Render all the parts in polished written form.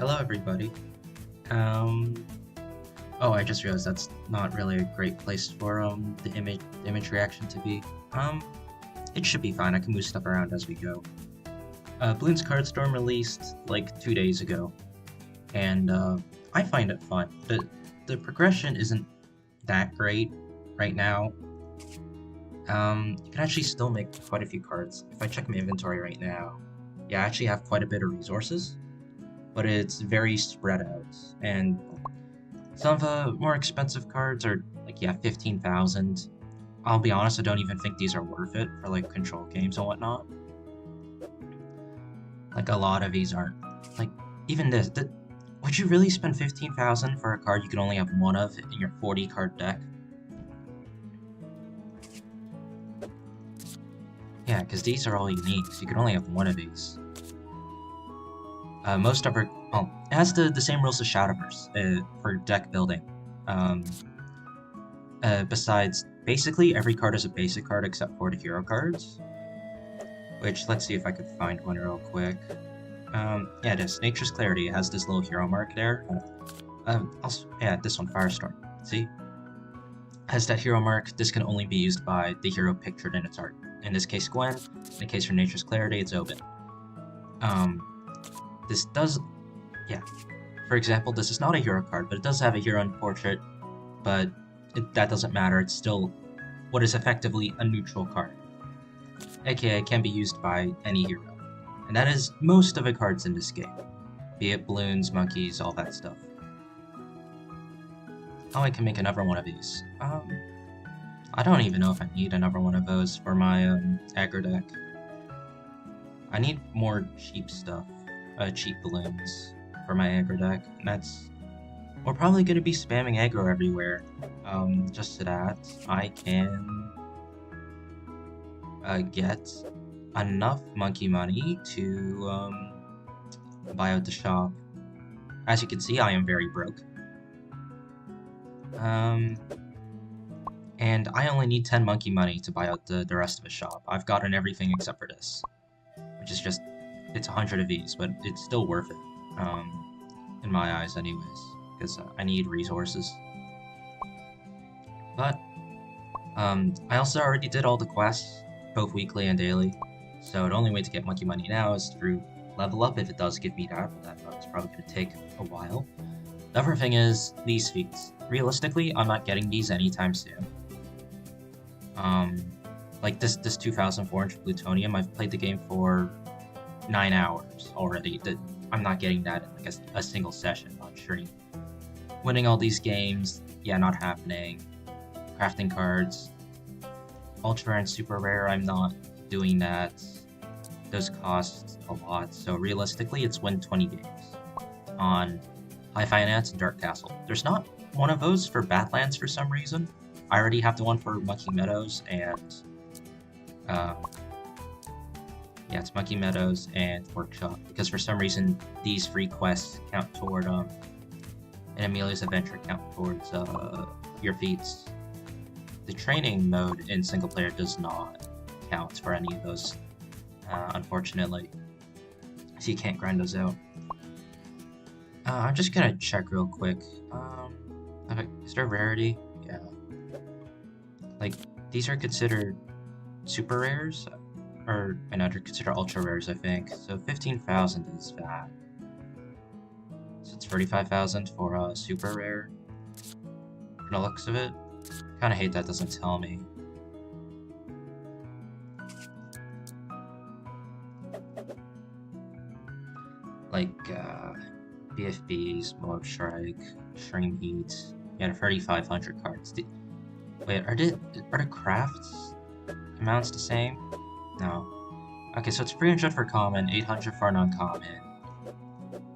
Hello, everybody. Um, oh, I just realized that's not really a great place for the image reaction to be. Um, it should be fine. I can move stuff around as we go. Bloons Card Storm released like 2 days ago, and I find it fun. The progression isn't that great right now. You can actually still make quite a few cards. If I check my inventory right now, yeah, I actually have quite a bit of resources, but it's very spread out. And some of the more expensive cards are like, yeah, 15,000. I'll be honest, I don't even think these are worth it for like control games and whatnot. Like a lot of these aren't. Like even this, would you really spend 15,000 for a card you can only have one of in your 40 card deck? Yeah, because these are all unique, so you can only have one of these. Most of well, it has the same rules as Shadowverse for deck building. Besides, basically every card is a basic card except for the hero cards. Which, let's see if I could find one real quick. Yeah, it is. Nature's Clarity. It has this little hero mark there. Also, yeah, this one, Firestorm. See? Has that hero mark. This can only be used by the hero pictured in its art. In this case, Gwen. In the case for Nature's Clarity, it's Oben. This does... Yeah. For example, this is not a hero card, but it does have a hero in portrait, but that doesn't matter. It's still what is effectively a neutral card. AKA, it can be used by any hero. And that is most of the cards in this game. Be it balloons, monkeys, all that stuff. Oh, I can make another one of these. I don't even know if I need another one of those for my aggro deck. I need more cheap stuff, cheap balloons for my aggro deck, and that's... We're probably going to be spamming aggro everywhere. Just so that I can get enough monkey money to buy out the shop. As you can see, I am very broke. And I only need 10 monkey money to buy out the rest of the shop. I've gotten everything except for this, which is just, it's 100 of these, but it's still worth it, in my eyes anyways, because I need resources. But, I also already did all the quests, both weekly and daily, so the only way to get monkey money now is through level up if it does give me that, but that's probably going to take a while. The other thing is these feats. Realistically, I'm not getting these anytime soon. Like this 2,400 plutonium, I've played the game for 9 hours already. I'm not getting that in like a single session on stream. Winning all these games, yeah, not happening. Crafting cards, ultra rare and super rare, I'm not doing that. Those cost a lot, so realistically, it's win 20 games on High Finance and Dark Castle. There's not one of those for Badlands for some reason. I already have the one for Monkey Meadows and yeah, it's Monkey Meadows and Workshop, because for some reason these free quests count toward and Amelia's Adventure count towards your feats. The training mode in single player does not count for any of those, unfortunately, so you can't grind those out. I'm just gonna check real quick. Is there rarity? Yeah. Like, these are considered super rares? Or, and they're considered ultra rares, I think. So 15,000 is that. So it's 35,000 for super rare. From the looks of it. Kinda hate that doesn't tell me. Like, BFBs, Mob Strike, Stream Heat. Yeah, 3,500 cards. Wait, are the crafts amounts the same? No. Okay, so it's 300 for common, 800 for an uncommon,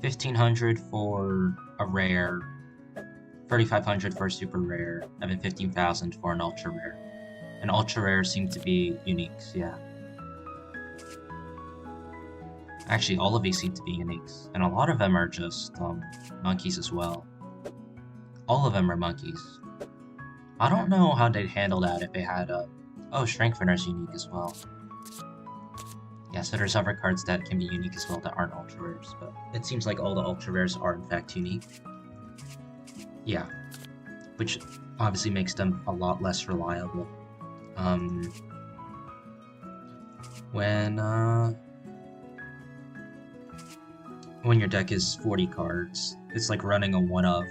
1,500 for a rare, 3,500 for a super rare, and then 15,000 for an ultra rare. And ultra rare seem to be uniques, yeah. Actually, all of these seem to be uniques, and a lot of them are just monkeys as well. All of them are monkeys. I don't know how they'd handle that if they had oh, Strengthener's unique as well. Yeah, so there's other cards that can be unique as well that aren't ultra rares, but it seems like all the ultra rares are in fact unique. Yeah, which obviously makes them a lot less reliable. When your deck is 40 cards, it's like running a one of,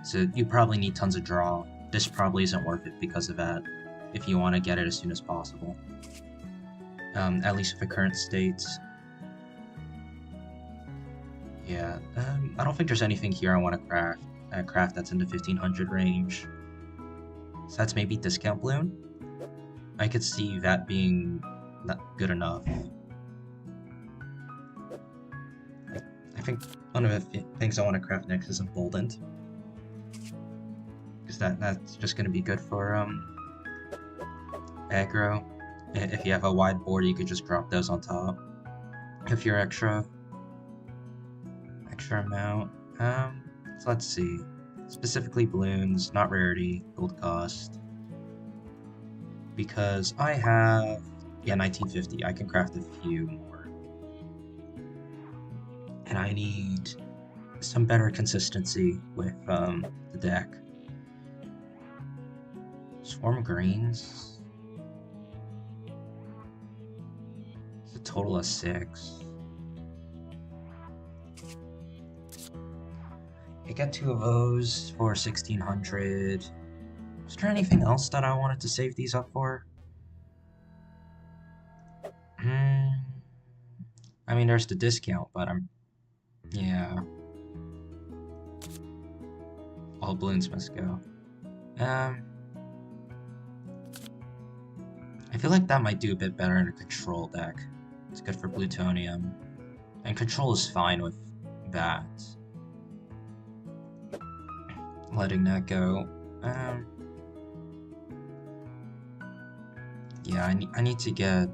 so you probably need tons of draw. This probably isn't worth it because of that, if you want to get it as soon as possible. At least with the current states. Yeah, I don't think there's anything here I want to craft that's in the 1500 range. So that's maybe Discount Bloon. I could see that being not good enough. I think one of the things I want to craft next is Emboldened. Because that's just going to be good for aggro. If you have a wide board, you could just drop those on top. If you're extra amount. So let's see. Specifically Bloons, not rarity, gold cost. Because I have, yeah, 1950. I can craft a few more. And I need some better consistency with the deck. Swarm Greens. It's a total of 6. I get 2 of those for 1600. Was there anything else that I wanted to save these up for? I mean, there's the discount, but yeah. All Bloons must go. I feel like that might do a bit better in a control deck. It's good for plutonium. And control is fine with that. Letting that go. Yeah, I need to get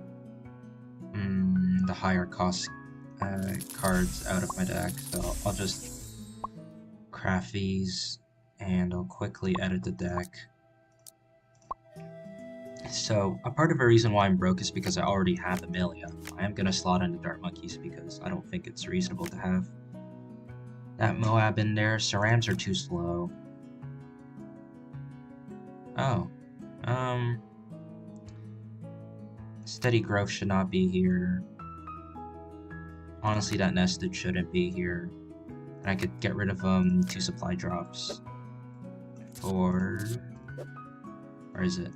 the higher cost cards out of my deck, so I'll just craft these and I'll quickly edit the deck. So, a part of the reason why I'm broke is because I already have Amelia. I am gonna slot in the Dart Monkeys because I don't think it's reasonable to have that Moab in there. Cerams are too slow. Oh. Steady Growth should not be here. Honestly, that Nested shouldn't be here. And I could get rid of 2 supply drops. Or... Where is it?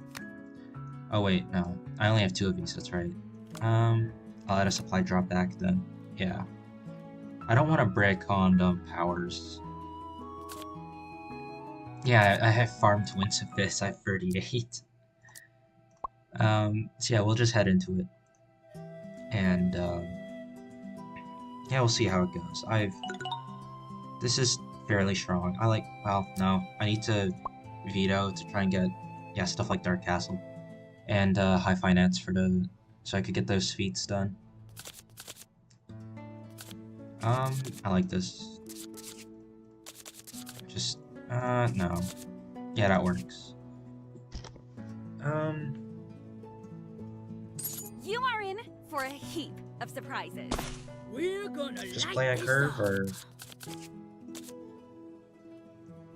Oh wait, no. I only have 2 of these, that's right. I'll add a supply drop back then. Yeah. I don't want to break on powers. Yeah, I have farmed Winds of this. I have 38. So yeah, we'll just head into it. And, yeah, we'll see how it goes. This is fairly strong. Well, no. I need to veto to try and get, yeah, stuff like Dark Castle. And, High Finance so I could get those feats done. I like this. Just, no. Yeah, that works. You are in for a heap of surprises. We're gonna just play a curve, or...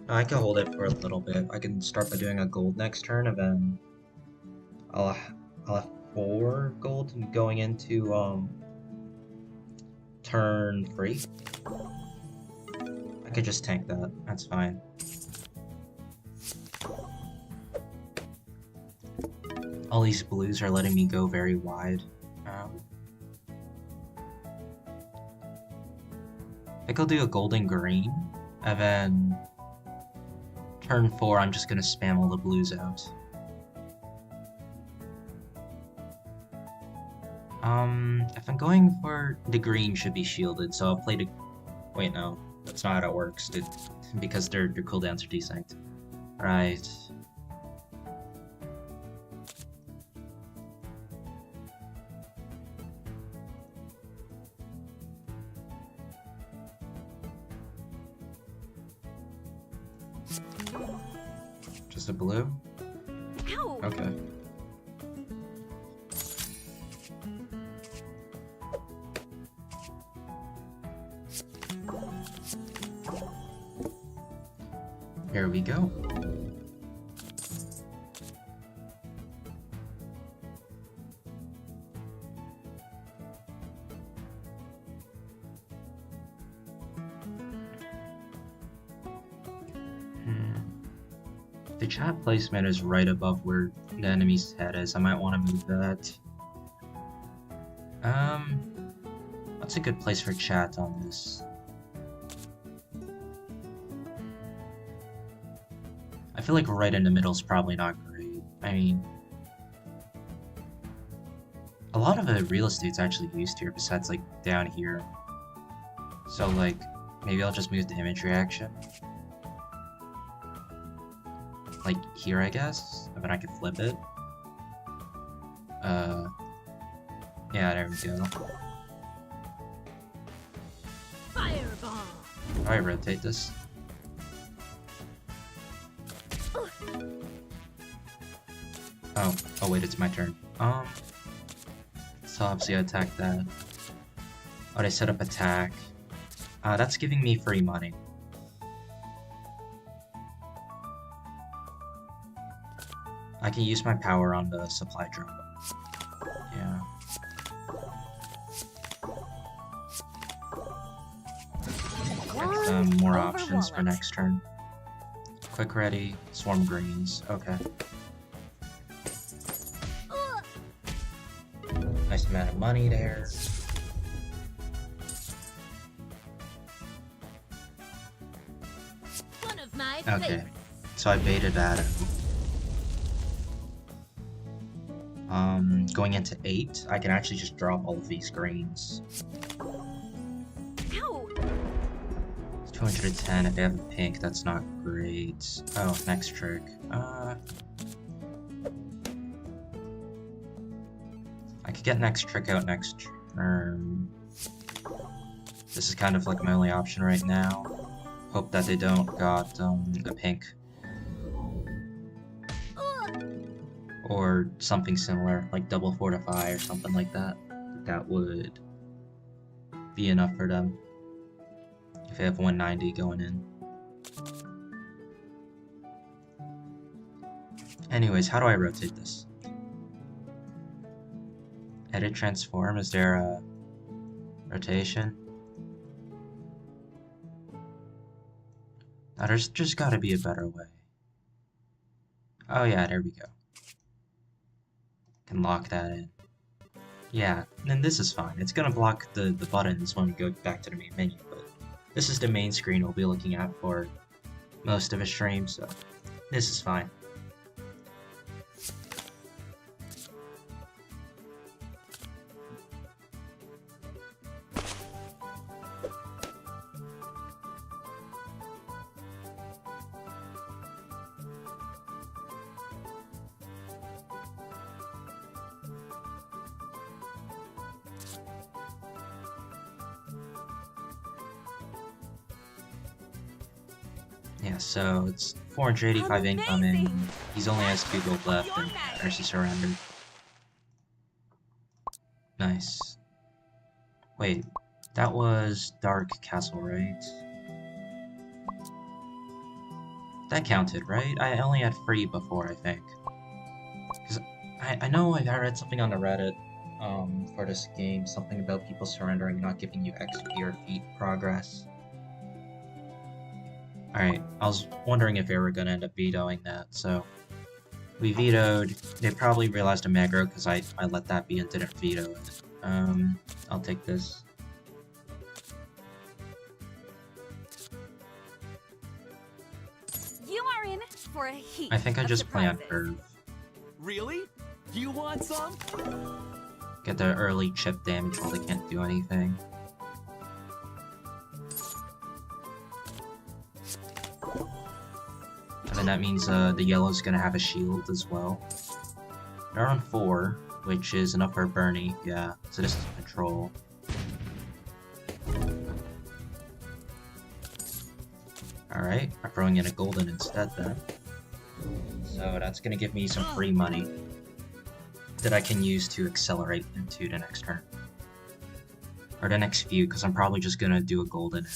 No, I can hold it for a little bit. I can start by doing a gold next turn, and then I'll have 4 gold going into turn 3. I could just tank that. That's fine. All these blues are letting me go very wide. I think I'll do a golden green, and then turn 4 I'm just gonna spam all the blues out. If I'm going for the green should be shielded, so I'll play the... Wait, no. That's not how it works, because their cooldowns are desynced. Right. Just a blue? Ow. Okay. Here we go. The chat placement is right above where the enemy's head is. I might want to move that. What's a good place for chat on this? I feel like right in the middle is probably not great. I mean, a lot of the real estate's actually used here besides like down here. So like, maybe I'll just move the image reaction. Like here, I guess, and then I could flip it. Yeah, there we go. Fireball. How do I rotate this? Oh wait, it's my turn. So obviously I attack that. Oh, they set up attack. That's giving me free money. I can use my power on the supply drop. Yeah. More options for next turn. Quick ready, swarm greens. Okay. Nice amount of money there. One of my Okay, favorites. so I baited that out. Going into 8, I can actually just drop all of these greens. Ow. It's 210. If they have a pink, that's not great. Oh, next trick. I could get next trick out next turn. This is kind of like my only option right now. Hope that they don't got a pink. Or something similar, like double fortify or something like that. That would be enough for them. If they have 190 going in. Anyways, how do I rotate this? Edit transform, is there a rotation? Now there's just gotta be a better way. Oh yeah, there we go. Can lock that in. Yeah, then this is fine. It's gonna block the buttons when we go back to the main menu, but this is the main screen we'll be looking at for most of a stream, so this is fine. Yeah, so it's 485 incoming. Amazing. He's only has 2 gold left and Mercy surrendered. Nice. Wait, that was Dark Castle, right? That counted, right? I only had free before, I think. Because I know I read something on the Reddit for this game, something about people surrendering and not giving you XP or feat progress. Alright, I was wondering if they were gonna end up vetoing that, so we vetoed. They probably realized I'm aggro because I let that be and didn't veto it. I'll take this. You are in for a heap. I think I of just play on surprises. curve. Really? You want some? Get the early chip damage while they can't do anything. And then that means the yellow's gonna have a shield as well. They're on 4, which is enough for Bernie, yeah. So this is control. Alright, I'm throwing in a golden instead then. So that's gonna give me some free money that I can use to accelerate into the next turn. Or the next few, because I'm probably just gonna do a golden.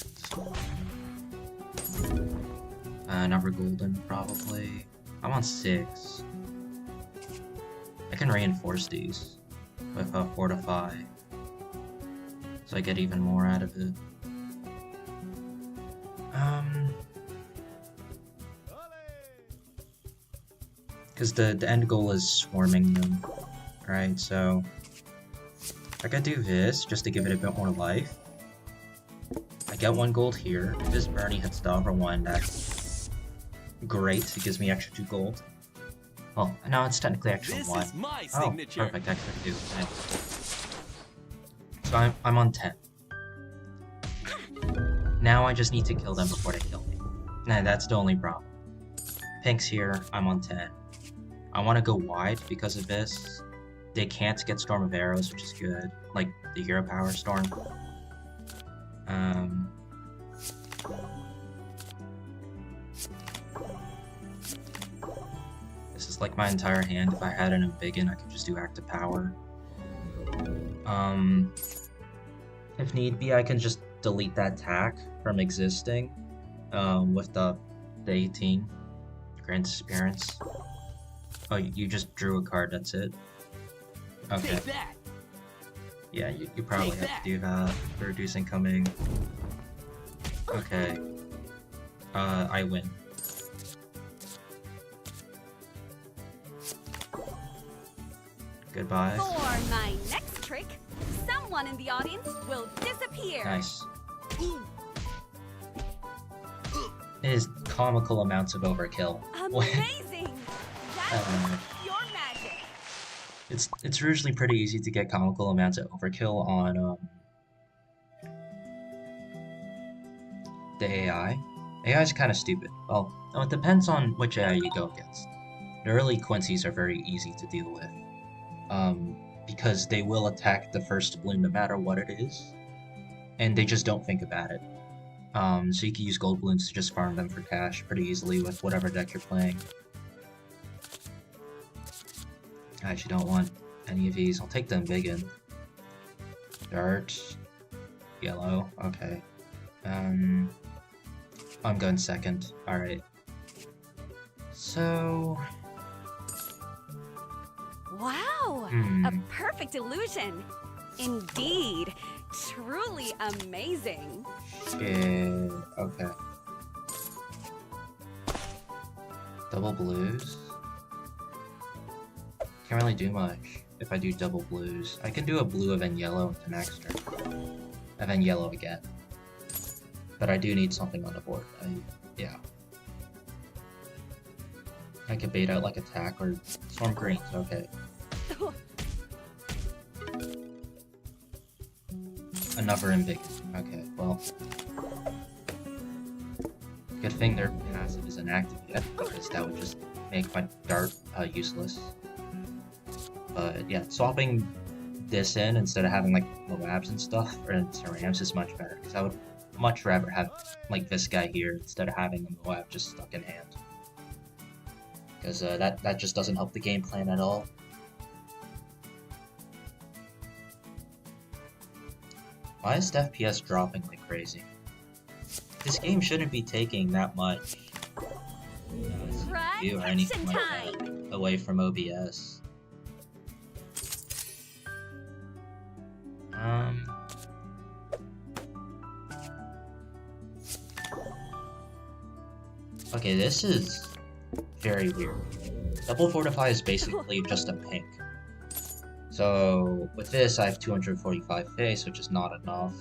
Another golden, probably. I'm on 6. I can reinforce these with Fortify, so I get even more out of it. Because the end goal is swarming them, right? So I could do this just to give it a bit more life. I get 1 gold here. If this Bernie hits the other one, that's great. It gives me extra 2 gold. Well, no, it's technically extra 1. This is my Oh, signature. perfect, extra 2. Nice. So I'm on 10. Now I just need to kill them before they kill me. Nah, that's the only problem. Pink's here, I'm on 10. I want to go wide because of this. They can't get Storm of Arrows, which is good. Like, the Hero Power Storm. This is like my entire hand. If I had an Embiggen, I could just do Active Power. If need be, I can just delete that attack from existing with the 18 Grand Disappearance. Oh, you just drew a card, that's it? Okay. Take that. Yeah, you probably have to do that to reduce incoming. Okay. I win. Goodbye. For my next trick, someone in the audience will disappear. Nice. It is comical amounts of overkill. Amazing! That's your magic. It's usually pretty easy to get comical amounts of overkill on the AI. AI is kind of stupid. Well, it depends on which AI you go against. The early Quincy's are very easy to deal with. Because they will attack the first bloom no matter what it is, and they just don't think about it. So you can use gold balloons to just farm them for cash pretty easily with whatever deck you're playing. I actually don't want any of these. I'll take the Embiggen. Dart. Yellow. Okay. I'm going second. Alright. So... Wow! A perfect illusion. Indeed. Truly amazing. Shit. Okay. Double blues? Can't really do much if I do double blues. I can do a blue and then yellow into next turn. And then yellow again. But I do need something on the board. Yeah. I could bait out like attack or storm greens, okay. Another Embiggen. Okay, well. Good thing their passive isn't active yet, because that would just make my dart useless. But yeah, swapping this in instead of having like Moabs and stuff, or Cerams is much better, because I would much rather have like this guy here instead of having a Moab just stuck in hand. Because that just doesn't help the game plan at all. Why is the FPS dropping like crazy? This game shouldn't be taking that much CPU or anything like that away from OBS. Okay, this is very weird. Double Fortify is basically just a pink. So with this, I have 245 face, which is not enough.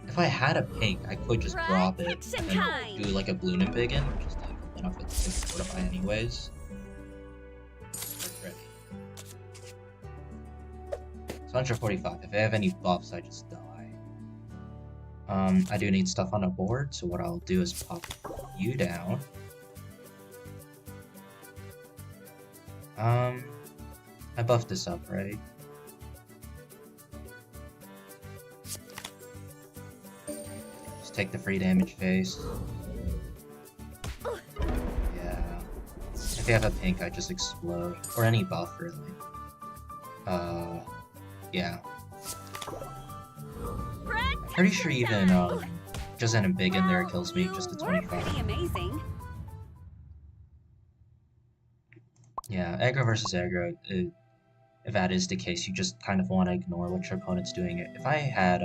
If I had a pink, I could just drop it and do like a Bloon Embiggen, which is the equivalent of it to Fortify anyways. Ready. So 145. If I have any buffs, I just die. I do need stuff on the board, so what I'll do is pop you down. I buffed this up, right? Just take the free damage face. Yeah. If you have a pink, I just explode. Or any buff, really. Yeah. I'm pretty sure even Just anything big in there Well, kills me, you just a were 25. pretty amazing. Yeah, aggro versus aggro, if that is the case, you just kind of want to ignore what your opponent's doing. If I had,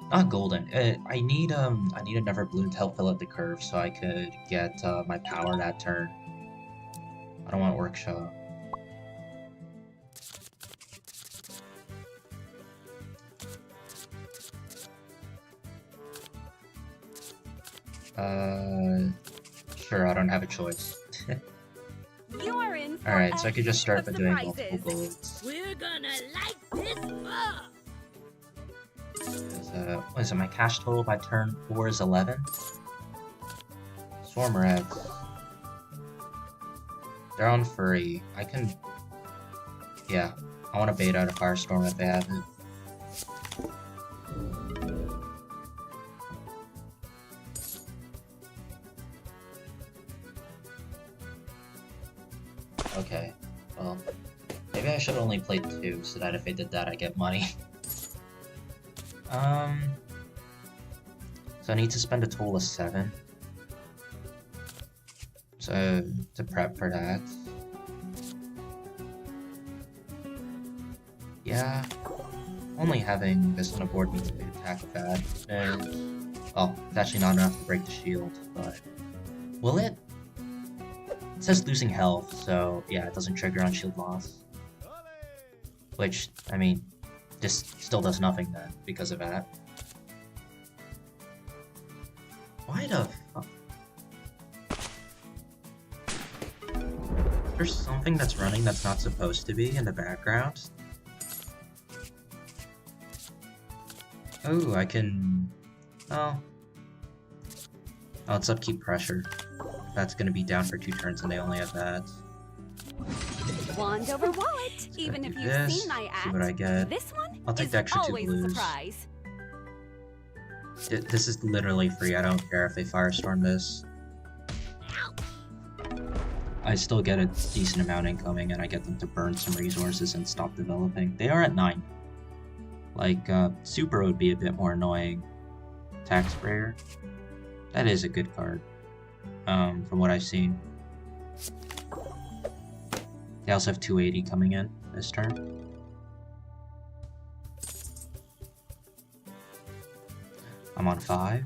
not golden, I need another bloom to help fill out the curve so I could get, my power that turn. I don't want workshop. Sure, I don't have a choice. You are in for Alright, so a I could just heap start of by doing surprises. multiple golds. We're gonna light this up. What is it, my cash total by turn 4 is 11? Swarm Reds. They're on free. I can... Yeah, I want to bait out a Firestorm if they have it. Okay, well, maybe I should only play 2 so that if I did that I get money. So I need to spend a total of 7. So, to prep for that. Yeah, only having this on the board means I can attack with that. And, well, it's actually not enough to break the shield, but... Will it? It says losing health, so yeah, it doesn't trigger on shield loss. Which, I mean, this still does nothing then, because of that. Why the fuck? There's something that's running that's not supposed to be in the background. Oh, I can... Oh. Oh, it's upkeep pressure. That's gonna be down for 2 turns and they only have that. Wand over wallet. Even if you've this, seen my act, see what I get. this one I'll take is the extra 2 always a blues. surprise. This is literally free, I don't care if they Firestorm this. I still get a decent amount incoming and I get them to burn some resources and stop developing. They are at 9. Like, Super would be a bit more annoying. Tax Sprayer. That is a good card. From what I've seen. They also have 280 coming in this turn. I'm on 5.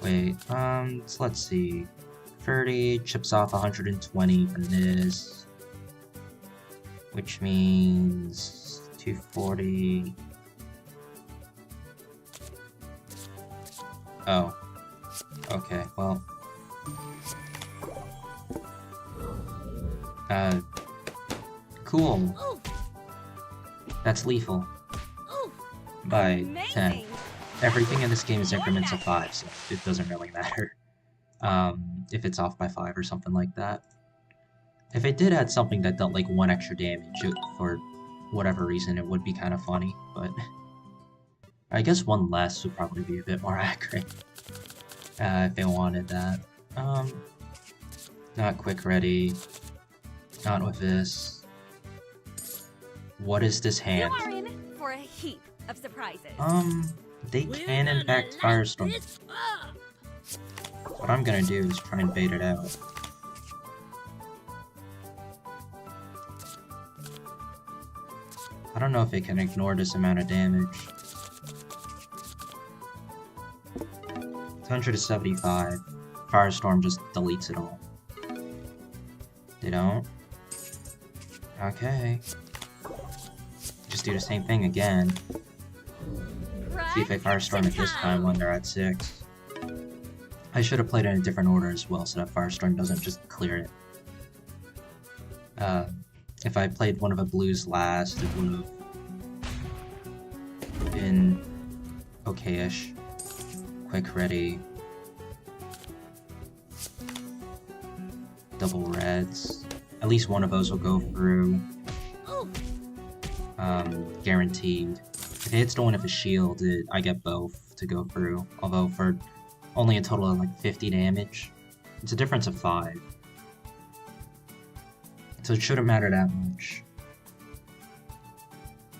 Wait, so let's see. 30 chips off 120 from this. Which means 240. Oh. Okay, well. Cool. That's lethal. By 10. Amazing. Everything in this game is increments of 5, so it doesn't really matter. If it's off by 5 or something like that. If it did add something that dealt like 1 extra damage for whatever reason, it would be kind of funny, but I guess 1 less would probably be a bit more accurate. If they wanted that. Not quick ready. Not with this. What is this hand? You are in for a heap of surprises. They can in fact Firestorm. What I'm gonna do is try and bait it out. I don't know if it can ignore this amount of damage. 175. Firestorm just deletes it all. They don't? Okay. Just do the same thing again. See if they Firestorm it this time when they're at 6. I should have played it in a different order as well, so that Firestorm doesn't just clear it. If I played one of the blues last, it would have been okay-ish. Quick ready. Double reds. At least one of those will go through. Guaranteed. If it hits the one with a shield, I get both to go through. Although for only a total of like 50 damage. It's a difference of 5. So it shouldn't matter that much.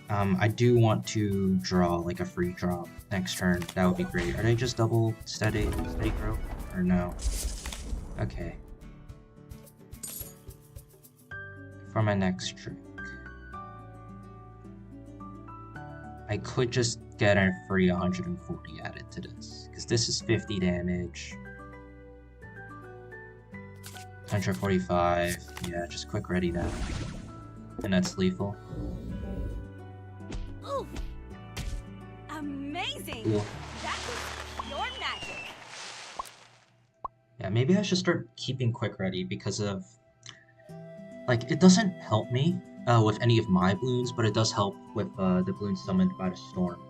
I do want to draw like a free drop next turn, that would be great. Are they just double steady growth? Or no? Okay. For my next trick, I could just get a free 140 added to this, because this is 50 damage. 145, yeah, just quick ready that. And that's lethal. Ooh. Amazing! Cool. That was pure magic. Yeah, maybe I should start keeping quick ready because of, like, it doesn't help me with any of my Bloons, but it does help with the Bloons summoned by the storm.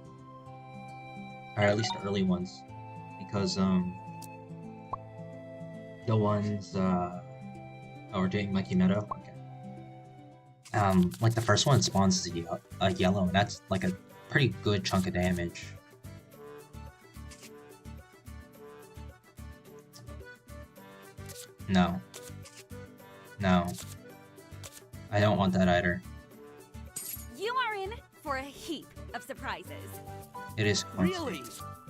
Or at least the early ones. Because, the ones, we're doing Mikey Meadow? Okay. Like the first one spawns as a yellow, and that's like a pretty good chunk of damage. No. No. I don't want that either. You are in for a heap of surprises. It is quite Really?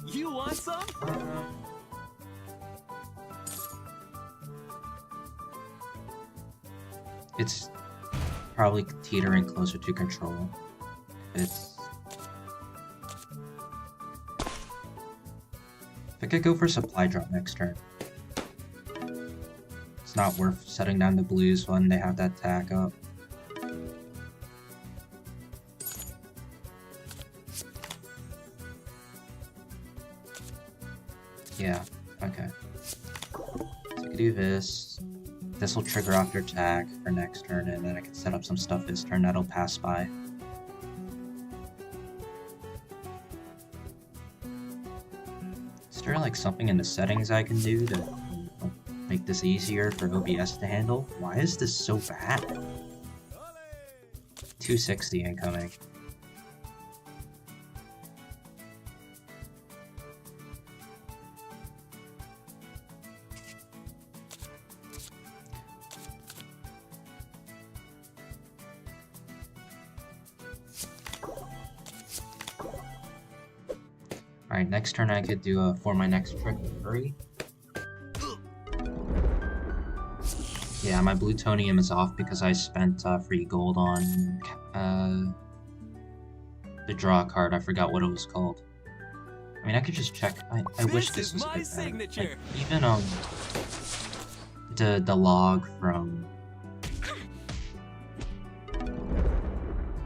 You want some? It's probably teetering closer to control. If I could go for supply drop next turn. It's not worth setting down the blues when they have that tack up. Yeah, okay. So I could do this. This will trigger off your attack for next turn, and then I can set up some stuff this turn that'll pass by. Is there like something in the settings I can do to make this easier for OBS to handle? Why is this so bad? 260 incoming. Alright, next turn I could do for my next trick hurry. Yeah, my Blutonium is off because I spent free gold on the draw card. I forgot what it was called. I mean, I could just check. I wish this was a bit better. Like, even the log from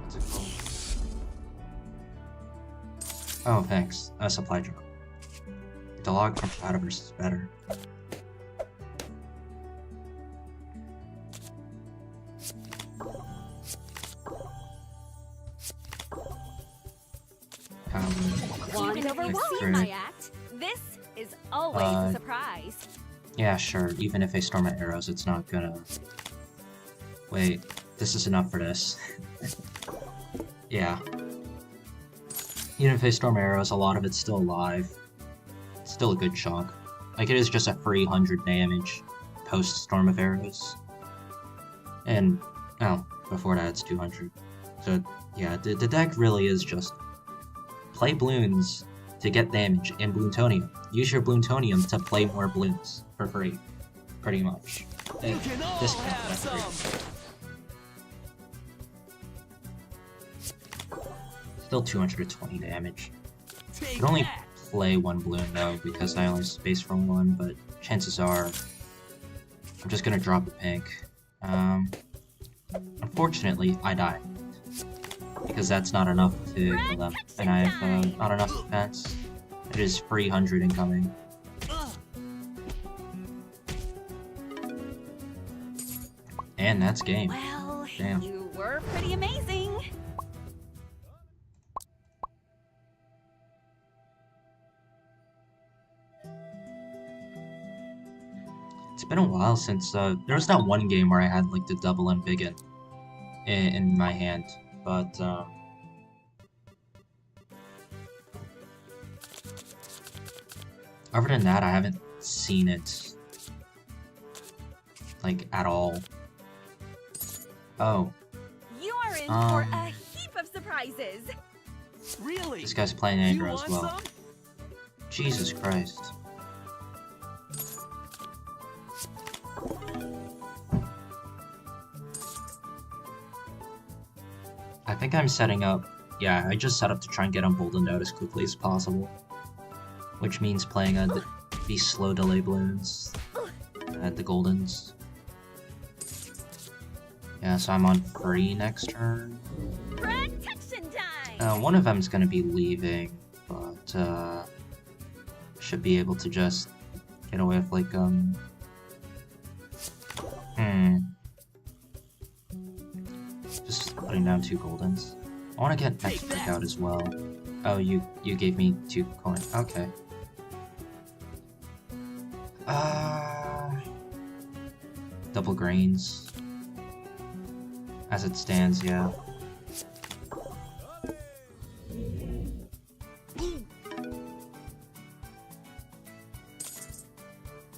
what's it called? Oh, thanks. A supply drop. The log from Shadowverse is better. You can overwhelm my act. This is always a surprise. Yeah, sure. Even if they storm my arrows, it's not gonna... Wait, this is enough for this. Yeah. Even if they storm arrows, a lot of it's still alive. It's still a good chunk. Like, it is just a free 100 damage post-storm of arrows. And, oh, before that it's 200. So, yeah, the deck really is just play Bloons to get damage in Bloontonium. Use your Bloontonium to play more Bloons for free, pretty much. You can all have some. Still 220 damage. I Take can only that. play one Bloon though, because I only space for one, but chances are I'm just gonna drop a pink. Unfortunately, I die. Because that's not enough to kill them. And I have not enough defense. It is free 100 incoming. And that's game. Well, Damn. you were pretty amazing. It's been a while since, there was that one game where I had, like, the double Embiggen in my hand, but, other than that, I haven't seen it, like, at all. Oh. You are in for a heap of surprises. Really? This guy's playing You aggro as want well. some? Jesus Christ. I think I'm setting up... Yeah, I just set up to try and get Emboldened out as quickly as possible. Which means playing these slow delay Bloons at the Goldens. Yeah, so I'm on free next turn. Protection time. One of them's gonna be leaving, but should be able to just get away with like just putting down 2 Goldens. I want to get next trick out as well. Oh, you gave me 2 coins. Okay. Double grains. As it stands, yeah.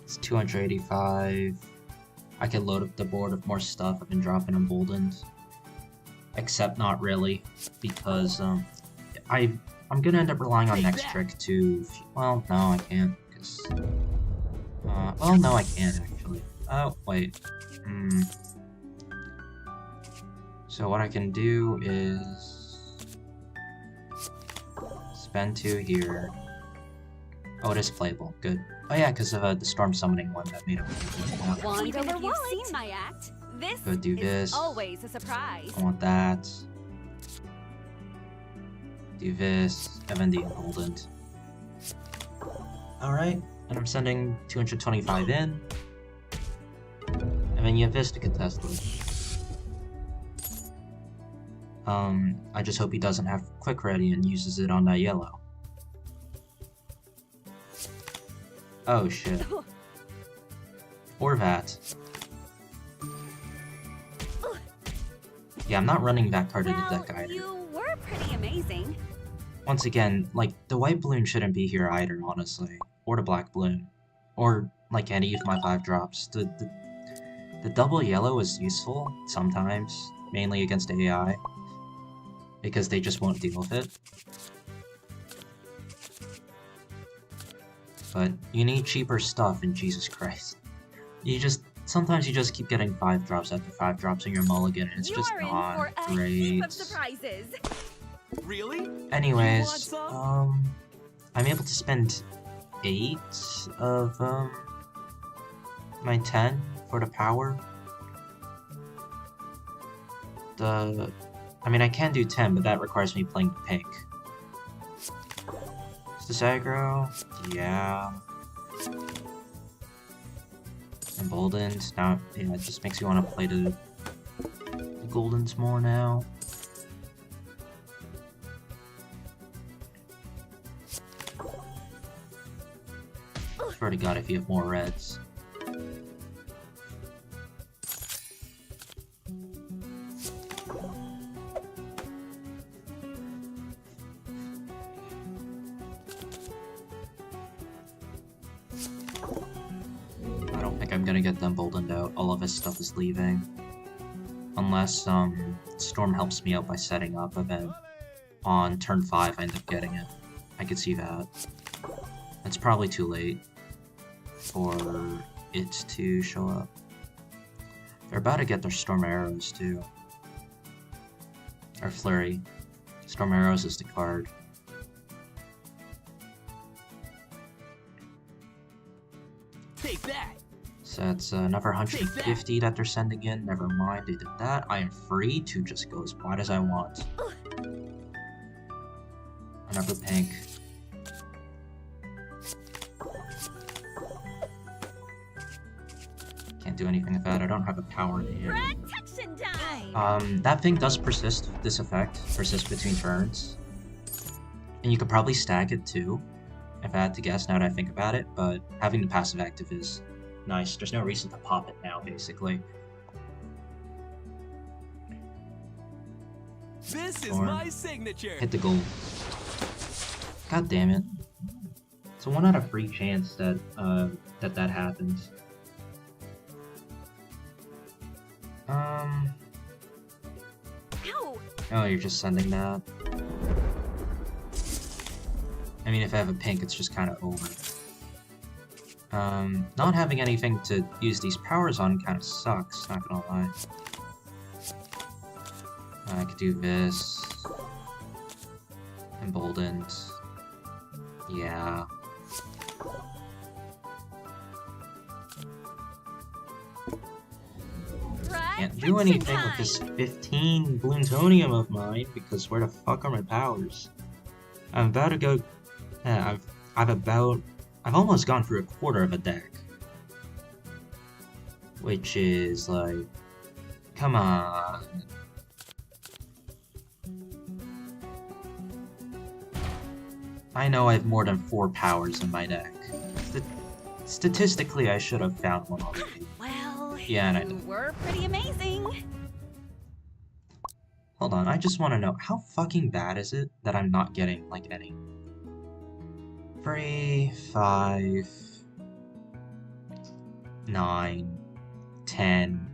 It's 285. I can load up the board with more stuff. I've been dropping Emboldened. Except not really, because I'm gonna end up relying on next trick to... Well, no, I can't, because... well, no, I can't, actually. Oh, wait. So what I can do is... spend 2 here. Oh, it is playable. Good. Oh yeah, because of the Storm Summoning one that made it. Even if you've seen my act, this Go do this. is always a surprise. I want that. Do this, and then the Emboldened. Alright, and I'm sending 225 in. And then you have this to contest with. I just hope he doesn't have Quick Ready and uses it on that yellow. Oh shit. Or that. Yeah, I'm not running that card in the deck either. You were pretty amazing. Once again, like, the white Bloon shouldn't be here either, honestly. Or the black Bloon. Or, like, any of my 5-drops. The double yellow is useful, sometimes. Mainly against AI. Because they just won't deal with it. But you need cheaper stuff, and Jesus Christ. Sometimes you just keep getting 5-drops after 5-drops in your mulligan, and it's just not great. Of surprises. Really? Anyways, I'm able to spend 8 of my 10 for the power. I mean, I can do 10, but that requires me playing pink. Is this aggro? Yeah. Emboldened. Now, yeah, it just makes me want to play the Goldens more now. Swear to God, if you have more reds. I'm gonna get them Emboldened out. All of his stuff is leaving. Unless, Storm helps me out by setting up, and then on turn 5 I end up getting it. I could see that. It's probably too late for it to show up. They're about to get their Storm Arrows, too. Or Flurry. Storm Arrows is the card. Take that! So it's another 150 that they're sending in. Never mind, they did that. I am free to just go as wide as I want. Another pink. Can't do anything with that. I don't have a power in here. Protection time. That thing does persist, this effect. Persist between turns. And you could probably stack it too, if I had to guess now that I think about it, but having the passive active is nice. There's no reason to pop it now, basically. This is my signature. Hit the goal. God damn it. It's a 1 out of 3 chance that that happens. Ow. Oh, you're just sending that. I mean, if I have a pink, it's just kind of over. Not having anything to use these powers on kind of sucks, not gonna lie. I could do this. Emboldened. Yeah. Can't do anything with this 15 Bloonsonium of mine, because where the fuck are my powers? I'm about to go... Yeah, I've almost gone through a quarter of a deck. Which is like... Come on. I know I have more than 4 powers in my deck. Statistically, I should have found one already. Well, yeah, and I you were pretty amazing. Hold on, I just want to know, how fucking bad is it that I'm not getting, like, any? 3, 5, 9, 10,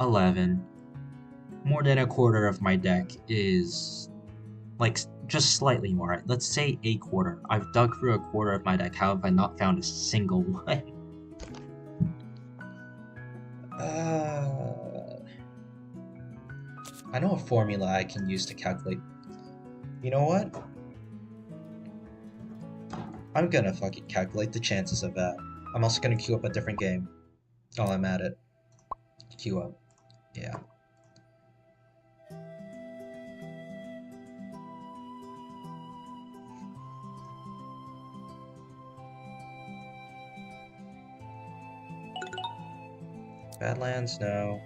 11. More than a quarter of my deck is, like, just slightly more. Let's say a quarter. I've dug through a quarter of my deck. How have I not found a single one? I know a formula I can use to calculate. You know what? I'm gonna fucking calculate the chances of that. I'm also gonna queue up a different game. While I'm at it. Queue up. Yeah. Badlands? No.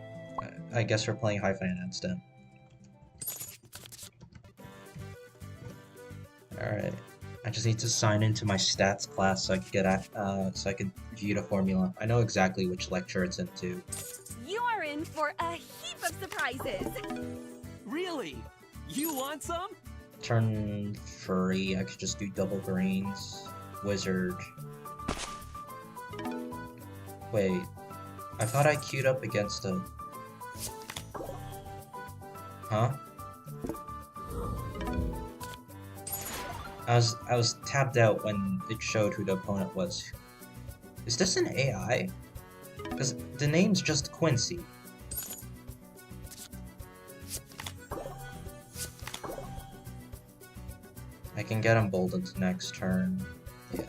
I guess we're playing High Finance then. Alright. I just need to sign into my stats class so I can get so I can view the formula. I know exactly which lecture it's into. You are in for a heap of surprises. Really? You want some? Turn 3, I could just do double greens. Wizard. Wait. I thought I queued up against a... Huh? I was tapped out when it showed who the opponent was. Is this an AI? Because the name's just Quincy. I can get emboldened next turn. Yeah.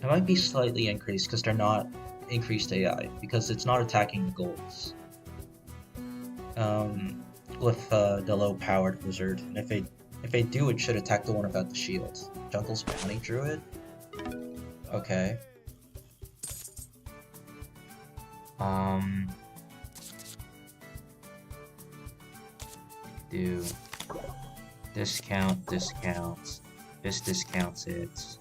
It might be slightly increased because they're not increased AI, because it's not attacking the goals. With the low-powered wizard, and if they do, it should attack the one without the shield. Jungle's Bounty Druid? Okay. Do discounts, this discounts it.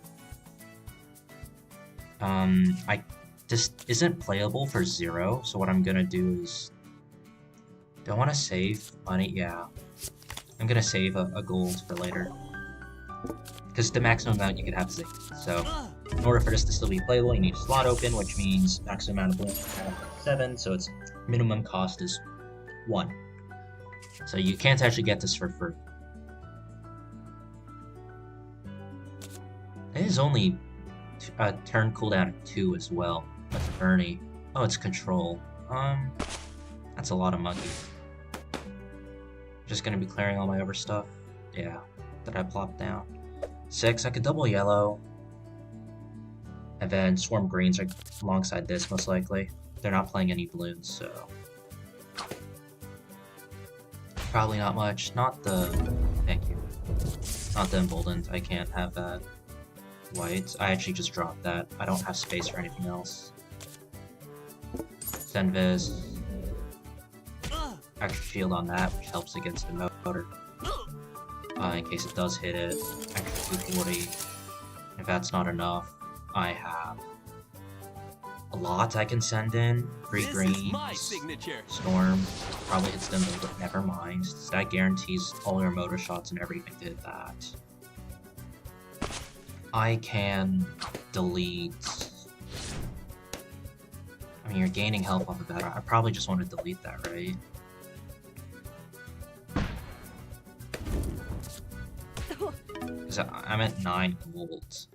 This isn't playable for 0, so what I'm gonna do is... Do I want to save money? Yeah. I'm gonna save a gold for later. Because the maximum amount you can have is 8. So, in order for this to still be playable, you need a slot open, which means maximum amount of balloons you can have is 7, so its minimum cost is 1. So you can't actually get this for free. It is only a turn cooldown of 2 as well. That's Ernie. Oh, it's control. That's a lot of monkey. Just gonna be clearing all my over stuff. Yeah, that I plopped down. 6, I could double yellow. And then swarm greens are alongside this, most likely. They're not playing any balloons, so... Probably not much. Not the... Thank you. Not the emboldened. I can't have that. White. I actually just dropped that. I don't have space for anything else. Send Viz. Extra shield on that, which helps against the motor. In case it does hit it. Extra 240. If that's not enough, I have a lot I can send in. 3 greens. Storm. Probably hits them, but never mind. That guarantees all your motor shots and everything did that. I can delete I mean, you're gaining health off of that. I probably just want to delete that, right? Because I'm at 9 gold.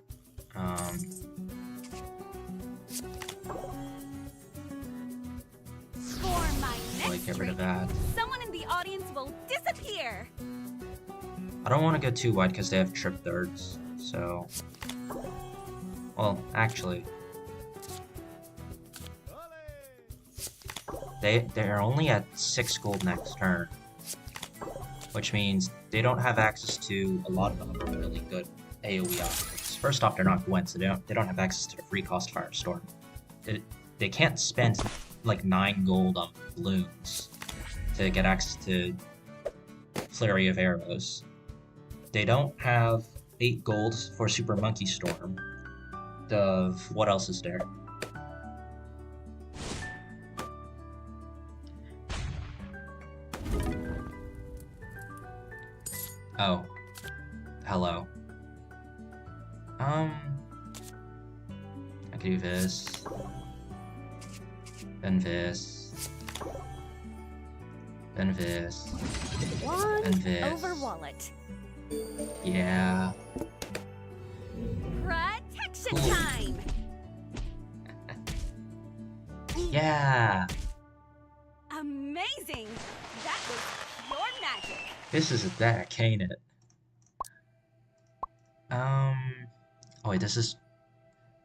For my next Get rid of trick, that. someone in the audience will disappear. I don't want to go too wide because they have trip thirds, so... Well, actually... They're only at 6 gold next turn. Which means they don't have access to a lot of other really good AoE options. First off, they're not Gwen, so they don't have access to the free cost Firestorm. They can't spend like 9 gold on Bloons to get access to Flurry of Arrows. They don't have 8 gold for Super Monkey Storm. What else is there? Oh. Hello. I can do this. Then this. Then this. Wand And this. over wallet. Yeah. Protection Cool. time! Yeah! Amazing! That was pure magic! This is a deck, ain't it? Oh wait, this is...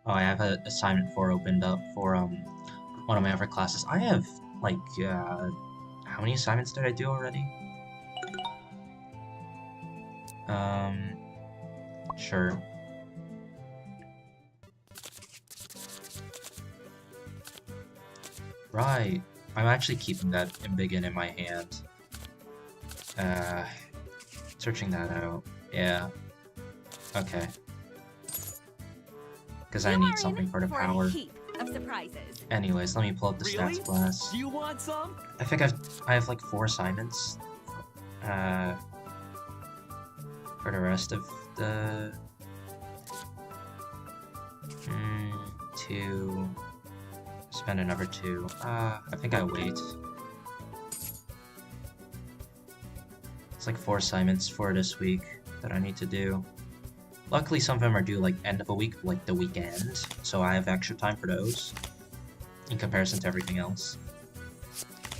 Oh, I have an assignment 4 opened up for, one of my other classes. I have, like, how many assignments did I do already? Sure. Right. I'm actually keeping that Embiggen in my hand. Searching that out. Yeah. Okay. Because I need something for the power. A heap of surprises. Anyways, let me pull up the Really? stats blast. You want some? I think I have like 4 assignments. For the rest of the 2. Spend another 2. I think I wait. It's like 4 assignments for this week that I need to do. Luckily, some of them are due like end of a week, like the weekend, so I have extra time for those in comparison to everything else.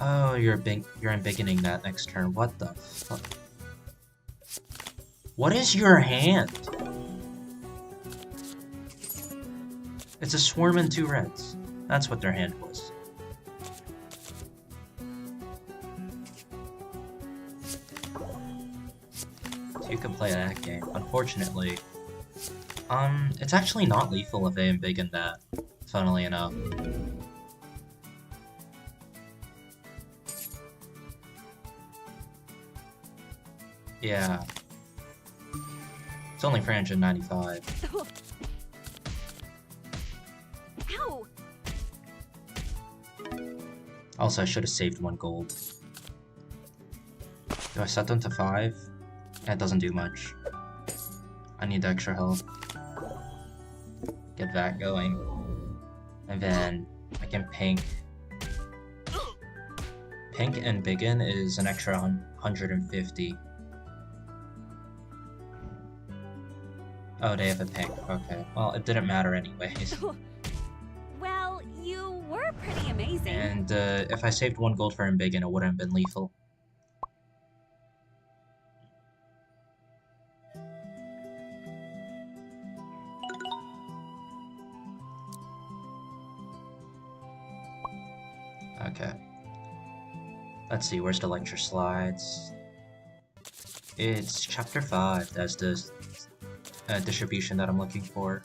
Oh, you're embiggening that next turn. What the fuck? What is your hand? It's a swarm and 2 reds. That's what their hand was. So you can play that game. Unfortunately, it's actually not lethal if they embiggen that, funnily enough. Yeah. It's only 395. Ow! Also, I should have saved 1 gold. Do I set them to 5? That doesn't do much. I need extra health. Get that going. And then I can pink. Pink and Biggin is an extra 150. Oh, they have a pink. Okay. Well, it didn't matter anyways. Well, you were pretty amazing. And if I saved 1 gold for Embiggen, it wouldn't have been lethal. Okay. Let's see, where's the lecture slides? It's chapter 5. That's the distribution that I'm looking for.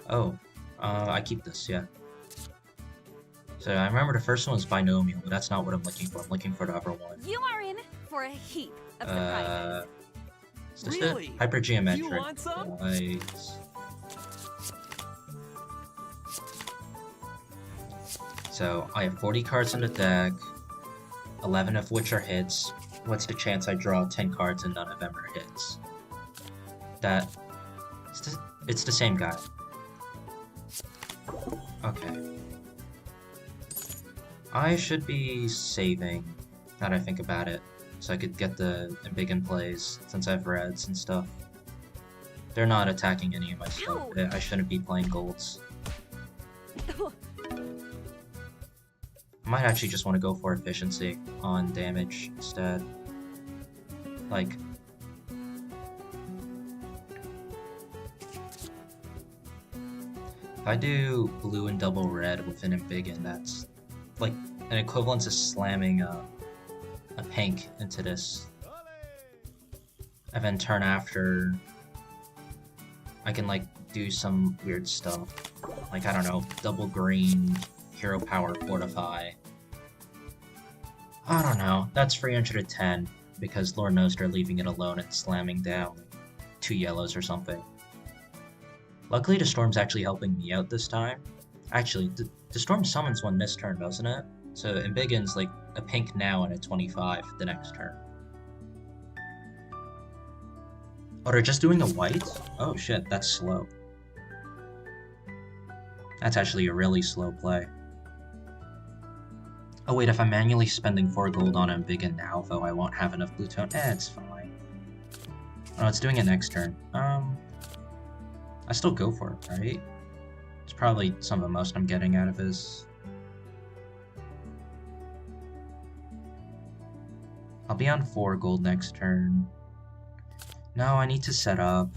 Oh, I keep this, yeah. So I remember the first one was binomial, but that's not what I'm looking for. I'm looking for the other one. You are in for a heap of surprises. Is this Really? it? Hypergeometric. You want some? Right. So I have 40 cards in the deck, 11 of which are hits. What's the chance I draw 10 cards and none of them are hits? It's the same guy. Okay. I should be saving, now that I think about it, so I could get the Embiggen plays, since I have reds and stuff. They're not attacking any of my stuff. I shouldn't be playing golds. I might actually just want to go for efficiency on damage instead. Like... if I do blue and double red with an Embiggen, that's like an equivalent to slamming a pink into this. And then turn after, I can like do some weird stuff. Like, I don't know, double green, hero power fortify. I don't know, that's 310, because Lord knows they're leaving it alone and slamming down 2 yellows or something. Luckily, the Storm's actually helping me out this time. Actually, the Storm summons one this turn, doesn't it? So Embiggen's like a pink now and a 25 the next turn. Oh, they're just doing a white? Oh shit, that's slow. That's actually a really slow play. Oh wait, if I'm manually spending 4 gold on Embiggen now, though, I won't have enough blue tone. It's fine. Oh, it's doing it next turn. I still go for it, right? It's probably some of the most I'm getting out of this. I'll be on 4 gold next turn. No, I need to set up.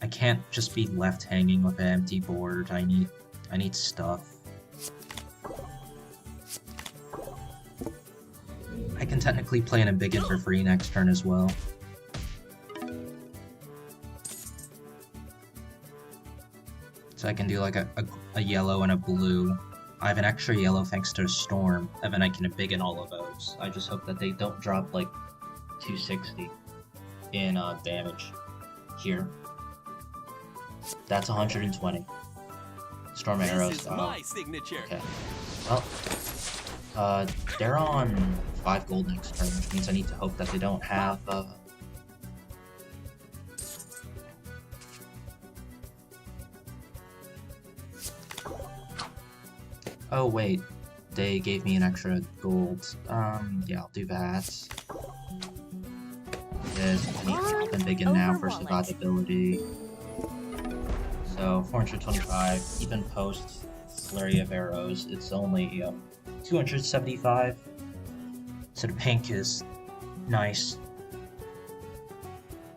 I can't just be left hanging with an empty board. I need stuff. I can technically play an Embiggen for free next turn as well. So I can do like a yellow and a blue. I have an extra yellow thanks to a Storm, and then I can Embiggen all of those. I just hope that they don't drop like 260 in damage here. That's 120. Storm arrows. This is my signature. Okay. Well, they're on 5 gold next turn, which means I need to hope that they don't have oh wait, they gave me an extra gold. Yeah, I'll do that. This, I need to Embiggen now for survivability. So 425, even post Flurry of Arrows, it's only 275. So the pink is nice.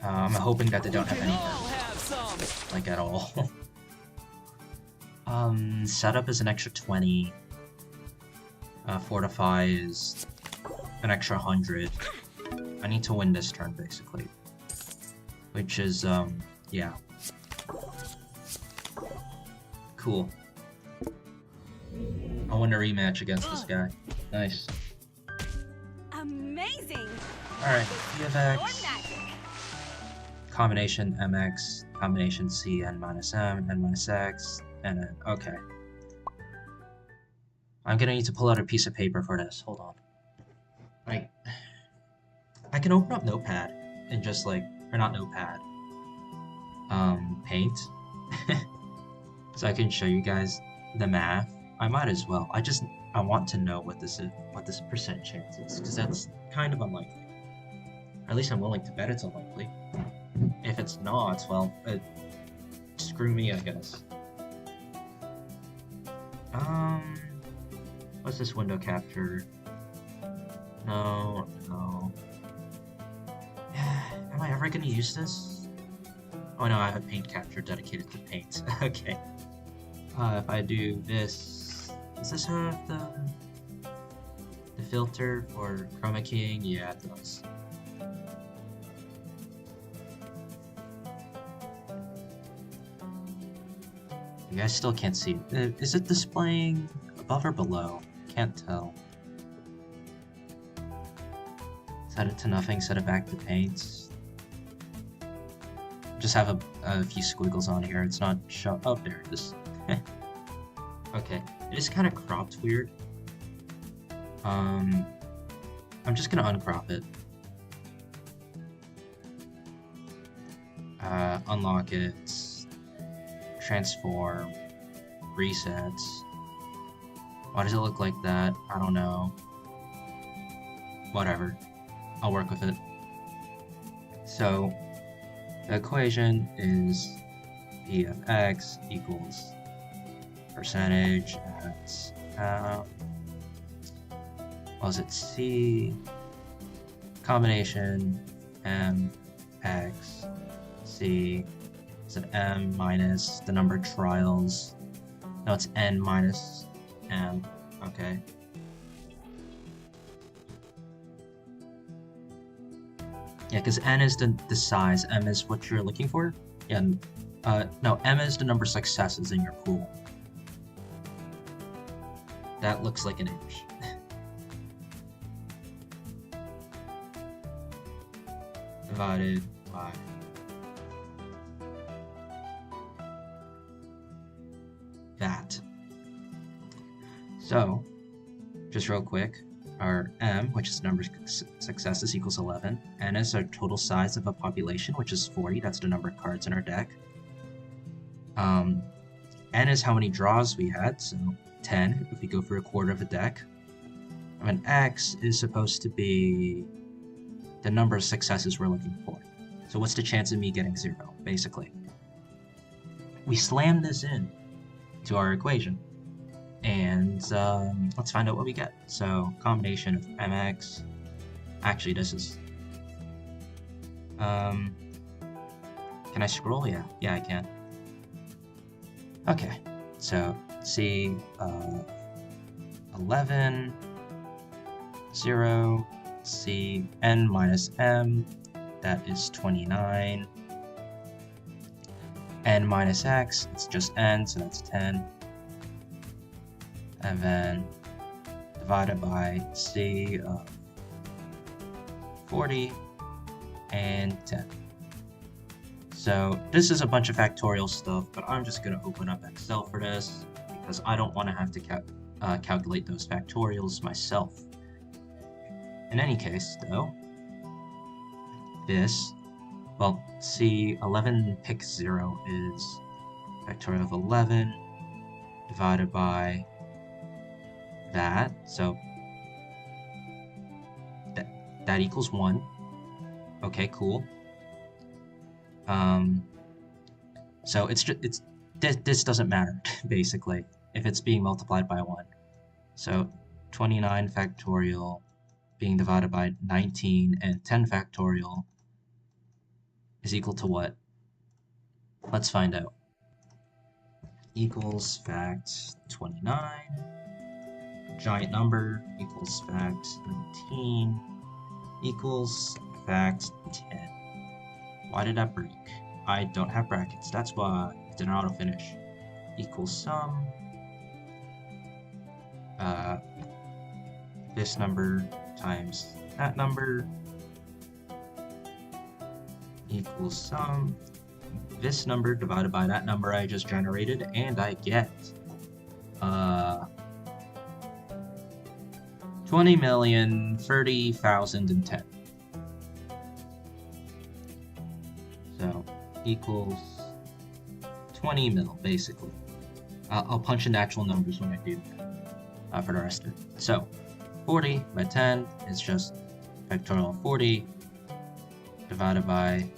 I'm hoping that they don't have any, like, at all. Setup is an extra 20. Fortify is an extra 100. I need to win this turn, basically. Which is, yeah. Cool. I'll win a rematch against this guy. Nice. Amazing. Alright, VFX. Combination MX, combination C, N minus M, N minus X, and N. Okay. I'm gonna need to pull out a piece of paper for this. Hold on. I can open up Notepad and just like, or not Notepad. Paint. So I can show you guys the math. I might as well. I want to know what this is, what this percent chance is, because that's kind of unlikely. Or at least I'm willing to bet it's unlikely. If it's not, well, screw me, I guess. What's this window capture? No. Am I ever gonna use this? Oh no, I have a paint capture dedicated to paint. Okay. If I do this, does this have the filter for chroma keying? Yeah, it does. You guys still can't see it. Is it displaying above or below? Can't tell. Set it to nothing, set it back to paint. Just have a few squiggles on here. It's not show. Oh, there it is. Okay, it is kind of cropped weird. I'm just gonna uncrop it. Unlock it. Transform. Resets. Why does it look like that? I don't know. Whatever. I'll work with it. So, the equation is p of x equals percentage at, what was it, c combination m x c, is it m minus the number of trials? No, it's n minus m. Okay. Yeah, because n is the size, m is what you're looking for. Yeah, no, m is the number of successes in your pool. That looks like an inch. Divided by that. So, just real quick, our m, which is the number of successes, equals 11. N is our total size of a population, which is 40. That's the number of cards in our deck. N is how many draws we had, so 10 if we go for a quarter of a deck. And x is supposed to be the number of successes we're looking for. So what's the chance of me getting 0, basically? We slam this in to our equation, and let's find out what we get. So combination of mx, actually this is, can I scroll? Yeah I can. Okay, so C 11 0 C n minus m, that is 29. N minus x, it's just n, so that's 10. And then divided by C of 40 and 10. So this is a bunch of factorial stuff, but I'm just going to open up Excel for this because I don't want to have to calculate those factorials myself. In any case, though, this, well, C 11 pick 0 is factorial of 11 divided by that, so that equals 1. Okay, cool. So this doesn't matter basically if it's being multiplied by 1. So 29 factorial being divided by 19 and 10 factorial is equal to what? Let's find out. Equals fact 29, giant number, equals fact 19, equals fact 10. Why did that break? I don't have brackets, that's why it didn't auto finish. Equals sum, this number times that number equals sum, this number divided by that number I just generated, and I get 20,030,010. So equals 20 mil basically. I'll punch in the actual numbers when I do that for the rest of it. So 40 by 10 is just factorial 40 divided by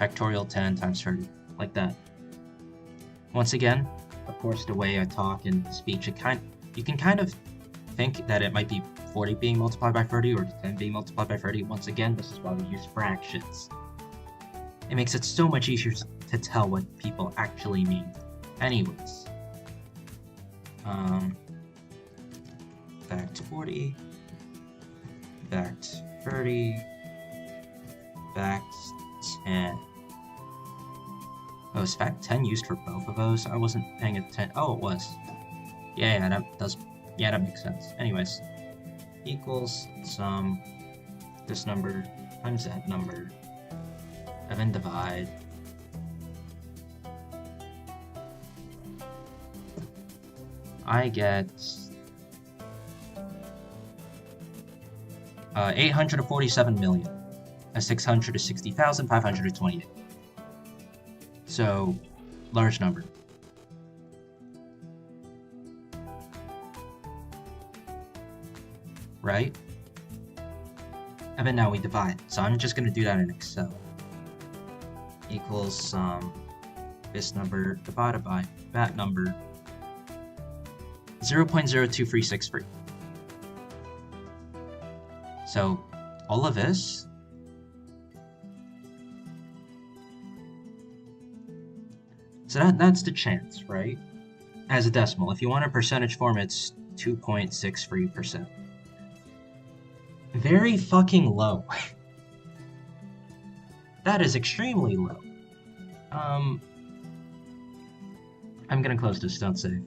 factorial 10 times 30, like that. Once again, of course, the way I talk and speech, you can kind of think that it might be 40 being multiplied by 30 or 10 being multiplied by 30. Once again, this is why we use fractions. It makes it so much easier to tell what people actually mean. Anyways, fact 40, fact 30, fact 10. Oh, is fact 10 used for both of those? I wasn't paying attention. Oh, it was. Yeah, that makes sense. Anyways, equals sum this number times that number, and then divide. I get 847,660,528. So, large number. right? And then now we divide. So I'm just going to do that in Excel. Equals this number divided by that number. 0.02363. So all of this so that's the chance, right? As a decimal. If you want a percentage form, it's 2.63%. Very fucking low. That is extremely low. I'm gonna close this, don't save.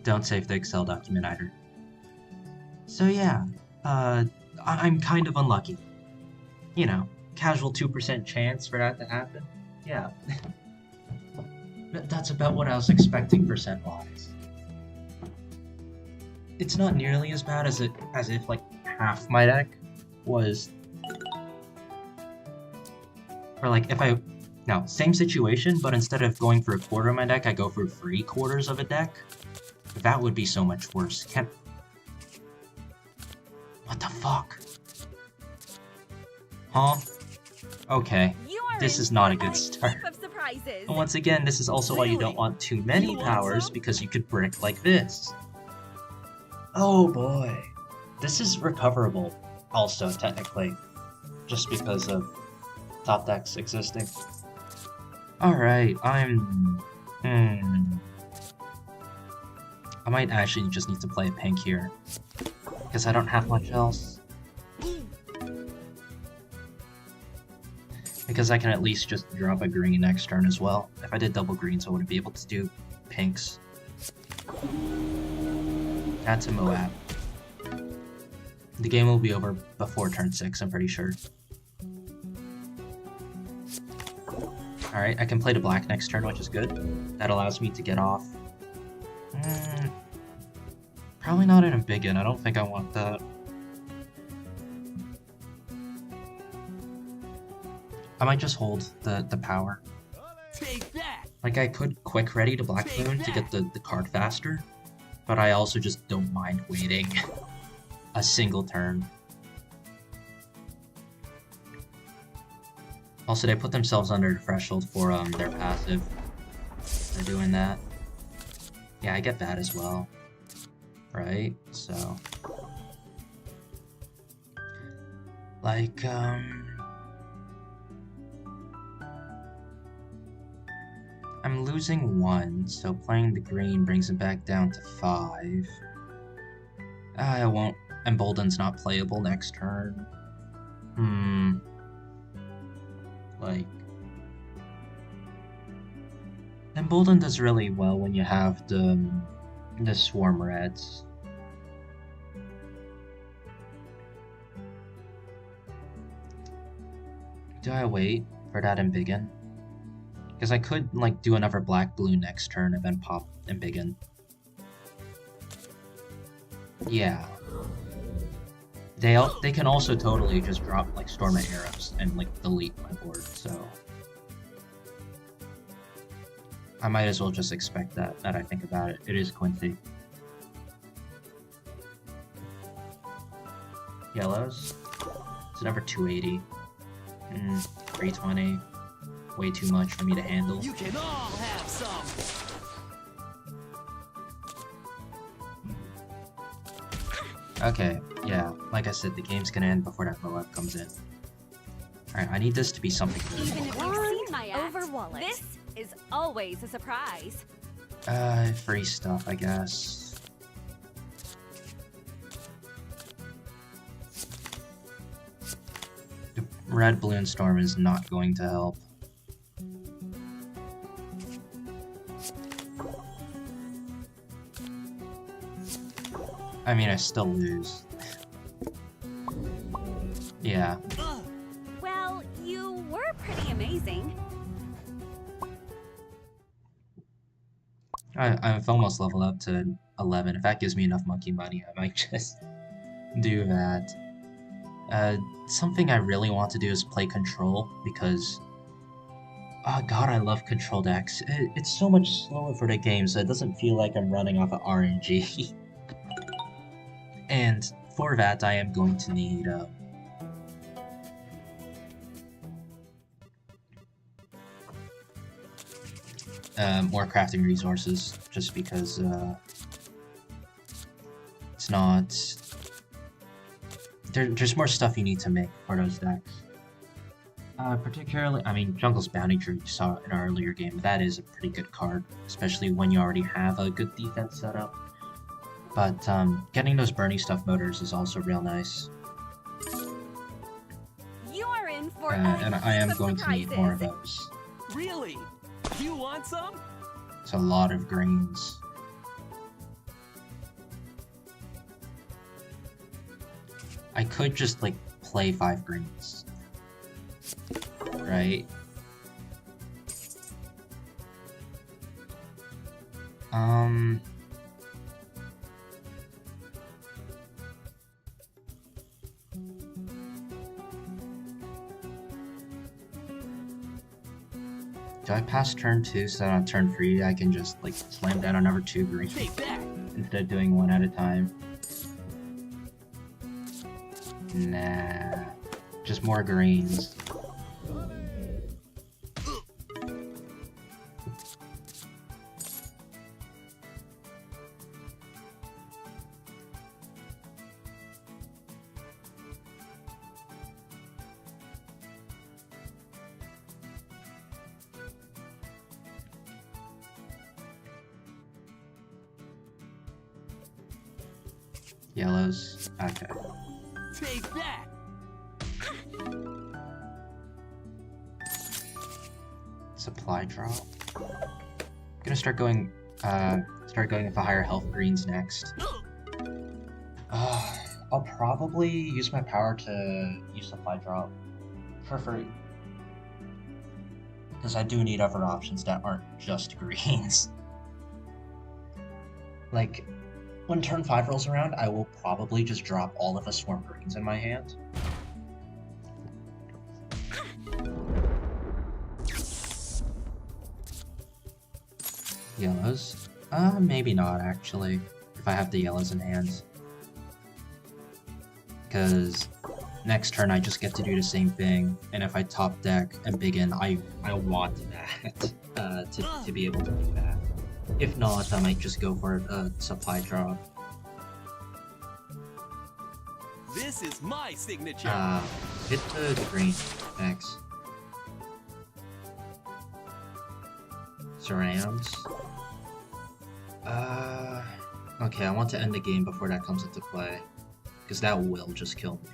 Don't save the Excel document either. So yeah, I'm kind of unlucky. You know, casual 2% chance for that to happen. Yeah. That's about what I was expecting percent-wise. It's not nearly as bad as if like half my deck was, or like if I, now same situation, but instead of going for a quarter of my deck, I go for 3/4 of a deck. That would be so much worse. What the fuck? Huh? Okay. This is not a good start. And once again, this is also why you don't want too many powers, because you could brick like this. Oh boy. This is recoverable, also, technically. Just because of top decks existing. Alright, I might actually just need to play a pink here. Because I don't have much else. Because I can at least just drop a green next turn as well. If I did double greens, I wouldn't be able to do pinks. That's a Moab. The game will be over before turn 6, I'm pretty sure. Alright, I can play to black next turn, which is good. That allows me to get off. Probably not in a big one, I don't think I want that. I might just hold the power. Take that. Like, I could quick ready to Black Bloon to get the card faster, but I also just don't mind waiting a single turn. Also, they put themselves under the threshold for their passive. They're doing that. Yeah, I get that as well. Right? So... like, I'm losing 1, so playing the green brings it back down to 5. I won't... Embolden's not playable next turn. Like... Embolden does really well when you have the Swarm Reds. Do I wait for that Embiggen? Because I could, like, do another Black Bloon next turn and then pop Embiggen. Yeah. They can also totally just drop, like, Storm Arrows and, like, delete my board, so... I might as well just expect that, I think about it. It is Quincy. Yellows? It's number 280. 320. Way too much for me to handle. You can all have some. Okay, yeah, like I said, the game's gonna end before that blow-up comes in. Alright, I need this to be something good. Even if you've seen my act, this is always a surprise. Free stuff, I guess. The red Bloon Storm is not going to help. I mean, I still lose. Yeah. Well, you were pretty amazing. I've almost leveled up to 11. If that gives me enough monkey money, I might just do that. Something I really want to do is play control, because... oh god, I love control decks. It's so much slower for the game, so it doesn't feel like I'm running off of RNG. And for that, I am going to need more crafting resources, just because it's not... There's more stuff you need to make for those decks. Particularly, I mean, Jungle's Bounty Tree you saw in our earlier game. That is a pretty good card, especially when you already have a good defense setup. But getting those Burning Stuff motors is also real nice. You're in for And I am going to need more of surprises. those. Really? You want some? It's a lot of greens. I could just, like, play 5 greens. Right? Do I pass turn 2 so that on turn 3 I can just, like, slam down another 2 greens Take that. instead of doing 1 at a time? Nah. Just more greens. Yellows. Okay. Take that. Supply drop. Gonna start going with the higher health greens next. I'll probably use my power to use supply drop for free. Because I do need other options that aren't just greens. Like, when turn 5 rolls around, I will probably just drop all of the swarm greens in my hand. Yellows? Maybe not, actually, if I have the yellows in hand. Because next turn I just get to do the same thing, and if I top deck and big in, I want that, to be able to do that. If not, I might just go for a supply drop. This is my signature. Hit the green. Thanks. Cerams. Okay, I want to end the game before that comes into play. Because that will just kill me.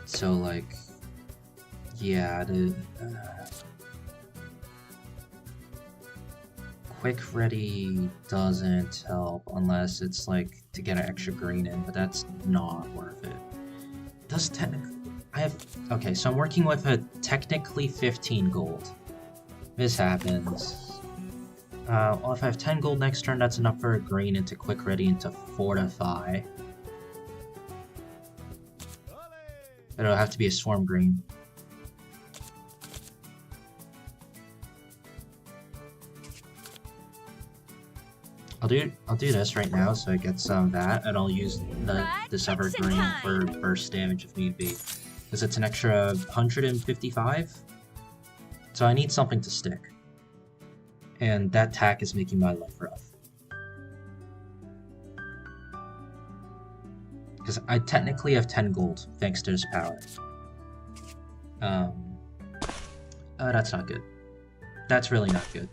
So, like... Yeah, Quick Ready doesn't help unless it's like to get an extra green in, but that's not worth it. Does technically... Okay, so I'm working with a technically 15 gold. This happens. Well, if I have 10 gold next turn, that's enough for a green into Quick Ready into Fortify. But it'll have to be a Swarm Green. I'll do this right now so I get some of that, and I'll use this other green for burst damage if need be. Because it's an extra 155. So I need something to stick. And that tack is making my life rough. Because I technically have 10 gold, thanks to this power. That's not good. That's really not good.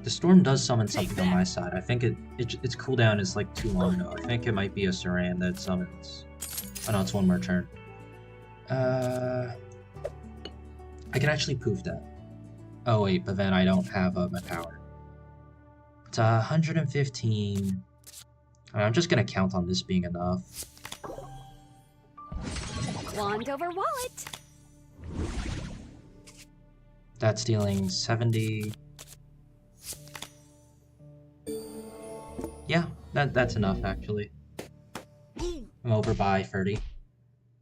The storm does summon something on my side. I think its cooldown is like too long though. I think it might be a Saran that summons. Oh no, it's one more turn. I can actually poof that. Oh wait, but then I don't have my power. It's 115. I'm just gonna count on this being enough. Wand over wallet. That's dealing 70. Yeah, that's enough actually. I'm over by 30.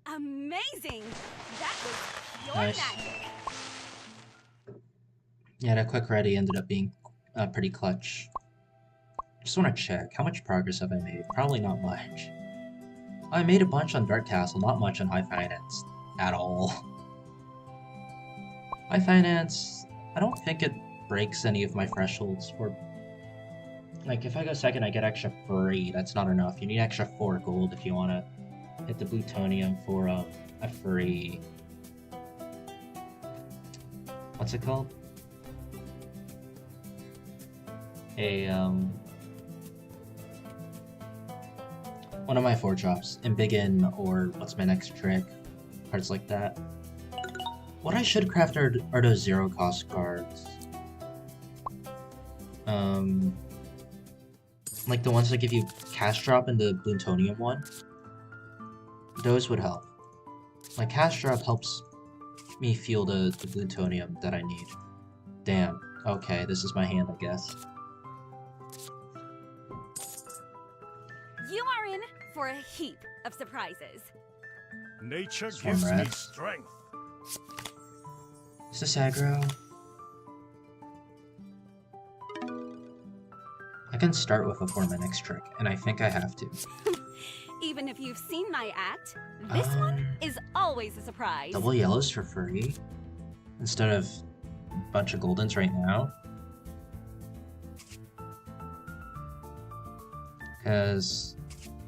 Amazing! That was pure Nice. magic. Yeah, that quick ready ended up being pretty clutch. Just want to check, how much progress have I made? Probably not much. I made a bunch on Dark Castle, not much on High Finance. At all. High Finance, I don't think it breaks any of my thresholds for... Like, if I go second, I get extra 3. That's not enough. You need extra 4 gold if you want to hit the plutonium for a free... What's it called? One of my 4 drops. Embiggen or what's my next trick? Cards like that. What I should craft are those 0 cost cards. Like the ones that give you cash drop in the plutonium one. Those would help. Like cash drop helps me fuel the plutonium that I need. Damn. Okay, this is my hand, I guess. You are in for a heap of surprises. Nature Swarm gives me rats. strength. Is this aggro? I can start with a for my next trick, and I think I have to. Even if you've seen my act, this one is always a surprise. Double yellows for free? Instead of a bunch of goldens right now? Because...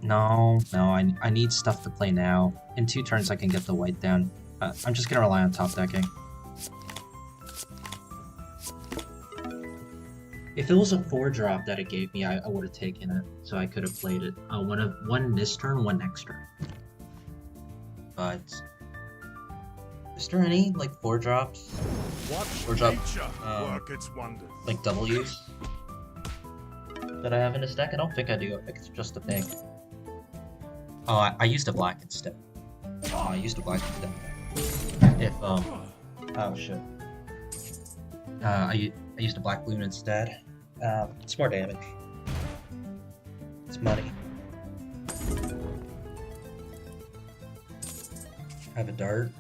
No, I need stuff to play now. In 2 turns I can get the white down. I'm just gonna rely on top decking. If it was a 4-drop that it gave me, I would have taken it. So I could have played it. One this turn, one next turn. But... Is there any, like, 4-drops? Watch 4-drop, nature work its wonders. like, W's? That I have in this deck? I don't think I do. I think it's just a pink. Oh, I used a black instead. Oh, I used a black instead. If, oh shit. I used a black balloon instead. It's more damage. It's money. I have a dart.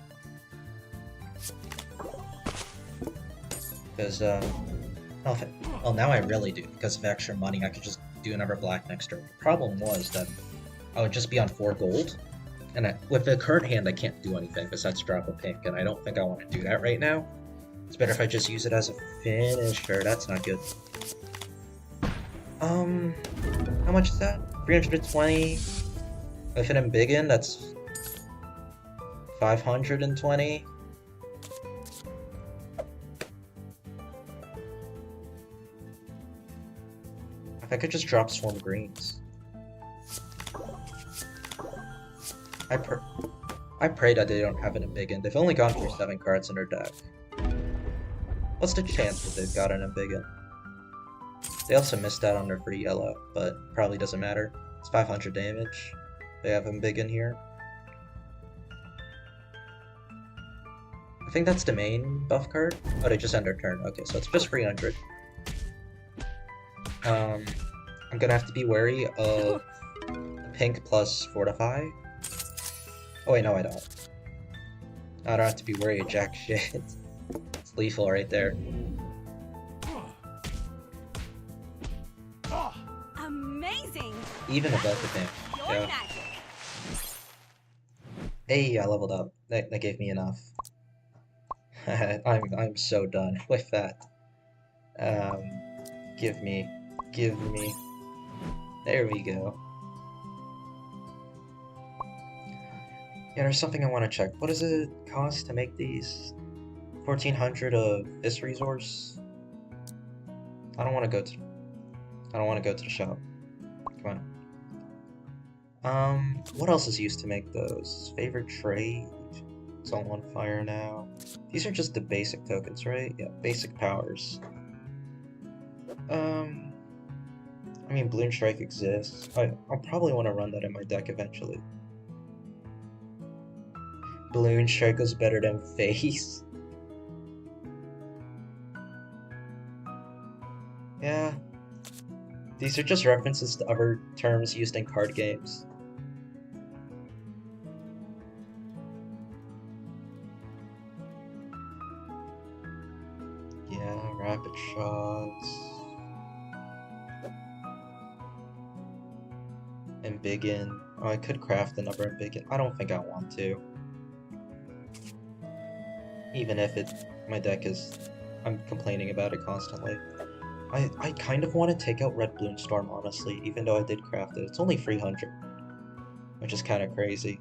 Because, well, now I really do. Because of extra money, I could just do another black next turn. The problem was that I would just be on 4 gold. And with the current hand, I can't do anything besides drop a pink. And I don't think I want to do that right now. It's better if I just use it as a finisher. That's not good. How much is that? 320. If I fit him big in, that's 520. If I could just drop Swarm Greens. I pray that they don't have an Embiggen. They've only gone through 7 cards in their deck. What's the chance that they've got an Embiggen? They also missed out on their free yellow, but probably doesn't matter. It's 500 damage. They have Embiggen here. I think that's the main buff card. Oh, they just end their turn. Okay, so it's just 300. I'm gonna have to be wary of pink plus Fortify. Oh wait, no I don't. I don't have to be wary of jack shit. It's lethal right there. Amazing! Even above the pink. Your Yeah. magic. Hey, I leveled up. That gave me enough. I'm so done with that. Give me. There we go. Yeah, there's something I want to check. What does it cost to make these? 1400 of this resource? I don't want to go to the shop. Come on. What else is used to make those? Favorite trade? It's all on fire now. These are just the basic tokens, right? Yeah, basic powers. I mean, Bloon Strike exists. I'll probably want to run that in my deck eventually. Bloon Strike is better than Face. Yeah. These are just references to other terms used in card games. Rapid shots. And Biggin. Oh, I could craft the number in Biggin. I don't think I want to. Even if my deck is... I'm complaining about it constantly. I kind of want to take out Red Bloon Storm, honestly, even though I did craft it. It's only 300, which is kind of crazy.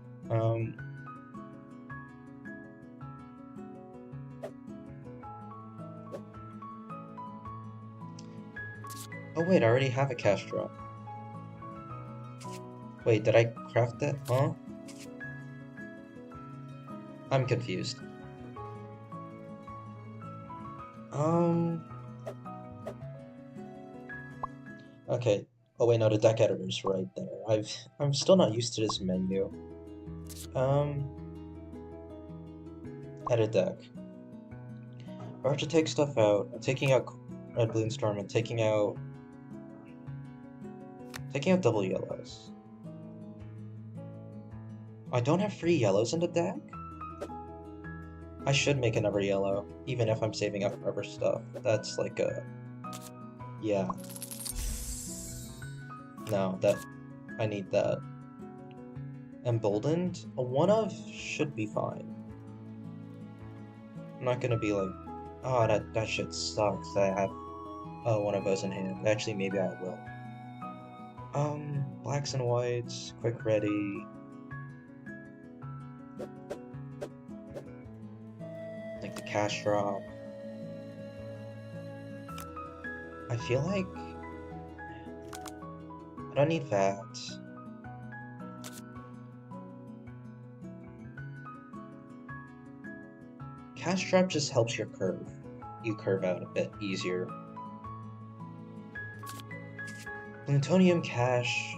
Oh wait, I already have a cash drop. Wait, did I craft that? Huh? I'm confused. Okay. Oh wait, no, the deck editor's right there. I'm still not used to this menu. Edit deck. If I have to take stuff out, I'm taking out Red Bloon Storm and taking out double yellows. I don't have 3 yellows in the deck? I should make another yellow, even if I'm saving up for other stuff. That's like a... yeah. No, I need that. Emboldened? A 1-of should be fine. I'm not gonna be like, oh, that shit sucks. I have one of those in hand. Actually, maybe I will. Blacks and whites, quick ready. Like the cash drop. I feel like I don't need that. Cash drop just helps your curve. You curve out a bit easier. Plutonium cash.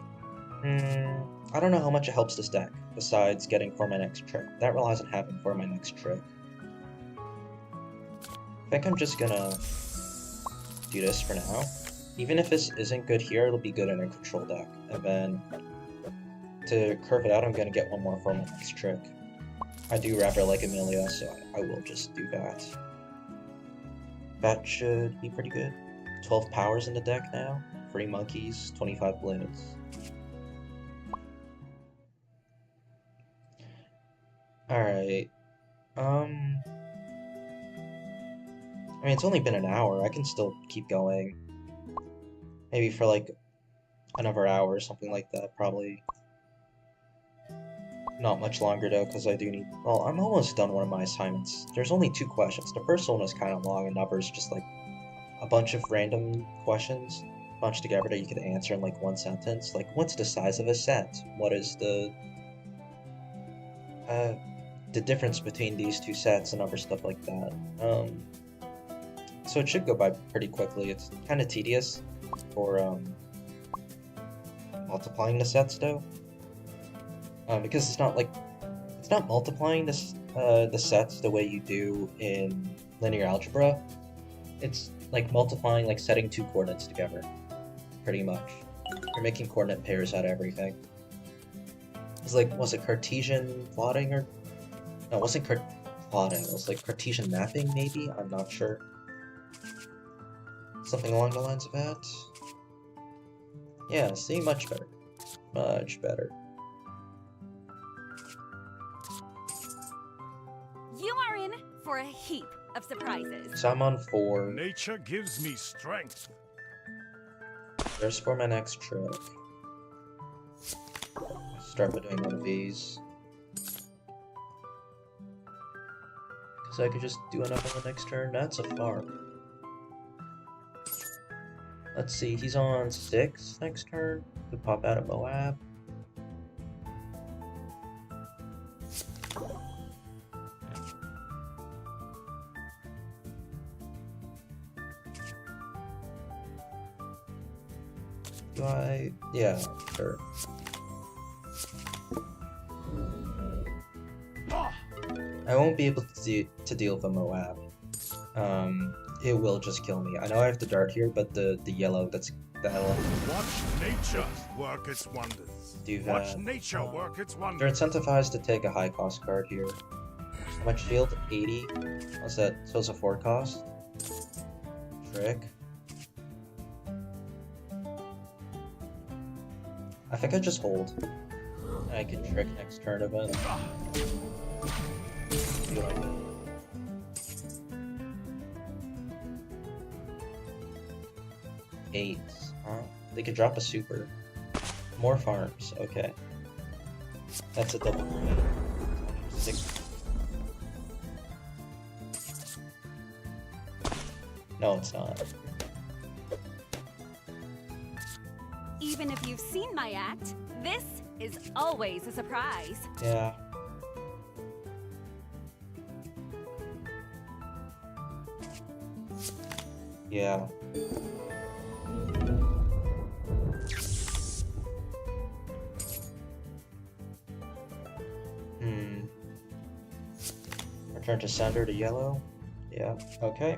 I don't know how much it helps this deck, besides getting for my next trick. That relies on having for my next trick. I think I'm just gonna do this for now. Even if this isn't good here, it'll be good in a control deck. And then, to curve it out, I'm gonna get one more for my next trick. I do rather like Amelia, so I will just do that. That should be pretty good. 12 powers in the deck now. 3 monkeys, 25 balloons. Alright. I mean, it's only been an hour. I can still keep going. Maybe for like another hour or something like that. Probably not much longer though, because I do need... Well, I'm almost done one of my assignments. There's only 2 questions. The first one was kind of long, and the other is just like a bunch of random questions bunched together that you could answer in like 1 sentence. Like, what's the size of a set? What is the difference between these 2 sets and other stuff like that. So it should go by pretty quickly. It's kind of tedious for multiplying the sets though, because it's not multiplying the sets the way you do in linear algebra. It's like multiplying, like setting 2 coordinates together, pretty much. You're making coordinate pairs out of everything. It's like, was it Cartesian plotting or... No, it wasn't plotting, it was like Cartesian mapping, maybe? I'm not sure. Something along the lines of that. Yeah, see, much better. Much better. You are in for a heap of surprises. So I'm on 4. Nature gives me strength. There's for my next trick. Start by doing one of these. Because I could just do enough on the next turn. That's a farm. Let's see, he's on 6 next turn. Could pop out of Moab. Do I? Yeah, sure. I won't be able to deal with a Moab. It will just kill me. I know I have to dart here, but the yellow, that'll Watch nature work its wonders. do that. Watch nature work its They're wonders. incentivized to take a high cost card here. How much field? 80? What's that? So it's a 4 cost? trick. I think I just hold. I can trick next turn event. Feel like it. Eight, huh? They could drop a super. More farms, okay. That's a double green. 6. No, it's not. Even if you've seen my act, this is always a surprise. Yeah. Yeah. Return to sender to yellow. Yeah, okay.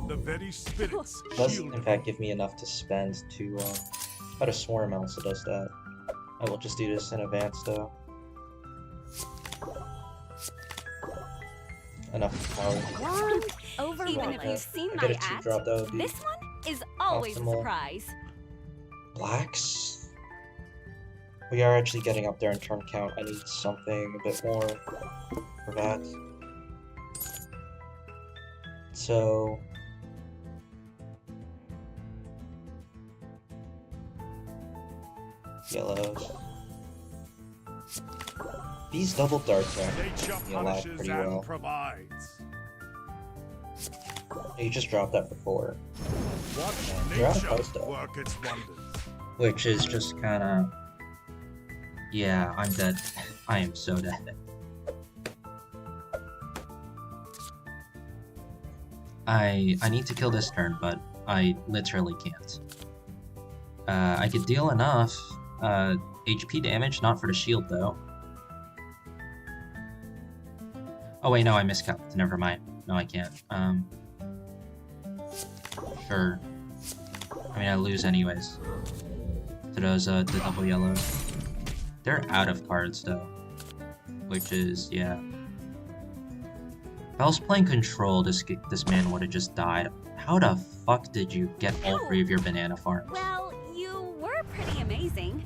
The very spirits Does shield in fact give me enough to spend to But a swarm also does that. I will just do this in advance though. Enough power. Even if you've seen I my get a act, 2-drop, that would be this one is always optimal. a surprise. Blacks? We are actually getting up there in turn count. I need something a bit more for that. So... yellows. These double dark nature me a lot punishes pretty and well. provides. You just dropped that before. Watch You're out of nature post though. work its wonders. Which is just kinda... Yeah, I'm dead. I am so dead. I need to kill this turn, but I literally can't. I could deal enough HP damage, not for the shield though. Oh wait, no, I miscalculated. Never mind. No, I can't. Sure. I mean, I lose anyways. To those, the double yellows. They're out of cards though. Which is, yeah. If I was playing control, this man would have just died. How the fuck did you get all 3 of your banana farms? Well, you were pretty amazing.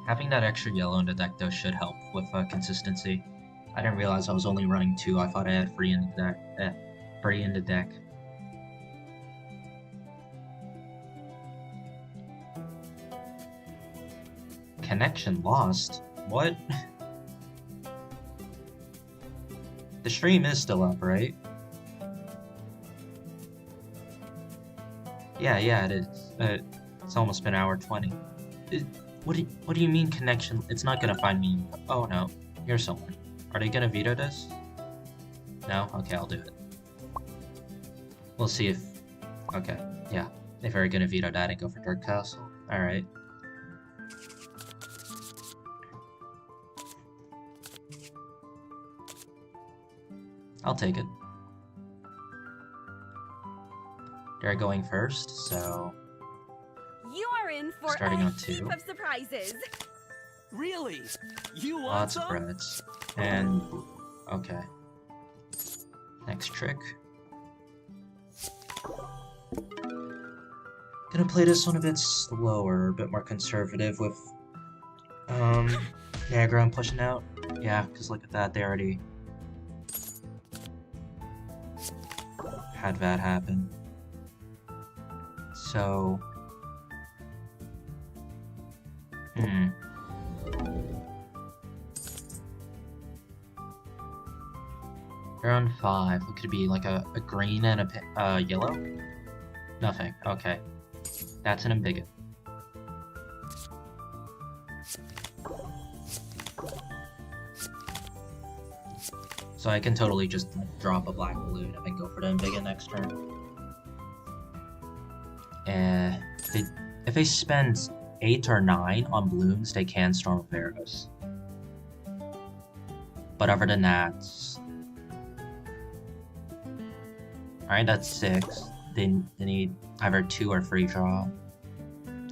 Having that extra yellow in the deck though should help with consistency. I didn't realize I was only running 2. I thought I had 3 in the deck. Free in the deck. Connection lost? What? The stream is still up, right? Yeah, it is. It's almost been hour 20. What do you mean connection? It's not gonna find me. Oh no, here's someone. Are they gonna veto this? No? Okay, I'll do it. We'll see if... Okay, yeah. If they're gonna veto that and go for Dark Castle. Alright. I'll take it. They're going first, so... You are in for Starting a on 2. heap of surprises. Really? You want Lots of some? reds. And... okay. Next trick. Gonna play this one a bit slower, a bit more conservative with... Niagara I'm pushing out. Yeah, because look at that, they already... had that happen. So... They're on 5. What could it be? Like a green and a yellow? Nothing. Okay. That's an ambiguous. So I can totally just drop a black balloon and then go for the ambiguous next turn. If they spend 8 or 9 on Bloons, they can Storm of Arrows. But other than that... Alright, that's 6. they need either 2 or 3 draw.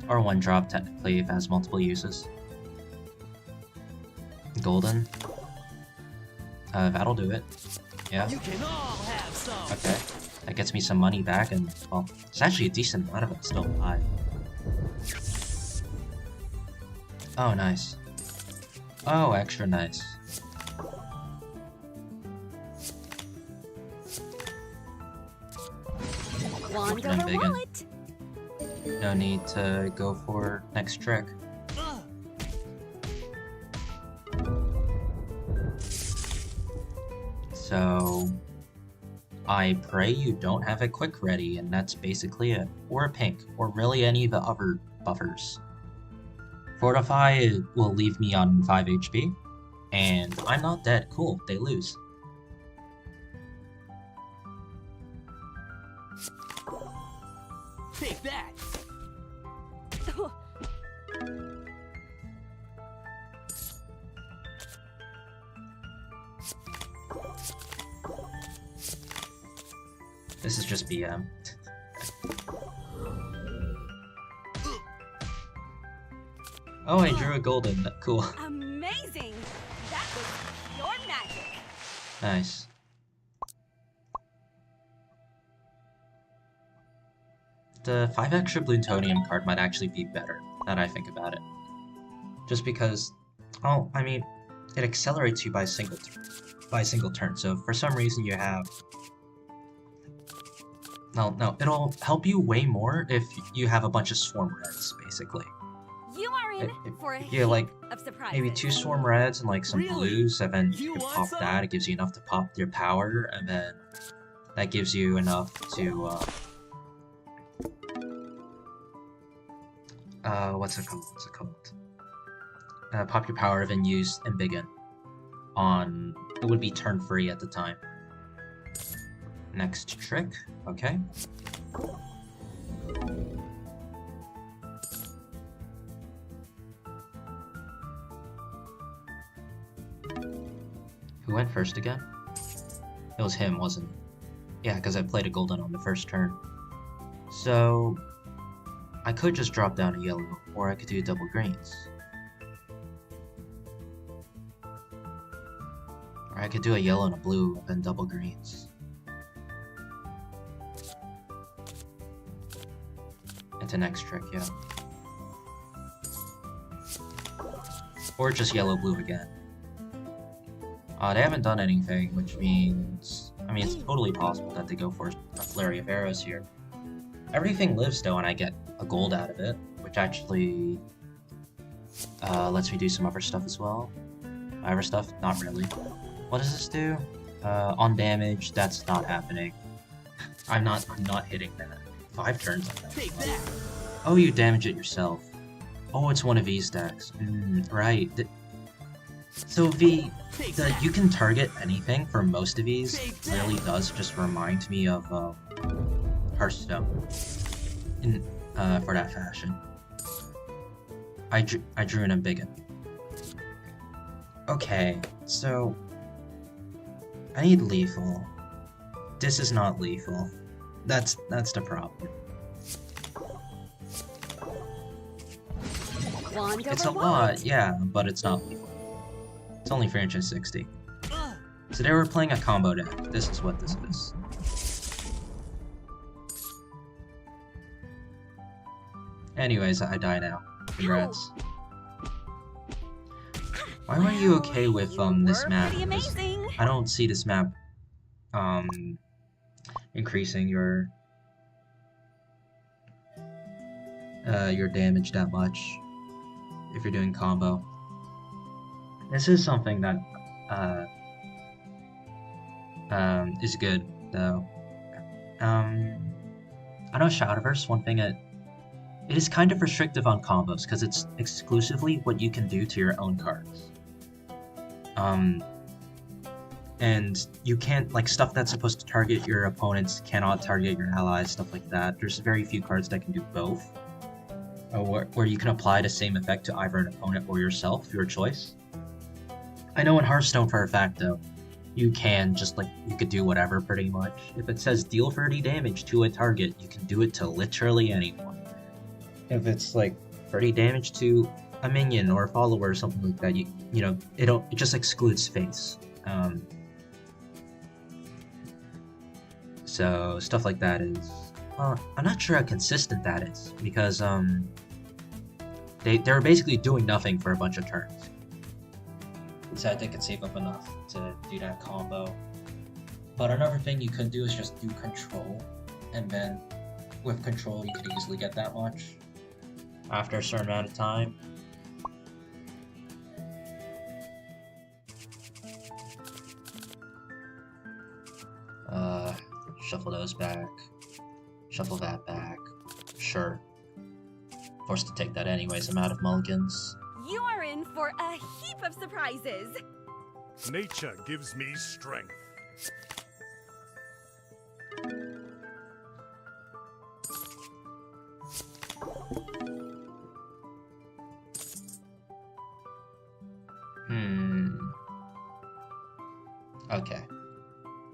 Or 1 drop, technically, if it has multiple uses. Golden. That'll do it. Yeah. You can all have some. Okay. That gets me some money back, and, well, it's actually a decent amount of it still alive. Oh, nice. Oh, extra nice. Wand I'm over big in. wallet. No need to go for next trick. So I pray you don't have a quick ready, and that's basically it. Or a pink, or really any of the other buffers. Fortify will leave me on 5 HP, and I'm not dead. Cool, they lose. Take that. This is just BM. Oh, I drew a golden. Cool. Amazing! That was your magic. Nice. The 5 extra Bloontonium card might actually be better, now that I think about it. Just because, oh, I mean, it accelerates you by a single turn, so if for some reason you have... No, it'll help you way more if you have a bunch of Swarm Reds, basically. You are in for a Yeah, hit like, of surprises. maybe 2 Swarm Reds and like some Really? blues, and then You you can want pop some? that, it gives you enough to pop your power, and then that gives you enough to, what's it called? Pop your power, then use Embiggen on, it would be turn free at the time. Next trick, okay. Who went first again? It was him, wasn't it? Yeah, because I played a golden on the first turn. So, I could just drop down a yellow, or I could do double greens. Or I could do a yellow and a blue, and then double greens. Into next trick, yeah. Or just yellow-blue again. They haven't done anything, which means... I mean, it's totally possible that they go for a flurry of arrows here. Everything lives, though, and I get a gold out of it, which actually lets me do some other stuff as well. Other stuff? Not really. What does this do? On damage, that's not happening. I'm not hitting that. 5 turns on that. Take that. Oh, you damage it yourself. Oh, it's one of these decks. Right. So Take that. you can target anything for most of these. Take that. Really does just remind me of Hearthstone in for that fashion. I drew an Embiggen. Okay, so I need lethal. This is not lethal. That's the problem. Wand It's over a wallet. lot, yeah, but it's not lethal. It's only 360. So they were playing a combo deck. This is what this is. Anyways, I die now. Congrats. Why were you okay with You this were map? pretty 'Cause amazing. I don't see this map increasing your damage that much if you're doing combo. This is something that is good though. I know Shadowverse, one thing it is kind of restrictive on combos because it's exclusively what you can do to your own cards. And you can't, like, stuff that's supposed to target your opponents cannot target your allies, stuff like that. There's very few cards that can do both. Where you can apply the same effect to either an opponent or yourself, your choice. I know in Hearthstone for a fact, though, you can just like, you could do whatever pretty much. If it says deal 30 damage to a target, you can do it to literally anyone. If it's like 30 damage to a minion or a follower or something like that, you know, it just excludes face. So stuff like that is, I'm not sure how consistent that is, because they're basically doing nothing for a bunch of turns. So I think it's save up enough to do that combo. But another thing you could do is just do control, and then with control you could easily get that much after a certain amount of time. Shuffle those back. Shuffle that back. Sure. Forced to take that anyways, I'm out of mulligans. You are in for a heap of surprises. Nature gives me strength. Okay.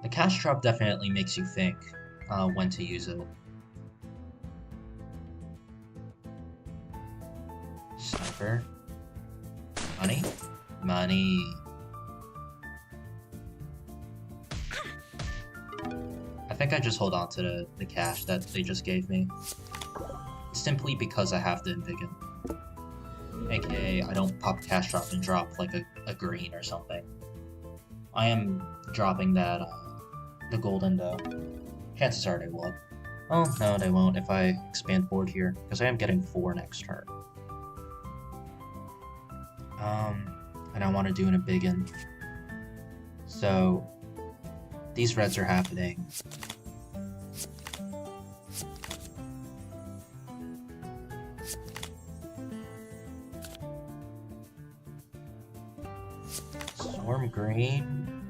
The cash drop definitely makes you think when to use it. Sniper. Money? Money. I think I just hold on to the cash that they just gave me. Simply because I have the Invigin. AKA, I don't pop cash drop and drop like a green or something. I am dropping that, the golden though. Chances are they will. Oh, no, they won't if I expand board here, because I am getting 4 next turn. And I want to do an Invigin. So, these reds are happening. Storm green.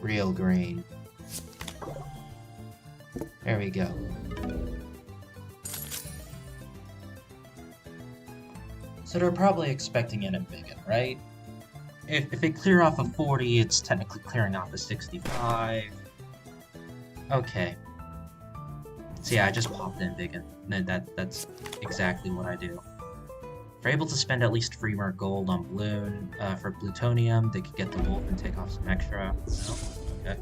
Real green. There we go. So they're probably expecting an Invigin, right? If they clear off a 40, it's technically clearing off a 65. Okay. So yeah, I just popped the Invigin. That's exactly what I do. If they're able to spend at least 3 more gold on Bloon for plutonium, they could get the wolf and take off some extra. No? Okay.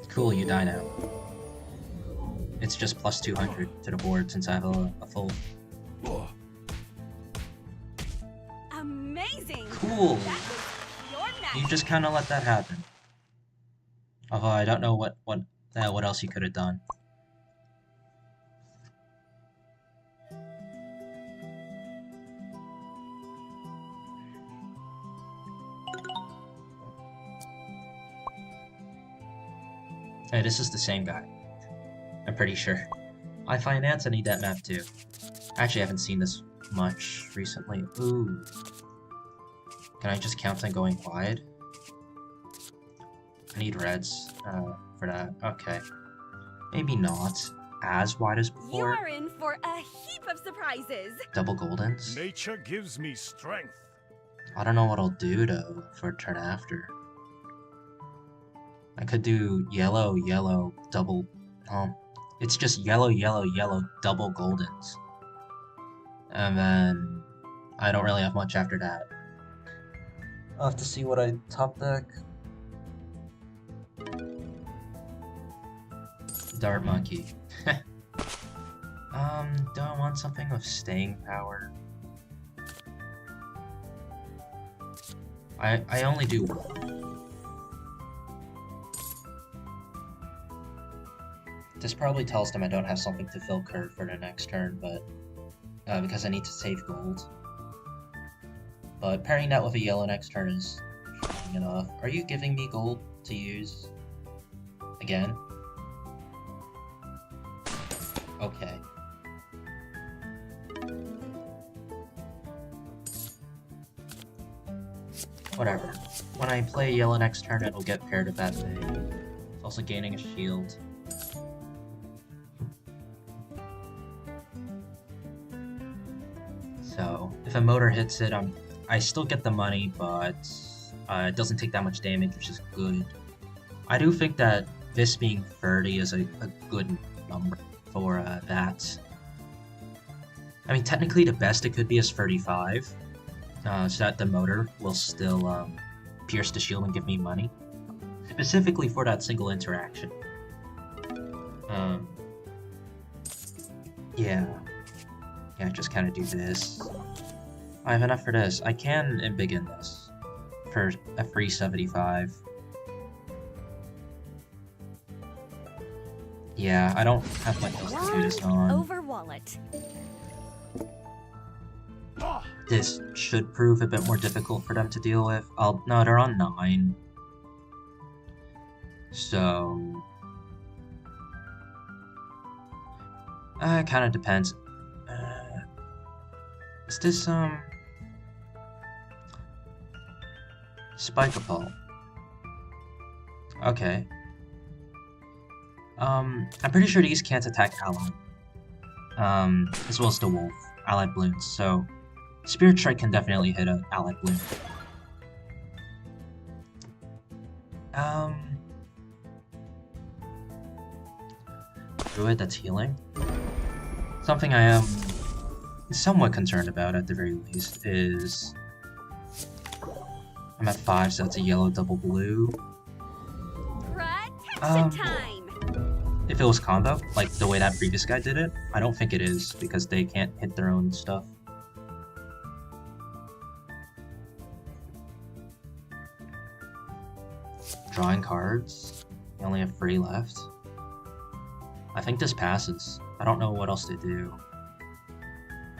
Cool, you die now. It's just plus 200 to the board since I have a full. Amazing! Cool! Your You just kind of let that happen. Although I don't know what else you could have done. Hey, this is the same guy. I'm pretty sure. I finance, I need that map too. Actually, I haven't seen this much recently. Ooh. Can I just count on going wide? I need reds for that. Okay. Maybe not as wide as You before. are in for a heap of surprises. Double goldens. Nature gives me strength. I don't know what I'll do though for turn after. I could do yellow, yellow, double. It's just yellow, yellow, yellow, double goldens. And then I don't really have much after that. I'll have to see what I top deck. Dart monkey. Do I want something with staying power? I only do one. This probably tells them I don't have something to fill curve for the next turn, but because I need to save gold. But pairing that with a yellow next turn is shocking enough. Are you giving me gold to use again? Okay. Whatever. When I play yellow next turn, it'll get paired with that thing. It's also gaining a shield. So, if a motor hits it, I'm I still get the money, but it doesn't take that much damage, which is good. I do think that this being 30 is a good number for that. I mean, technically the best it could be is 35, so that the motor will still pierce the shield and give me money. Specifically for that single interaction. Yeah, just kind of do this. I have enough for this. I can embiggen this for a free 75. Yeah, I don't have much else to do this on. Over wallet. This should prove a bit more difficult for them to deal with. No, they're on 9. So... it kind of depends. Is this, Spike-a-Pole? Okay. I'm pretty sure these can't attack Allied. As well as the Wolf, Allied Bloons, so... Spirit Strike can definitely hit an Allied Bloon. Druid that's healing. Something I am somewhat concerned about at the very least is... I'm at 5, so that's a yellow double blue. Protection time! If it was combo, like the way that previous guy did it, I don't think it is, because they can't hit their own stuff. Drawing cards. I only have 3 left. I think this passes. I don't know what else to do.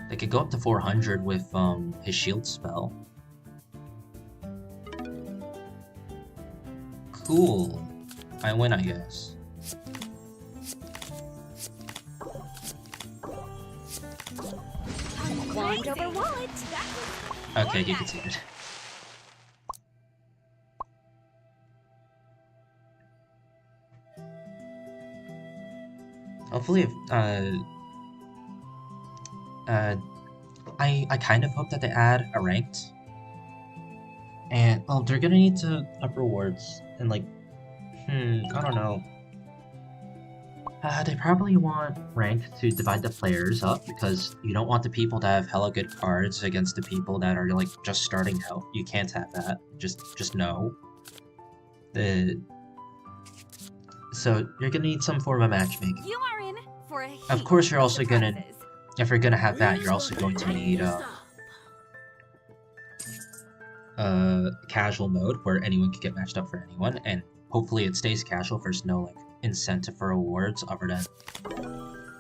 They could go up to 400 with his shield spell. Cool. I win, I guess. Wand over wallet. Okay, you can see it. Hopefully, if, I kind of hope that they add a ranked. And, well, they're gonna need to up rewards. And, like, I don't know. They probably want ranked to divide the players up, because you don't want the people that have hella good cards against the people that are, like, just starting out. You can't have that. Just no. So, you're gonna need some form of matchmaking. You are in for a Of course, you're also gonna... If you're gonna have that, you're also going to need, casual mode, where anyone can get matched up for anyone, and hopefully it stays casual. There's no, like, incentive for rewards other than...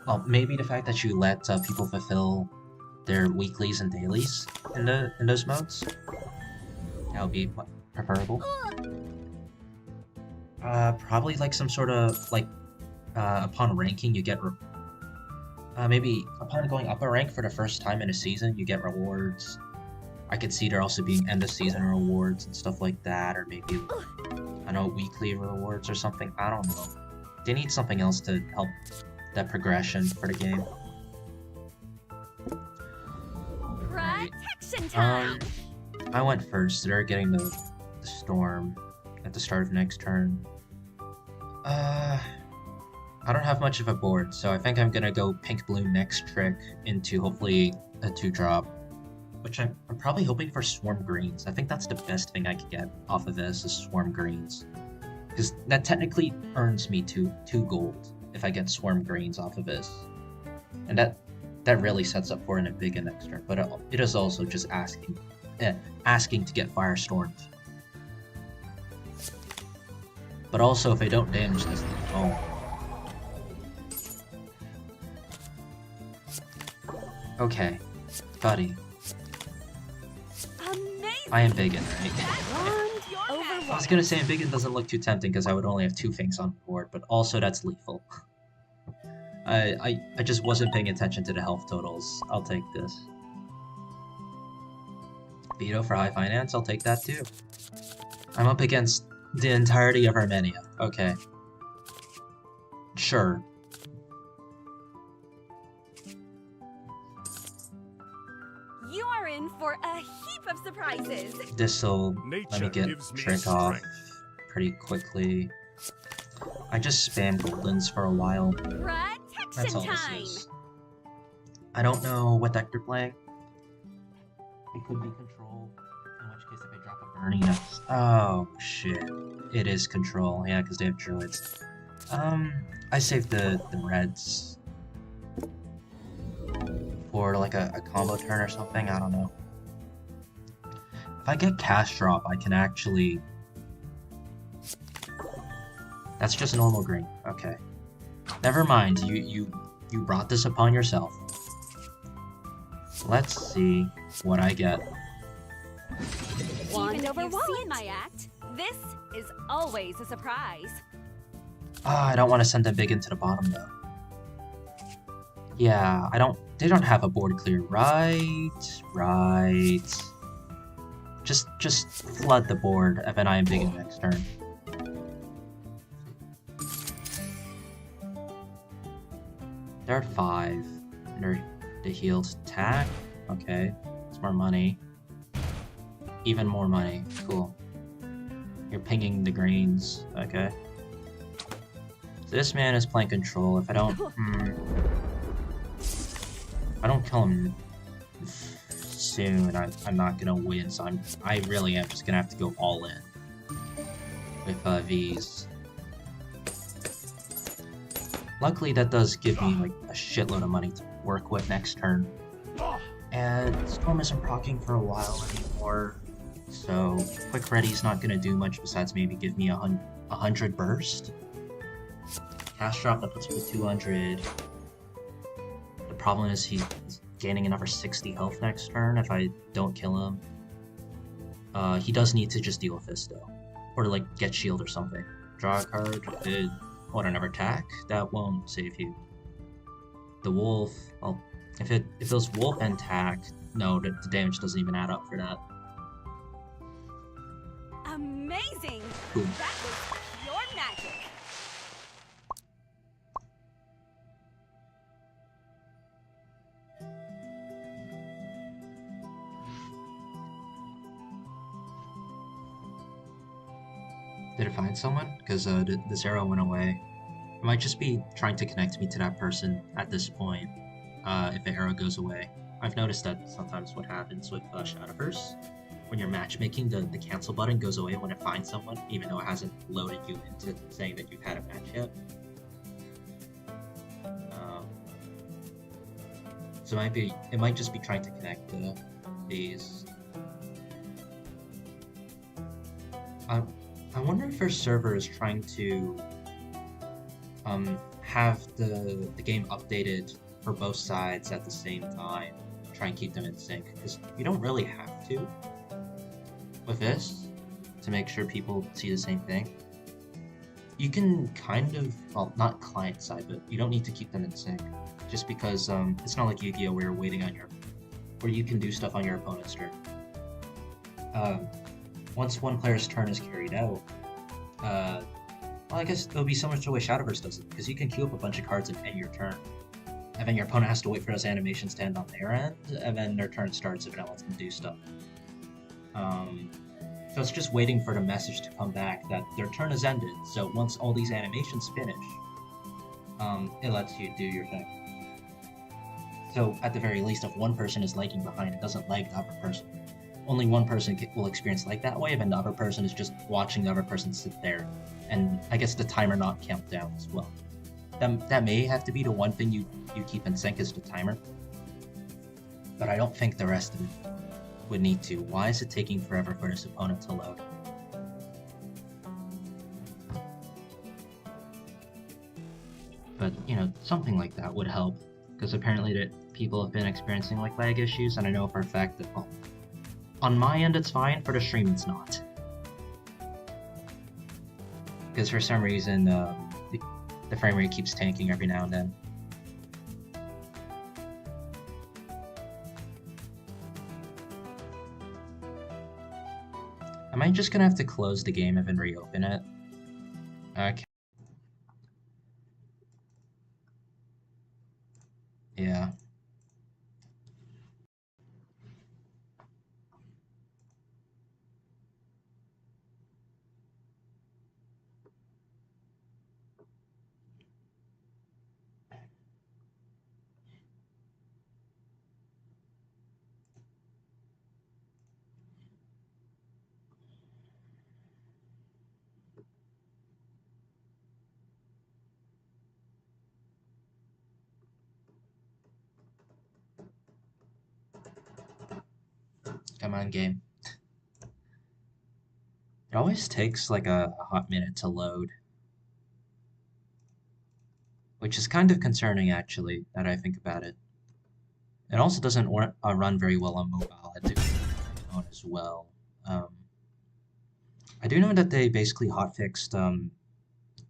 Well, maybe the fact that you let people fulfill their weeklies and dailies in those modes. That would be preferable. Probably like some sort of, like, upon ranking you get, maybe upon going up a rank for the first time in a season, you get rewards. I could see there also being end of season rewards and stuff like that, or maybe, I don't know, weekly rewards or something. I don't know. They need something else to help that progression for the game. Protection time. I went first. They're getting the storm at the start of next turn. I don't have much of a board, so I think I'm gonna go Pink Bloon next trick into hopefully a 2-drop, which I'm probably hoping for Swarm Greens. I think that's the best thing I could get off of this is Swarm Greens, because that technically earns me 2 gold if I get Swarm Greens off of this, and that really sets up for an Embiggen next turn. But it is also just asking to get Firestormed. But also, if they don't damage this, oh. Okay, buddy. Amazing. I am Embiggen, right? I was gonna say Embiggen doesn't look too tempting because I would only have 2 things on board, but also that's lethal. I just wasn't paying attention to the health totals. I'll take this. Veto for high finance, I'll take that too. I'm up against the entirety of Armenia. Okay. Sure. You are in in for a heap of surprises. This'll let me Nature get gives me Trick off strength. pretty quickly. I just spam Bloons for a while. That's Protection all this time. is. I don't know what deck they're playing. It could be Control, in which case if I drop a Burning next... Oh, shit. It is Control, yeah, because they have Druids. I saved the Reds for like a combo turn or something, I don't know. If I get Cast Drop, I can actually... That's just normal green, okay. Never mind, you brought this upon yourself. Let's see what I get. Even over you've seen my act, this is always a surprise. Ah, I don't want to send them big into the bottom though. Yeah, they don't have a board clear, right? Right. Just flood the board, and then I am big in next turn. They're at 5. They're the healed attack. Okay, it's more money. Even more money. Cool. You're pinging the greens. Okay. So this man is playing control. If I don't, if I don't kill him soon, I'm not gonna win. So I really am just gonna have to go all in with these. Luckily, that does give me like a shitload of money to work with next turn. And Storm isn't proccing for a while anymore, so Quick Ready's not gonna do much besides maybe give me 100 burst. Cast Drop that puts me to 200. The problem is he's gaining another 60 health next turn if I don't kill him. He does need to just deal with this though, or like get shield or something. Draw a card. What, another attack? That won't save you. The wolf, well, if it was wolf and attack, no, the damage doesn't even add up for that. Amazing! Boom. That was your magic. Did it find someone? Because this arrow went away. It might just be trying to connect me to that person at this point, if the arrow goes away. I've noticed that sometimes what happens with Shadowverse, when you're matchmaking, the cancel button goes away when it finds someone, even though it hasn't loaded you into saying that you've had a match yet. So it might just be trying to connect these. I wonder if our server is trying to have the game updated for both sides at the same time, try and keep them in sync, because you don't really have to with this to make sure people see the same thing. You can kind of, well, not client side, but you don't need to keep them in sync, just because it's not like Yu-Gi-Oh! Where you're waiting on where you can do stuff on your opponent's turn. Once one player's turn is carried out, well, I guess there'll be so much the way Shadowverse does it, because you can queue up a bunch of cards and end your turn. And then your opponent has to wait for those animations to end on their end, and then their turn starts if it lets them do stuff. So it's just waiting for the message to come back that their turn has ended, so once all these animations finish, it lets you do your thing. So at the very least, if one person is lagging behind, it doesn't lag the other person. Only one person will experience lag that way, and the other person is just watching the other person sit there, and I guess the timer not count down as well. That may have to be the one thing you keep in sync is the timer, but I don't think the rest of it would need to. Why is it taking forever for this opponent to load? But, you know, something like that would help, because apparently that people have been experiencing like lag issues, and I know for a fact that, well, on my end it's fine, for the stream it's not. Because for some reason, the frame rate keeps tanking every now and then. Am I just gonna have to close the game and then reopen it? Okay. Yeah. Come on, game. It always takes like a hot minute to load. Which is kind of concerning, actually, now that I think about it. It also doesn't run very well on mobile. I do on as well. I do know that they basically hotfixed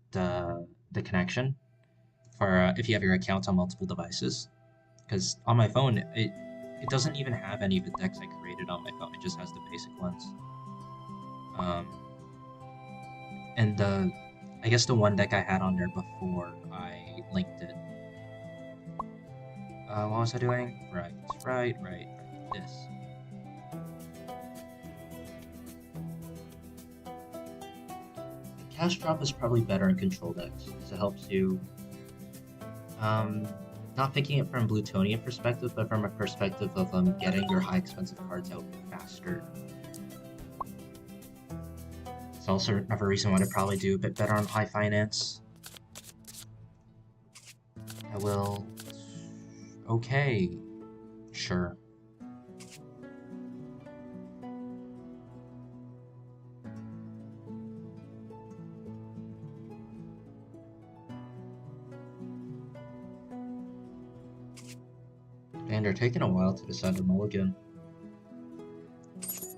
the connection for if you have your account on multiple devices. Because on my phone, it doesn't even have any of the decks I created on my phone. It just has the basic ones. And I guess the one deck I had on there before I linked it. What was I doing? Right. This. Cash drop is probably better in control decks, because it helps you, not thinking it from Blutonian perspective, but from a perspective of getting your high expensive cards out faster. It's also another reason why I'd probably do a bit better on high finance. I will... Okay. Sure. And they're taking a while to decide a mulligan.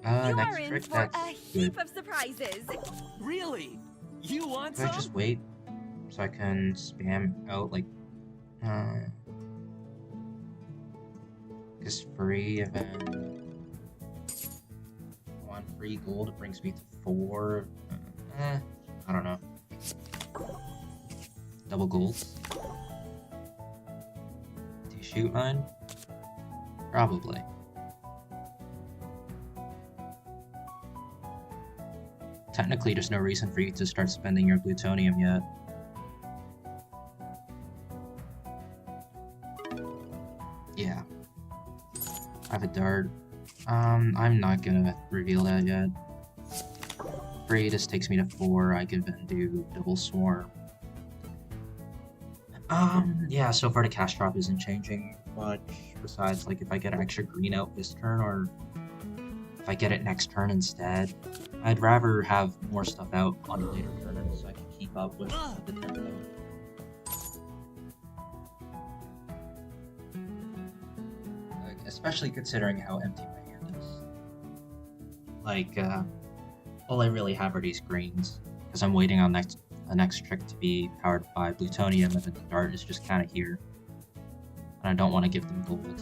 You next are in trick, for that's a good. heap of surprises. Really? You want Can I some? just wait so I can spam out like this free and then 1 free gold brings me to 4. I don't know. Double golds. Do you shoot mine? Probably. Technically, there's no reason for you to start spending your plutonium yet. Yeah. I have a dart. I'm not gonna reveal that yet. Free, this takes me to 4. I can then do double swarm. Yeah, so far the cash drop isn't changing much, besides, like, if I get extra green out this turn, or if I get it next turn instead. I'd rather have more stuff out on a later turn so I can keep up with the tempo. Especially considering how empty my hand is. Like, all I really have are these greens, because I'm waiting on the next trick to be powered by plutonium, and then the dart is just kind of here. And I don't want to give them gold.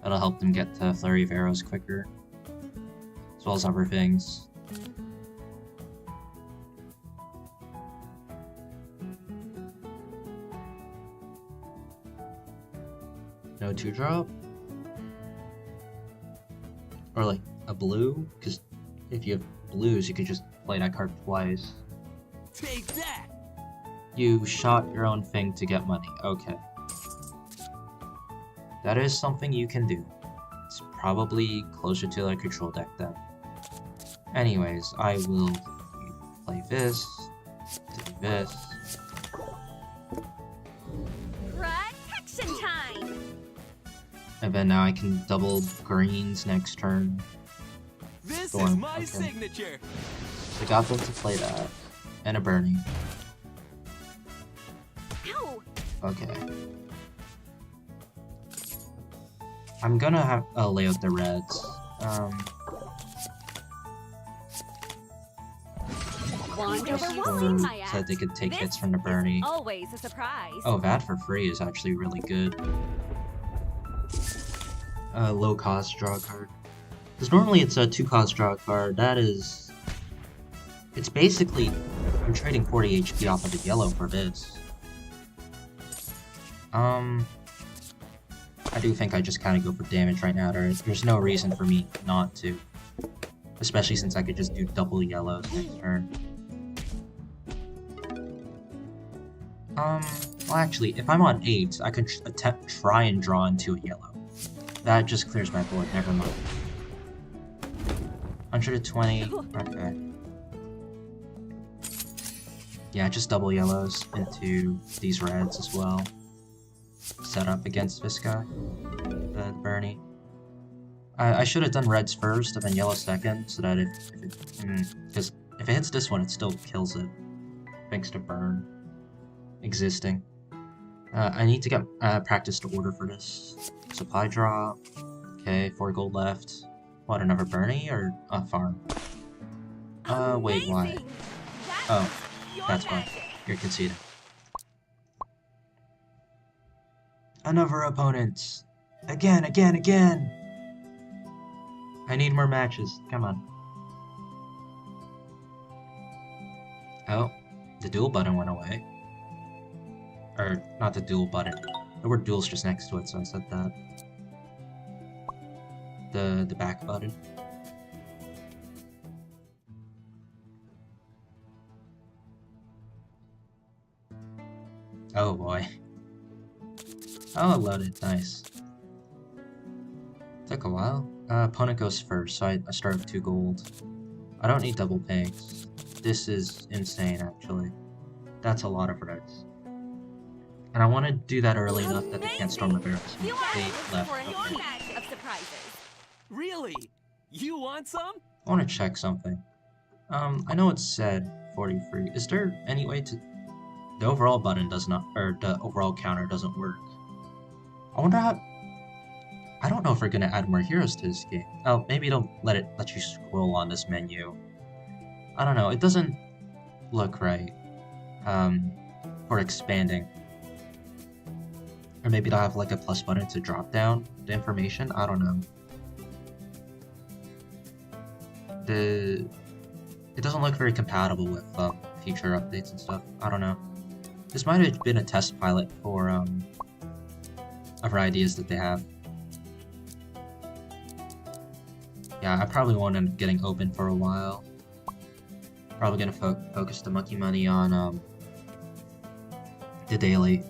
That'll help them get to Flurry of Arrows quicker, as well as other things. No 2-drop? Or like a blue? Because if you have blues, you could just play that card twice. Take that! You shot your own thing to get money. Okay. That is something you can do. It's probably closer to a control deck then. Anyways, I will play this, do this. Protection time! And then now I can double greens next turn. This Storm, is my okay. signature! I got them to play that. And a burning. Ow! Okay. I'm gonna have lay out the reds. Wand Just overwhelming for, my so that they act. could take This hits from the is Bernie. always a surprise. Oh, that for free is actually really good. Low cost draw card. Because normally it's a 2-cost draw card. That is... It's basically... I'm trading 40 HP off of a yellow for this. I do think I just kind of go for damage right now. There's no reason for me not to. Especially since I could just do double yellows next turn. Well actually, if I'm on 8, I could try and draw into a yellow. That just clears my board, never mind. 120, okay. Yeah, just double yellows into these reds as well. Set up against this guy, the Bernie. I should have done reds first and then yellow second, so that because if it hits this one, it still kills it. Thanks to burn existing. I need to get practice to order for this. Supply drop. Okay, 4 gold left. What, another Bernie or a farm? Wait, why? Amazing. Oh, Your that's why. magic. You're conceding. Another opponent! Again! I need more matches. Come on. Oh, the duel button went away. Or, not the duel button. The word duel's just next to it, so I said that. The back button. Oh boy. Oh, loaded. Nice. Took a while. Opponent goes first, so I start with 2 gold. I don't need double pigs. This is insane, actually. That's a lot of reds. And I want to do that early enough that they can't storm the barrels. You are They looking left. for a Okay. match of surprises. Really? You want some? I want to check something. I know it said 43. Is there any way to... The overall button does not... Or the overall counter doesn't work. I wonder how... I don't know if we're gonna add more heroes to this game. Oh, maybe it'll let you scroll on this menu. I don't know. It doesn't look right. For expanding. Or maybe they'll have like a plus button to drop down the information. I don't know. It doesn't look very compatible with future updates and stuff. I don't know. This might have been a test pilot for other ideas that they have. Yeah, I probably won't end up getting open for a while. Probably gonna focus the monkey money on the daily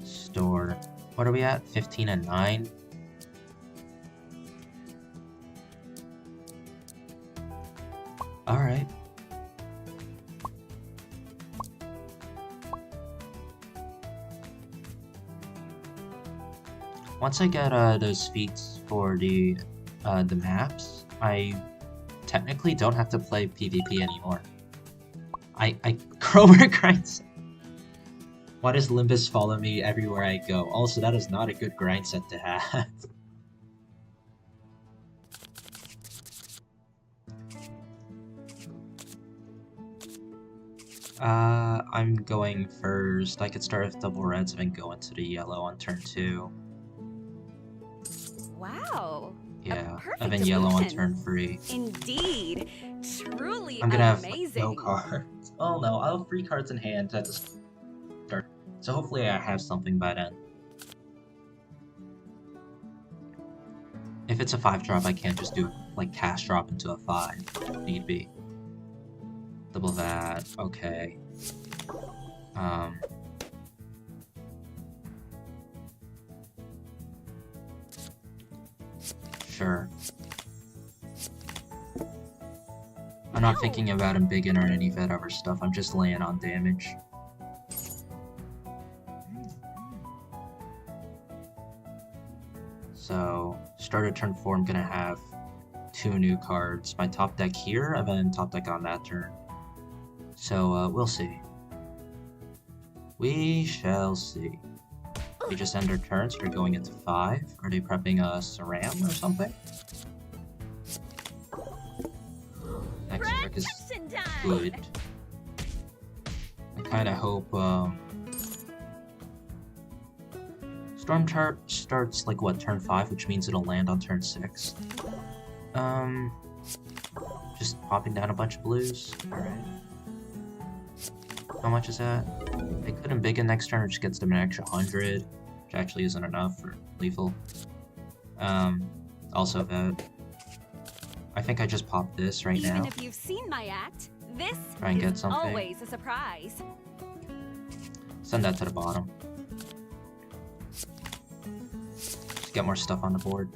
store. What are we at? 15 and 9? Alright. Once I get those feats for the maps, I technically don't have to play PvP anymore. I Krober grinds. Why does Limbus follow me everywhere I go? Also, that is not a good grind set to have. I'm going first. I could start with double reds and then go into the yellow on turn 2. Wow. Yeah, perfect and then yellow on illusion. turn 3. Indeed. Truly I'm gonna have amazing. no cards. Oh no, I'll have 3 cards in hand at the start. So hopefully I have something by then. If it's a 5-drop, I can't just do like cast drop into a 5 if need be. Double that, okay. Sure. I'm not thinking about him bigging or any of that other stuff, I'm just laying on damage. So, start of turn 4, I'm gonna have 2 new cards. My top deck here, and then top deck on that turn. So, we'll see. We shall see. We just end our turns, we're going into 5. Are they prepping a Saram or something? Next trick is Protection time. good. I kinda hope, Storm chart starts like what, turn 5, which means it'll land on turn 6. Just popping down a bunch of blues. Alright. How much is that? They could embiggen next turn, which gets them an extra 100, which actually isn't enough for lethal. Also that. I think I just popped this right Even now. if you've seen my act, this Try and get is something. always a surprise. Send that to the bottom. Just get more stuff on the board.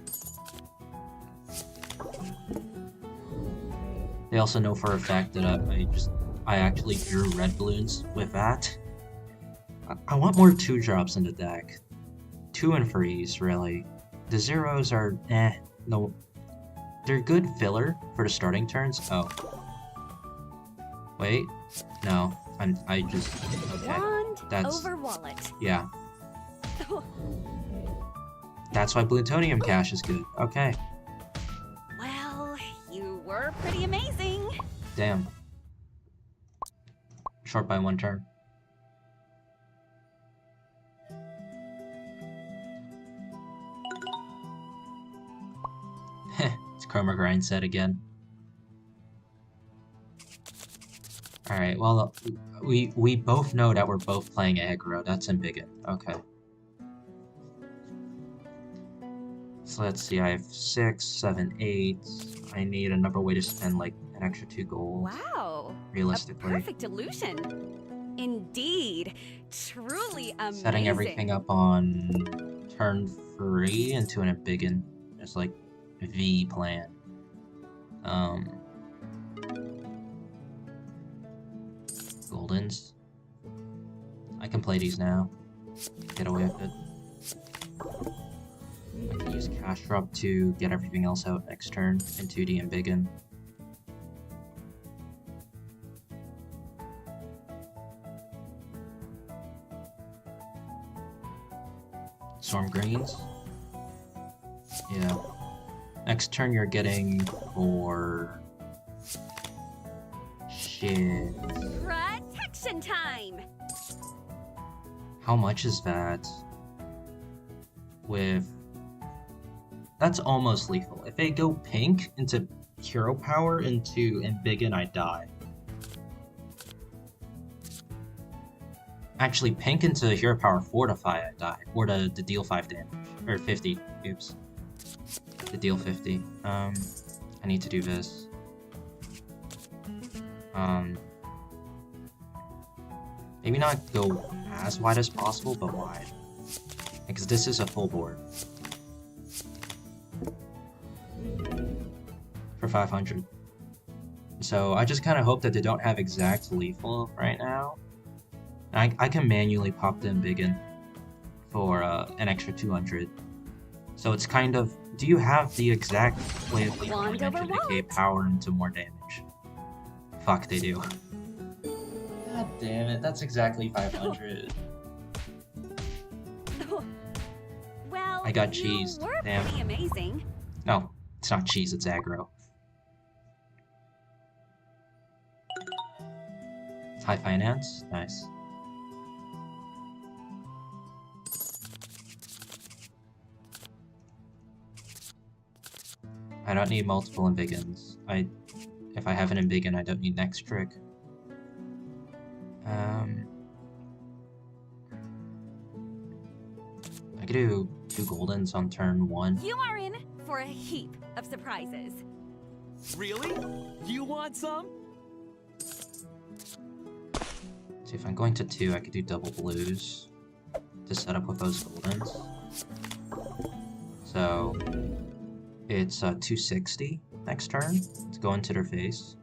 They also know for a fact that I actually drew red balloons with that. I want more 2-drops in the deck. 2 and 3s, really. The zeros are eh. no, they're good filler for the starting turns. Oh, wait, no, I just okay. Wand That's over wallet. yeah. That's why Plutonium Cache is good. Okay, Well, you were pretty amazing. damn. Short by 1 turn. Heh, it's Chroma Grind set again. Alright, well, we both know that we're both playing aggro. That's ambiguous. Okay. So let's see, I have 6, 7, 8. I need another way to spend like an extra 2 gold. Wow. Realistically. A perfect illusion. Indeed. Truly amazing. Setting everything up on turn 3 into an ambiguous, just like V plan. Goldens. I can play these now. Get away with it. I can use Cash Drop to get everything else out next turn into the ambiguous. Storm Greens. Yeah. Next turn you're getting for... Shit. Protection time. How much is that? With... That's almost lethal. If they go pink into hero power into ambiguous, I die. Actually, pink into hero power fortify, I die. Or to deal 5 damage. Or 50. Oops. To deal 50. I need to do this. Maybe not go as wide as possible, but wide. Because this is a full board. For 500. So I just kind of hope that they don't have exact lethal right now. I can manually pop the ambiguous for an extra 200. So it's kind of... Do you have the exact way of lethal Wand over decay power into more damage? Fuck, they do. God damn it, that's exactly 500. Well, I got cheese. You were Damn. pretty amazing. No, it's not cheese, it's aggro. High finance, nice. I don't need multiple ambiguous. If I have an ambiguous, I don't need next trick. I could do 2 goldens on turn 1. You are in for a heap of surprises. Really? You want some? See, if I'm going to 2, I could do double blues to set up with those goldens. So it's 260 next turn to go into their face.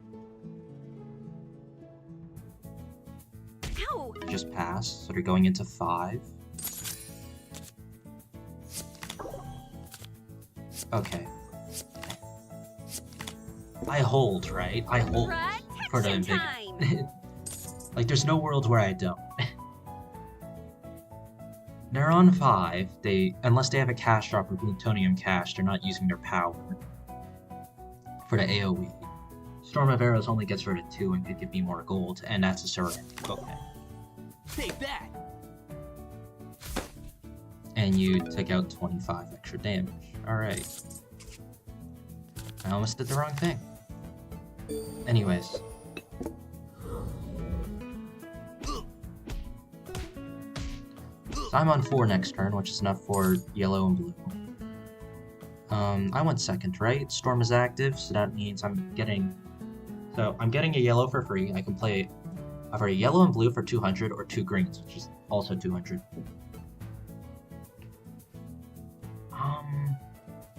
Ow! Just pass, so they're going into 5. Okay. I hold, right? I hold for the Protection ambiguous. time. Like, there's no world where I don't. They're on 5. Unless they have a cash drop or plutonium cache, they're not using their power for the AoE. Storm of Arrows only gets rid of 2 and could give me more gold, and that's a surrender. Okay. Take that. And you took out 25 extra damage. Alright. I almost did the wrong thing. Anyways. So I'm on 4 next turn, which is enough for yellow and blue. I went second, right? Storm is active, so that means I'm getting... So I'm getting a yellow for free. I can play either a yellow and blue for 200 or 2 greens, which is also 200.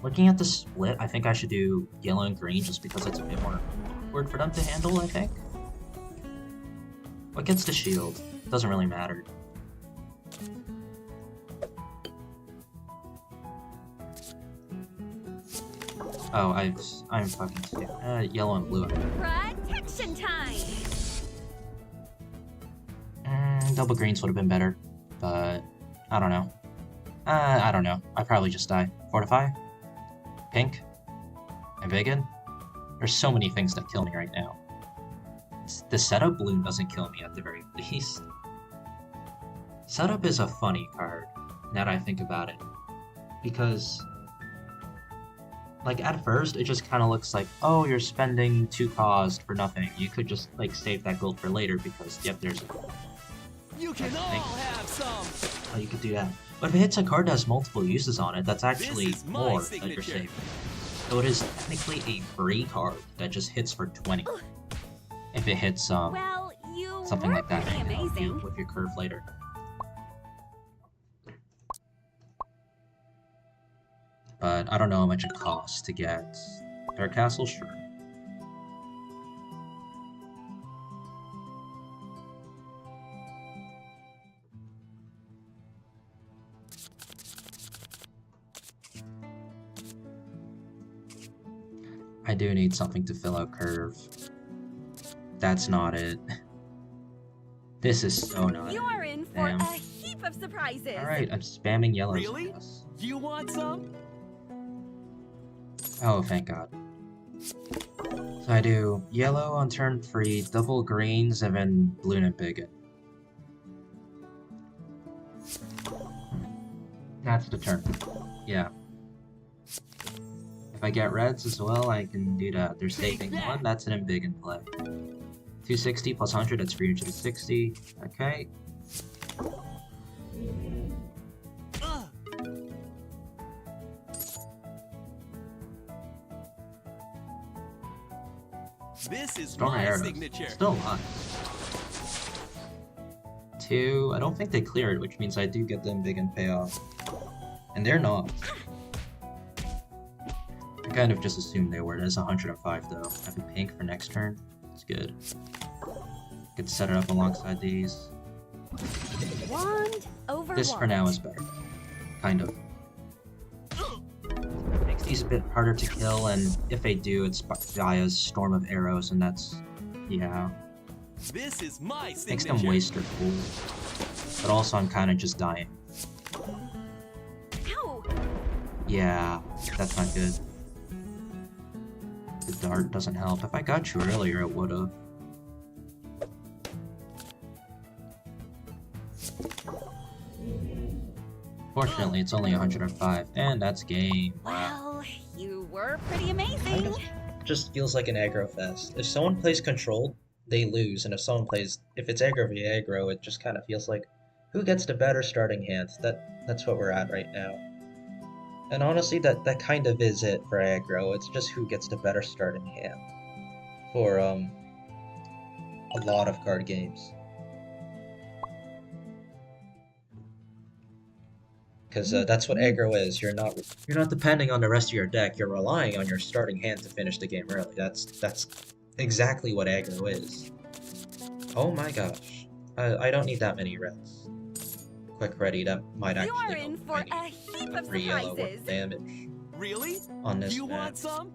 Looking at the split, I think I should do yellow and green just because it's a bit more awkward for them to handle, I think. What gets the shield? Doesn't really matter. Oh, I'm fucking stupid. Yellow and blue. Protection time. Double greens would have been better, but I don't know. I don't know. I'd probably just die. Fortify? Pink? Ambiguous? There's so many things that kill me right now. The setup balloon doesn't kill me at the very least. Setup is a funny card, now that I think about it. Because, like, at first, it just kind of looks like, oh, you're spending 2 cost for nothing. You could just, like, save that gold for later because, yep, there's a... You can all have some. Oh, you could do that. But if it hits a card that has multiple uses on it, that's actually more that you're saving. So it is technically a free card that just hits for 20. If it hits, Well, you something were like that pretty and help you amazing. with your curve later. But I don't know how much it costs to get Dark Castle, sure. I do need something to fill out curve. That's not it. This is so not it. You're in for Damn. a heap of surprises. Alright, I'm spamming yellows. Really? Yes. You want some? Oh, thank God. So I do yellow on turn 3, double greens, and then Bloon and Bigot. That's the turn. Yeah. If I get reds as well, I can do that. They're saving 1, that's an Embiggen play. 260 plus 100, that's 360. Okay. This is Storm my arrows. signature. Still alive. 2, I don't think they cleared, which means I do get the Embiggen payoff. And they're not. I kind of just assumed they were. It is 105 though. I have a pink for next turn. It's good. Could set it up alongside these. Wand over This wand. for now is better. Kind of. Makes these a bit harder to kill, and if they do, it's via Storm of Arrows, and that's... yeah. This is my Makes signature. them waster cool. But also I'm kind of just dying. Ow! Yeah, that's not good. The dart doesn't help. If I got you earlier, it would've. Fortunately, it's only 105, and that's game. Well, you were pretty amazing. Just feels like an aggro fest. If someone plays controlled, they lose, and if someone plays, if it's aggro via aggro, it just kind of feels like who gets the better starting hand. That's what we're at right now. And honestly, that kind of is it for aggro. It's just who gets the better starting hand for a lot of card games. Because that's what aggro is. You're not depending on the rest of your deck. You're relying on your starting hand to finish the game early. That's exactly what aggro is. Oh my gosh, I don't need that many reds. Quick ready, that might You actually are help. in for I a need heap of 3 yellow worth surprises. of damage Really? on this You map. want some?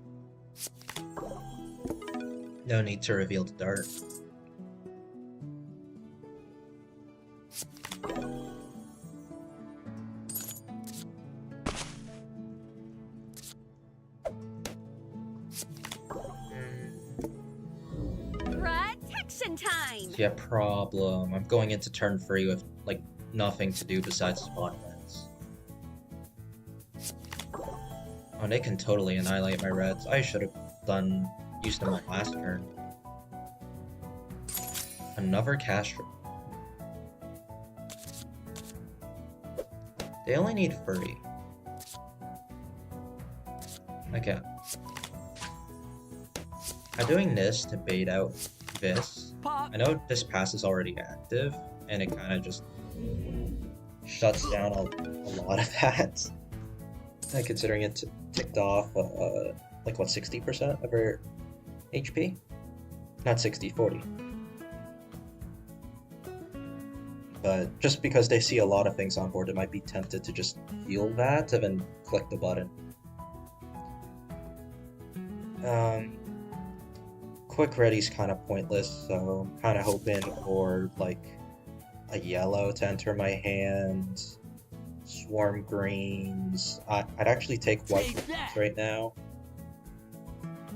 No need to reveal the dart. Protection time. Yeah, problem. I'm going into turn 3 with like nothing to do besides spawn reds. Oh, they can totally annihilate my reds. I should have used them on last turn. Another Castro. They only need 30. Okay. I'm doing this to bait out this. Pop. I know this pass is already active, and it kind of just shuts down a lot of that. Considering it ticked off, like what, 60% of her HP? Not 60, 40. But just because they see a lot of things on board, they might be tempted to just heal that and then click the button. Quick Ready's kind of pointless, so I'm kind of hoping for, like, a yellow to enter my hand. Swarm greens. I'd actually take white greens right now.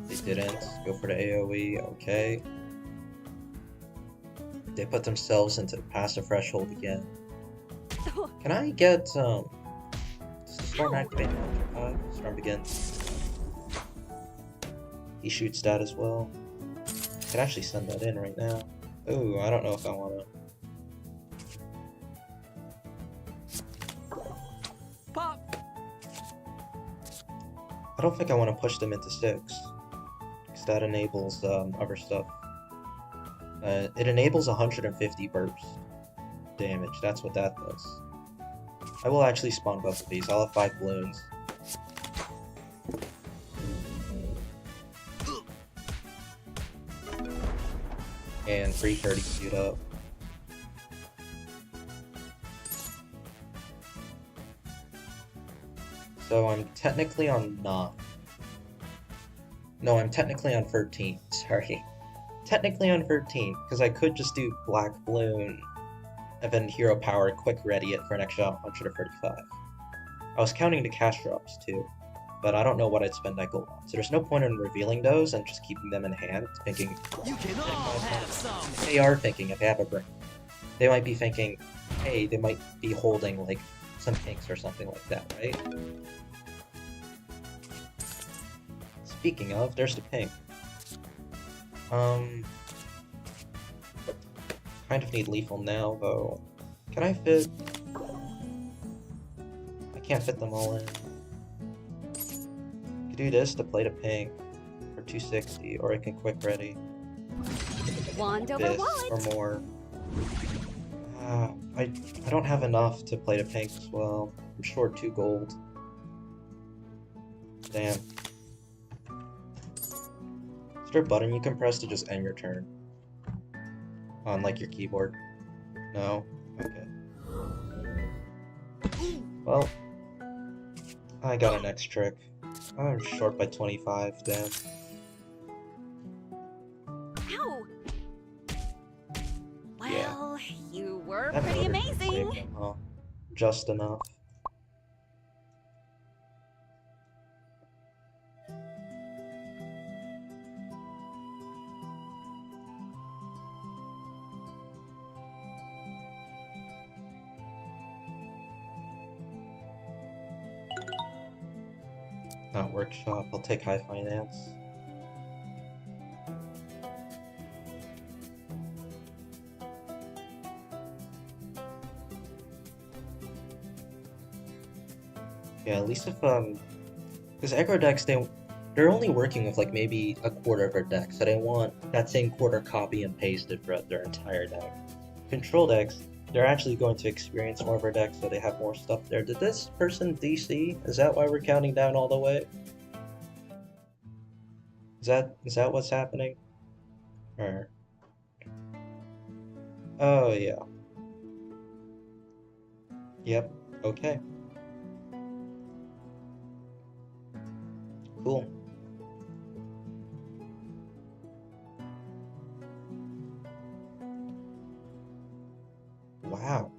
They didn't. Go for the AoE. Okay. They put themselves into the passive threshold again. Can I get, does the Storm activate? Storm begins. He shoots that as well. I can actually send that in right now. Oh, I don't know if I want to. Pop. I don't think I want to push them into 6. Because that enables other stuff. It enables 150 burst damage. That's what that does. I will actually spawn both of these. I'll have 5 Bloons. And 330 queued up. So I'm technically on 9. No, I'm technically on 13. Sorry. Technically on 13, because I could just do Black Bloon and then Hero Power Quick Ready it for an extra 135. I was counting the cash drops too, but I don't know what I'd spend that gold on. So there's no point in revealing those and just keeping them in hand, thinking... You can all have some. They are thinking if they have a brain. They might be thinking, hey, they might be holding like some pinks or something like that, right? Speaking of, there's the pink. Kind of need lethal now, though. Can I fit? I can't fit them all in. I could do this to play the pink for 260, or I can quick ready Wand over this wallet. or more. I don't have enough to play the pink as well. I'm short 2 gold. Damn. Is there a button you can press to just end your turn? On, like, your keyboard? No? Okay. Well, I got an next trick. I'm short by 25, damn. Ow! Well, you were That pretty motor saved amazing. him, huh? Just enough. Not workshop, I'll take high finance. Yeah, at least if because aggro decks they're only working with like maybe a quarter of their deck, so they want that same quarter copy and pasted throughout their entire deck. Control decks, they're actually going to experience more of their deck, so they have more stuff there. Did this person DC? Is that why we're counting down all the way? Is that what's happening? Or... Oh yeah. Yep. Okay. Cool. Wow.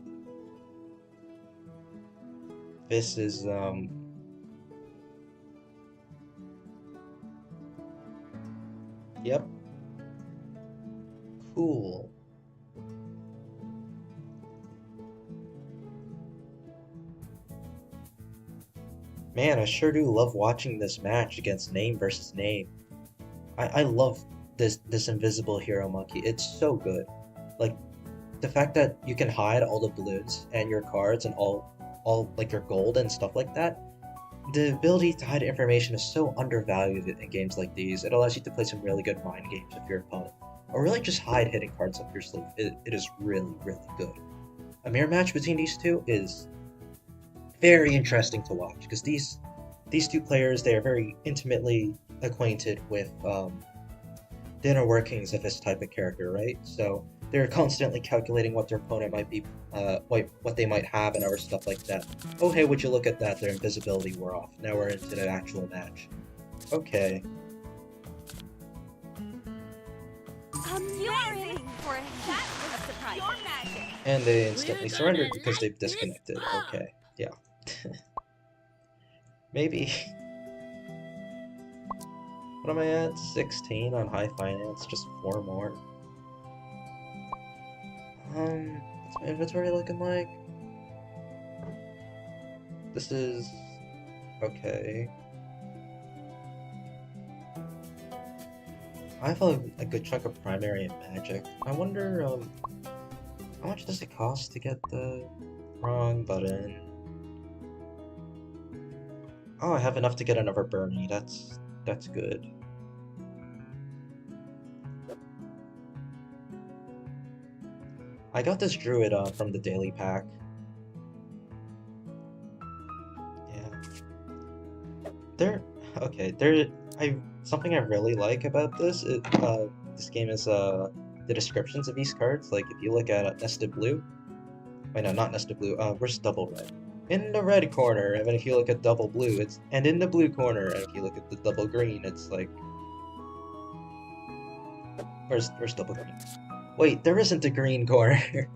This is Yep. Cool. Man, I sure do love watching this match against name versus name. I love this invisible hero monkey. It's so good. Like the fact that you can hide all the balloons and your cards and all like your gold and stuff like that. The ability to hide information is so undervalued in games like these. It allows you to play some really good mind games with your opponent. Or really just hide hidden cards up your sleeve. It is really, really good. A mirror match between these two is very interesting to watch, because these two players, they are very intimately acquainted with the inner workings of this type of character, right? So they're constantly calculating what their opponent might be, what they might have and other stuff like that. Oh hey, would you look at that, their invisibility wore off. Now we're into the actual match. Okay. Amazing! For a that was a surprise. Your magic. And they instantly We're surrendered gonna because they've light this disconnected. up. Okay, yeah. Maybe. What am I at? 16 on high finance, just 4 more. What's my inventory looking like? This is okay. I have a good chunk of primary and magic. I wonder, how much does it cost to get the wrong button? Oh, I have enough to get another Bernie. That's good. I got this druid from the daily pack. Yeah. Something I really like about this game is the descriptions of these cards. Like if you look at nested blue, wait no, not nested blue. Where's double red? In the red corner, and then if you look at double blue, and in the blue corner, and if you look at the double green, it's like where's double green? Wait, there isn't a green corner.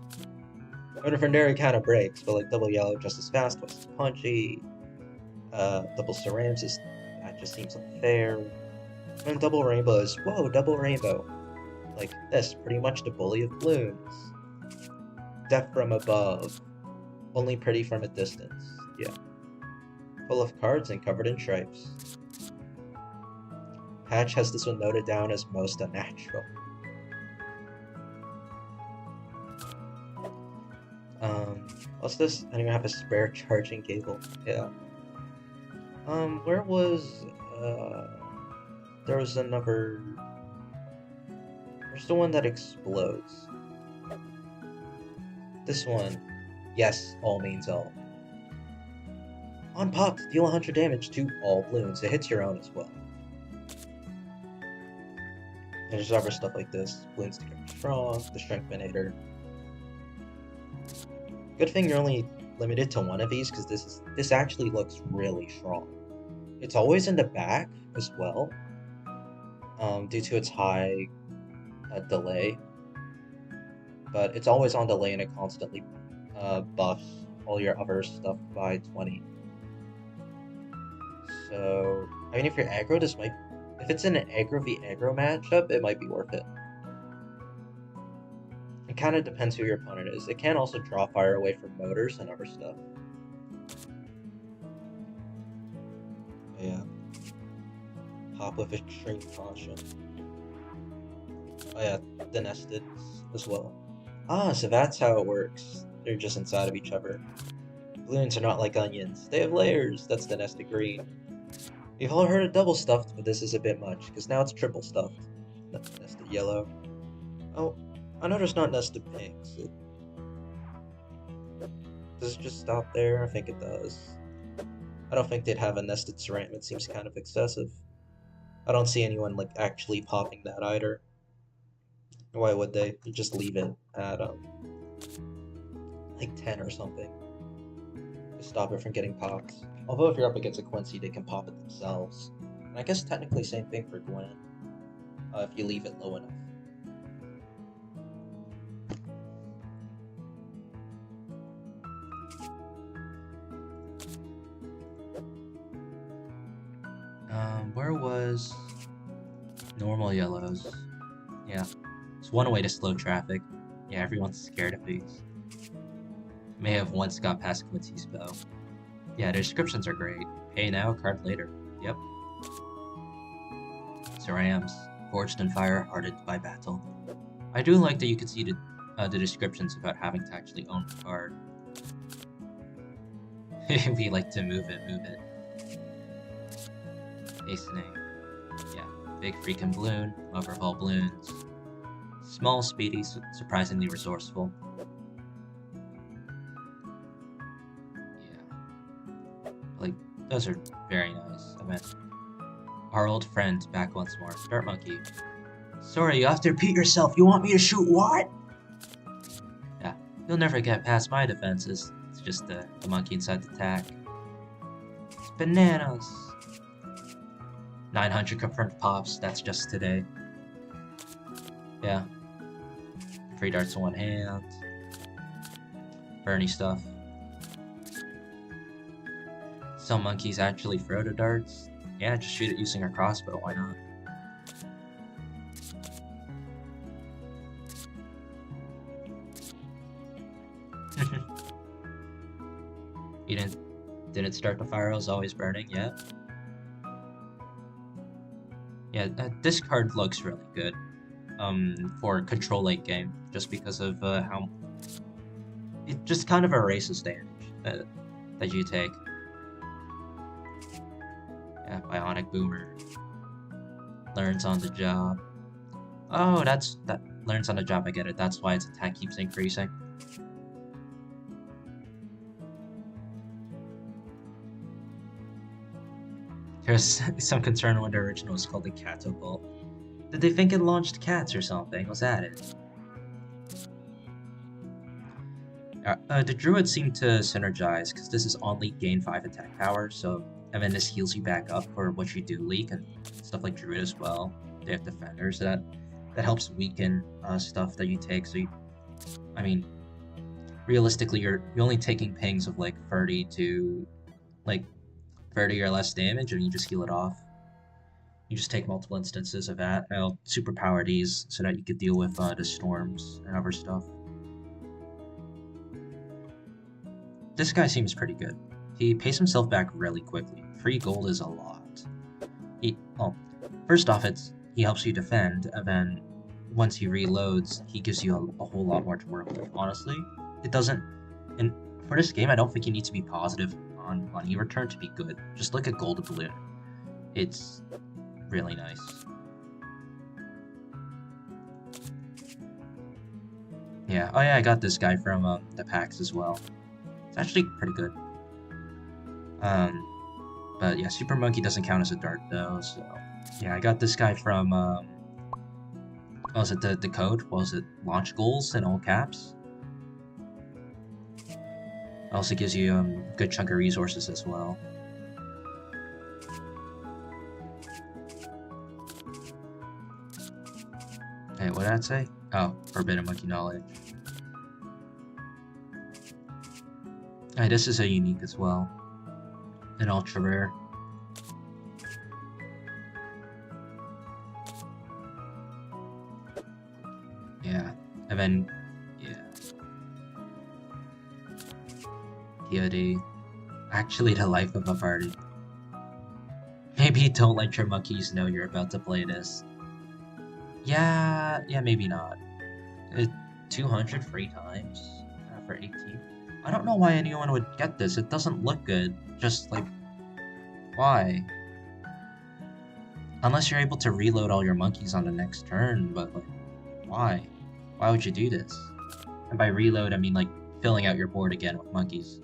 Vendary kind of breaks, but like double yellow just as fast, twice as punchy. Double cerams that just seems unfair. And double rainbow is whoa, double rainbow. Like this, pretty much the bully of Bloons. Death from above. Only pretty from a distance. Yeah. Full of cards and covered in stripes. Hatch has this one noted down as most unnatural. What's this? I don't even have a spare charging cable. Yeah. Where was, there was another... There's the one that explodes. This one. Yes, all means all. On pop, deal 100 damage to all Bloons. It hits your own as well. And there's other stuff like this. Bloons to get strong, the Strengthminator. Good thing you're only limited to one of these, because this actually looks really strong. It's always in the back as well, due to its high delay. But it's always on delay and it constantly buffs all your other stuff by 20. So, I mean, if you're aggro, if it's in an aggro v aggro matchup, it might be worth it. It kind of depends who your opponent is. It can also draw fire away from motors and other stuff. Yeah. Pop with extreme caution. Oh yeah, the nested as well. Ah, so that's how it works. They're just inside of each other. Bloons are not like onions. They have layers. That's the nested green. You've all heard of double stuffed, but this is a bit much, because now it's triple stuffed. Nested yellow. Oh, I know there's not nested pinks. Does it just stop there? I think it does. I don't think they'd have a nested ceram. It seems kind of excessive. I don't see anyone like actually popping that either. Why would they? You just leave it at like 10 or something to stop it from getting popped. Although if you're up against a Quincy, they can pop it themselves. And I guess technically same thing for Gwen, if you leave it low enough. Where was normal yellows? Yeah, it's one way to slow traffic. Yeah, everyone's scared of these. May have once got past Quincy's bow. Yeah, the descriptions are great. Pay now, card later. Yep. Cerams, forged in fire, hardened by battle. I do like that you can see the descriptions without having to actually own the card. We like to move it. Hastening. Yeah, big freaking balloon, lover of all Bloons. Small, speedy, surprisingly resourceful. Yeah. Like, those are very nice. I mean, our old friend back once more. Dirt Monkey. Sorry, you have to repeat yourself. You want me to shoot what? Yeah, you'll never get past my defenses. It's just the monkey inside the tack. It's bananas. 900 confirmed pops, that's just today. Yeah. Free darts in one hand. Burny stuff. Some monkeys actually throw the darts. Yeah, just shoot it using a crossbow, why not? You didn't start the fire, it was always burning, yeah. Yeah, this card looks really good. For control late game, just because of how it just kind of erases damage that you take. Yeah, Bionic Boomer learns on the job. Oh, that learns on the job. I get it. That's why its attack keeps increasing. There's some concern when the original was called the Catapult. Did they think it launched cats or something? Was that it? The Druid seemed to synergize, because this is only gain 5 attack power, so and then this heals you back up for what you do leak, and stuff like Druid as well. They have defenders that helps weaken stuff that you take, so I mean, realistically, you're only taking pings of like 30 to like 30 or less damage, and you just heal it off. You just take multiple instances of that. I'll superpower these so that you could deal with the storms and other stuff. This guy seems pretty good. He pays himself back really quickly. 3 gold is a lot. Well, first off, he helps you defend, and then once he reloads, he gives you a whole lot more to work with. Honestly, it doesn't. And for this game, I don't think you need to be positive on money return to be good. Just look at Gold Balloon. It's really nice. Yeah. Oh yeah, I got this guy from the packs as well. It's actually pretty good. But yeah, Super Monkey doesn't count as a dart though, so yeah, I got this guy from what was it, the code? What was it? Launch goals in all caps. It also gives you a good chunk of resources as well. Hey, what did that say? Oh, Forbidden Monkey Knowledge. Hey, this is a unique as well. An ultra rare. Yeah, and then, yeah. POD. Actually, the life of a party. Maybe don't let your monkeys know you're about to play this. Yeah, maybe not. 200 free times for 18. I don't know why anyone would get this. It doesn't look good. Just like, why? Unless you're able to reload all your monkeys on the next turn, but like, why? Why would you do this? And by reload, I mean like filling out your board again with monkeys.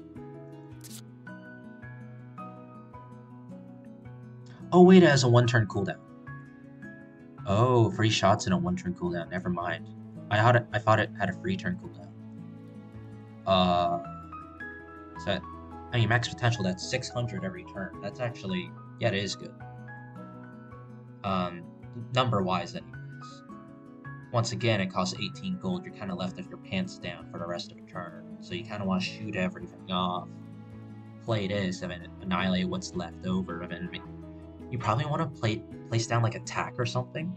Oh wait, it has a 1-turn cooldown. Oh, free shots in a 1-turn cooldown. Never mind. I thought it had a 3-turn cooldown. So, I mean, max potential, that's 600 every turn. That's actually, yeah, it is good. Number-wise, anyways. Once again, it costs 18 gold. You're kind of left with your pants down for the rest of the turn. So you kind of want to shoot everything off. Play this, and then annihilate what's left over. And then you probably want to place down, like, attack or something.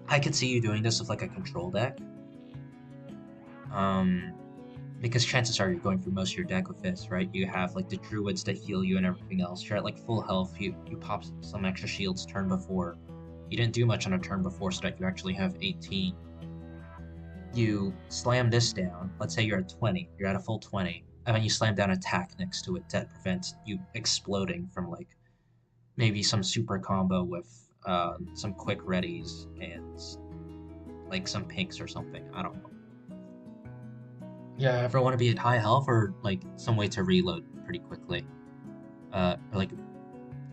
I could see you doing this with, like, a control deck. Because chances are you're going through most of your deck with this, right? You have like the druids that heal you and everything else. You're at like full health. You pop some extra shields turn before. You didn't do much on a turn before, so that you actually have 18. You slam this down. Let's say you're at 20. You're at a full 20, and then you slam down attack next to it that prevents you exploding from like maybe some super combo with some quick readies and like some pinks or something. I don't know. Yeah, ever want to be at high health or like some way to reload pretty quickly? Or like,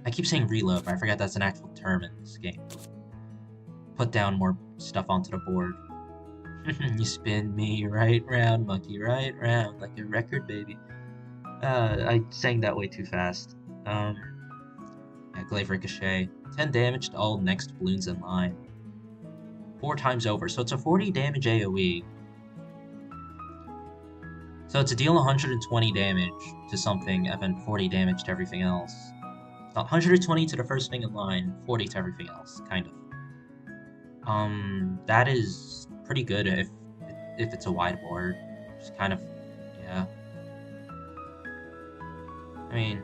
I keep saying reload, but I forgot that's an actual term in this game. Put down more stuff onto the board. You spin me right round, monkey, right round, like a record, baby. I sang that way too fast. Yeah, Glaive Ricochet. 10 damage to all next balloons in line. 4 times over. So it's a 40 damage AoE. So to deal 120 damage to something and then 40 damage to everything else. 120 to the first thing in line, 40 to everything else, kind of. That is pretty good if it's a wide board. Just kind of, yeah. I mean,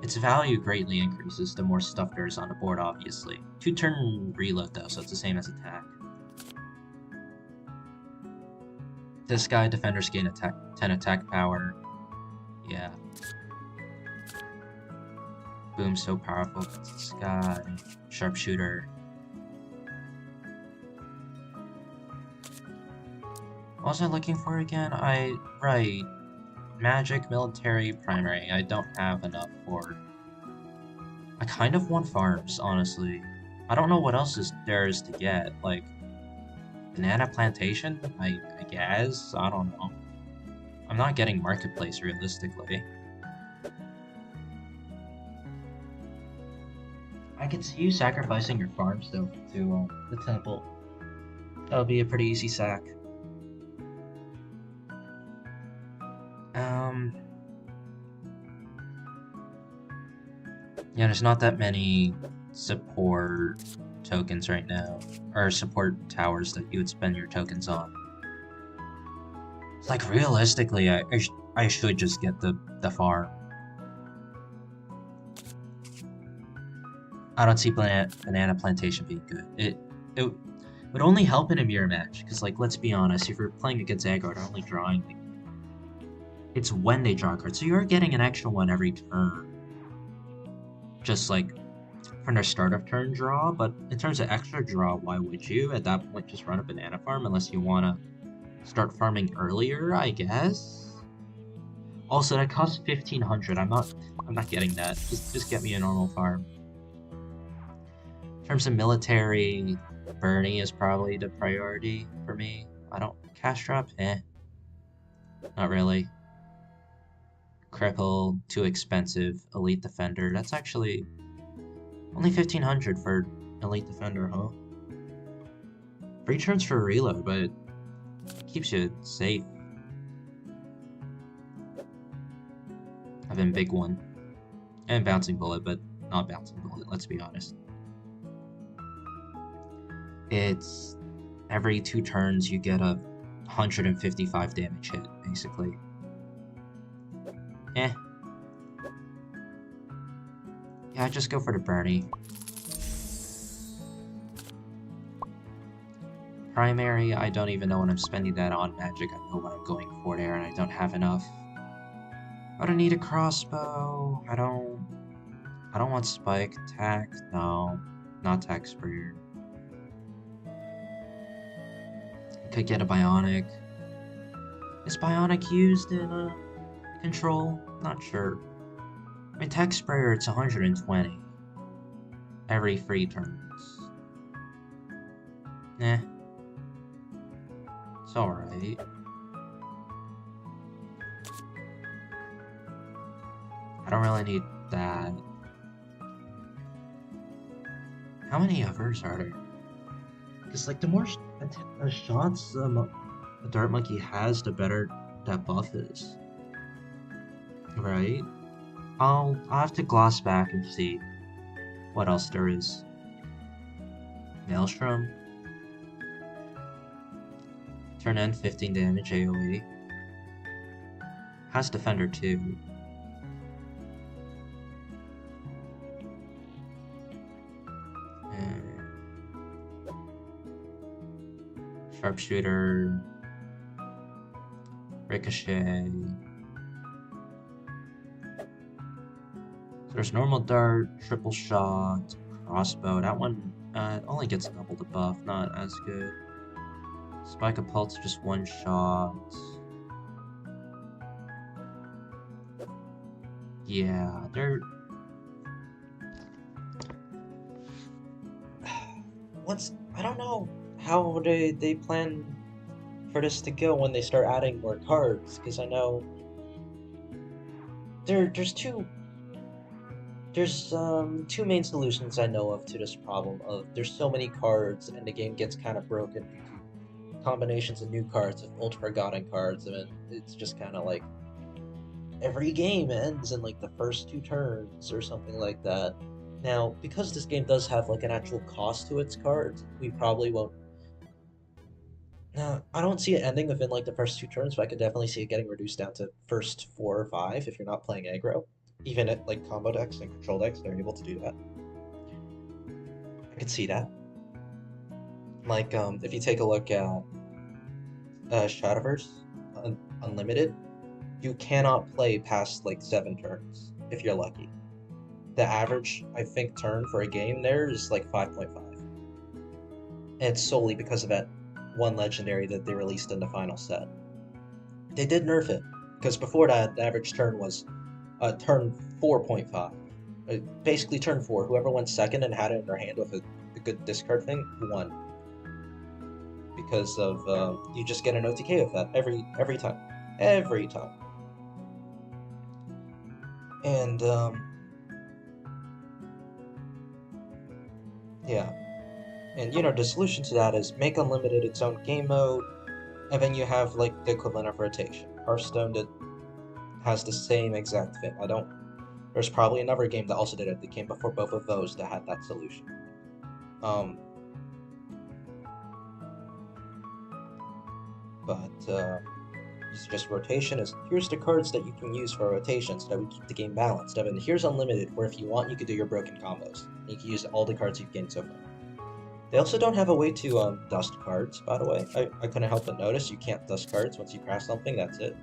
its value greatly increases the more stuff there is on the board, obviously. 2-turn reload though, so it's the same as attack. This guy, defenders gain 10 attack power. Yeah. Boom, so powerful. This guy, sharpshooter. What was I looking for again? Right. Magic, military, primary. I don't have enough for... I kind of want farms, honestly. I don't know what else there is to get. Like, banana plantation? I guess? I don't know. I'm not getting marketplace, realistically. I could see you sacrificing your farms, though, to the temple. That would be a pretty easy sack. Yeah, there's not that many support tokens right now, or support towers that you would spend your tokens on. Like, realistically, I should just get the farm. I don't see banana plantation being good. It would only help in a mirror match, because, like, let's be honest, if you're playing against aggro, they're only drawing, like, it's when they draw a card, so you're getting an extra one every turn. Just, like, from their start of turn draw, but in terms of extra draw, why would you? At that point, just run a banana farm, unless you want to start farming earlier, I guess? Also, that costs 1,500, I'm not getting that. Just get me a normal farm. In terms of military, Bernie is probably the priority for me. Cash drop? Eh. Not really. Cripple, too expensive. Elite Defender, that's actually only 1,500 for Elite Defender, huh? Free turns for a reload, but it keeps you safe. I've been Big One. And Bouncing Bullet, but not Bouncing Bullet, let's be honest. It's every 2 turns you get a 155 damage hit, basically. Eh. Yeah, I just go for the Bernie. Primary, I don't even know when I'm spending that on magic. I know what I'm going for there, and I don't have enough. I don't need a crossbow. I don't want spike. Tack, no. Not tack sprayer. Could get a bionic. Is bionic used in control? Not sure. I mean, tack sprayer, it's 120 every 3 turns. Eh. It's alright. I don't really need that. How many others are there? Because, like, the more shots a Dart Monkey has, the better that buff is. Right? I'll have to gloss back and see what else there is. Maelstrom. Turn end 15 damage AoE. Has Defender too. Sharpshooter, Ricochet. So there's normal dart, triple shot, crossbow. That one only gets double the buff, not as good. Spike of Pulse, just 1 shot. Yeah, they're... I don't know how they plan for this to go when they start adding more cards, because I know there's two There's two main solutions I know of to this problem of there's so many cards and the game gets kind of broken due to combinations of new cards of old forgotten cards. I mean, it's just kind of like every game ends in like the first 2 turns or something like that. Now, because this game does have like an actual cost to its cards, we probably won't. Now, I don't see it ending within like the first 2 turns, but I could definitely see it getting reduced down to first 4 or 5 if you're not playing aggro. Even at like combo decks and control decks, they're able to do that. I could see that. Like, if you take a look at Shadowverse Unlimited, you cannot play past like 7 turns if you're lucky. The average, I think, turn for a game there is like 5.5. And it's solely because of that one legendary that they released in the final set. They did nerf it, because before that, the average turn was turn 4.5. Basically, turn 4. Whoever went second and had it in their hand with a good discard thing won. Because of you just get an OTK with that every time, every time. And yeah, and you know the solution to that is make Unlimited its own game mode, and then you have like the equivalent of rotation. Hearthstone that has the same exact thing. There's probably another game that also did it that came before both of those that had that solution. It's just rotation is here's the cards that you can use for rotation so that we keep the game balanced. And here's Unlimited, where if you want, you could do your broken combos. You can use all the cards you've gained so far. They also don't have a way to dust cards, by the way. I couldn't help but notice you can't dust cards once you craft something. That's it.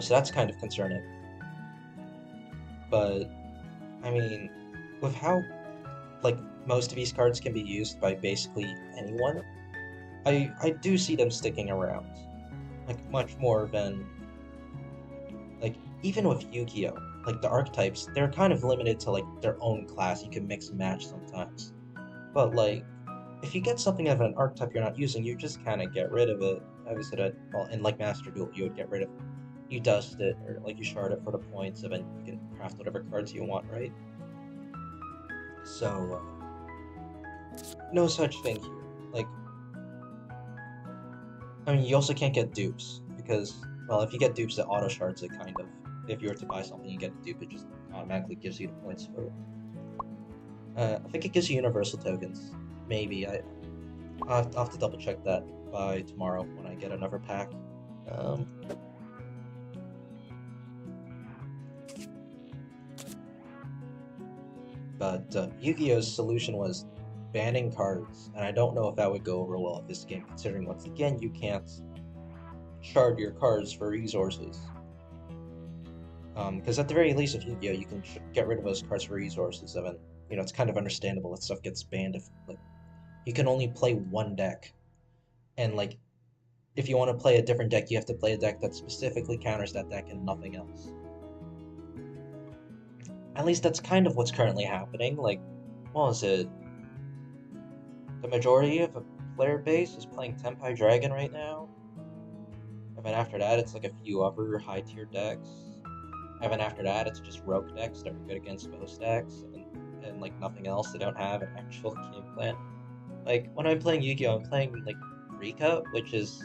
So that's kind of concerning. But I mean, with how like most of these cards can be used by basically anyone, I do see them sticking around, like much more than like even with Yu-Gi-Oh, like the archetypes, they're kind of limited to like their own class. You can mix and match sometimes, but like if you get something of an archetype you're not using, you just kind of get rid of it. I was at well, in like Master Duel, you would get rid of it. You dust it or like you shard it for the points, and then you can craft whatever cards you want, right? So no such thing here. Like, I mean, you also can't get dupes, because, well, if you get dupes, it auto-shards it, kind of. If you were to buy something, you get a dupe, it just automatically gives you the points for it. I think it gives you universal tokens. Maybe. I'll have to double-check that by tomorrow when I get another pack. But Yu-Gi-Oh's solution was banning cards, and I don't know if that would go over well with this game, considering once again you can't shard your cards for resources. Because at the very least, with Yu-Gi-Oh, you can get rid of those cards for resources. I mean, you know, it's kind of understandable that stuff gets banned if like you can only play one deck, and like if you want to play a different deck, you have to play a deck that specifically counters that deck and nothing else. At least that's kind of what's currently happening. Like, what was it? The majority of a player base is playing Tenpai Dragon right now. And then after that, it's like a few other high-tier decks. And then after that, it's just rogue decks that are good against most decks. And like nothing else. They don't have an actual game plan. Like, when I'm playing Yu-Gi-Oh, I'm playing like Rika, which is,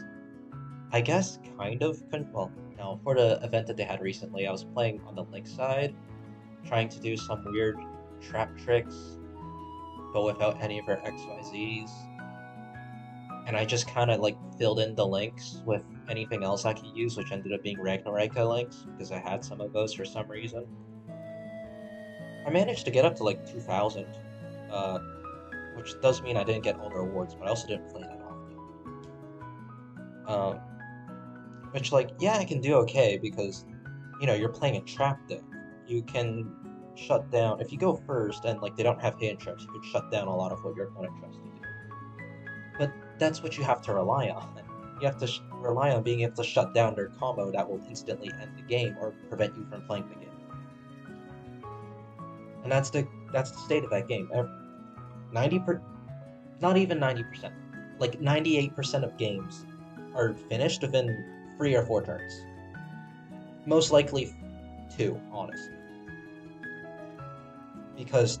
I guess, kind of... well, no, for the event that they had recently, I was playing on the Link side, trying to do some weird trap tricks, but without any of her XYZs. And I just kind of like filled in the links with anything else I could use, which ended up being Ragnaraka links, because I had some of those for some reason. I managed to get up to like 2,000, which does mean I didn't get all the rewards, but I also didn't play that often. Which, like, yeah, I can do okay, because, you know, you're playing a trap deck. You can shut down, if you go first and like they don't have hidden traps, you can shut down a lot of what your opponent tries to do. But that's what you have to rely on. You have to rely on being able to shut down their combo that will instantly end the game or prevent you from playing the game. And that's the state of that game. Not even 90%. Like 98% of games are finished within 3 or 4 turns. Most likely 2, honestly. Because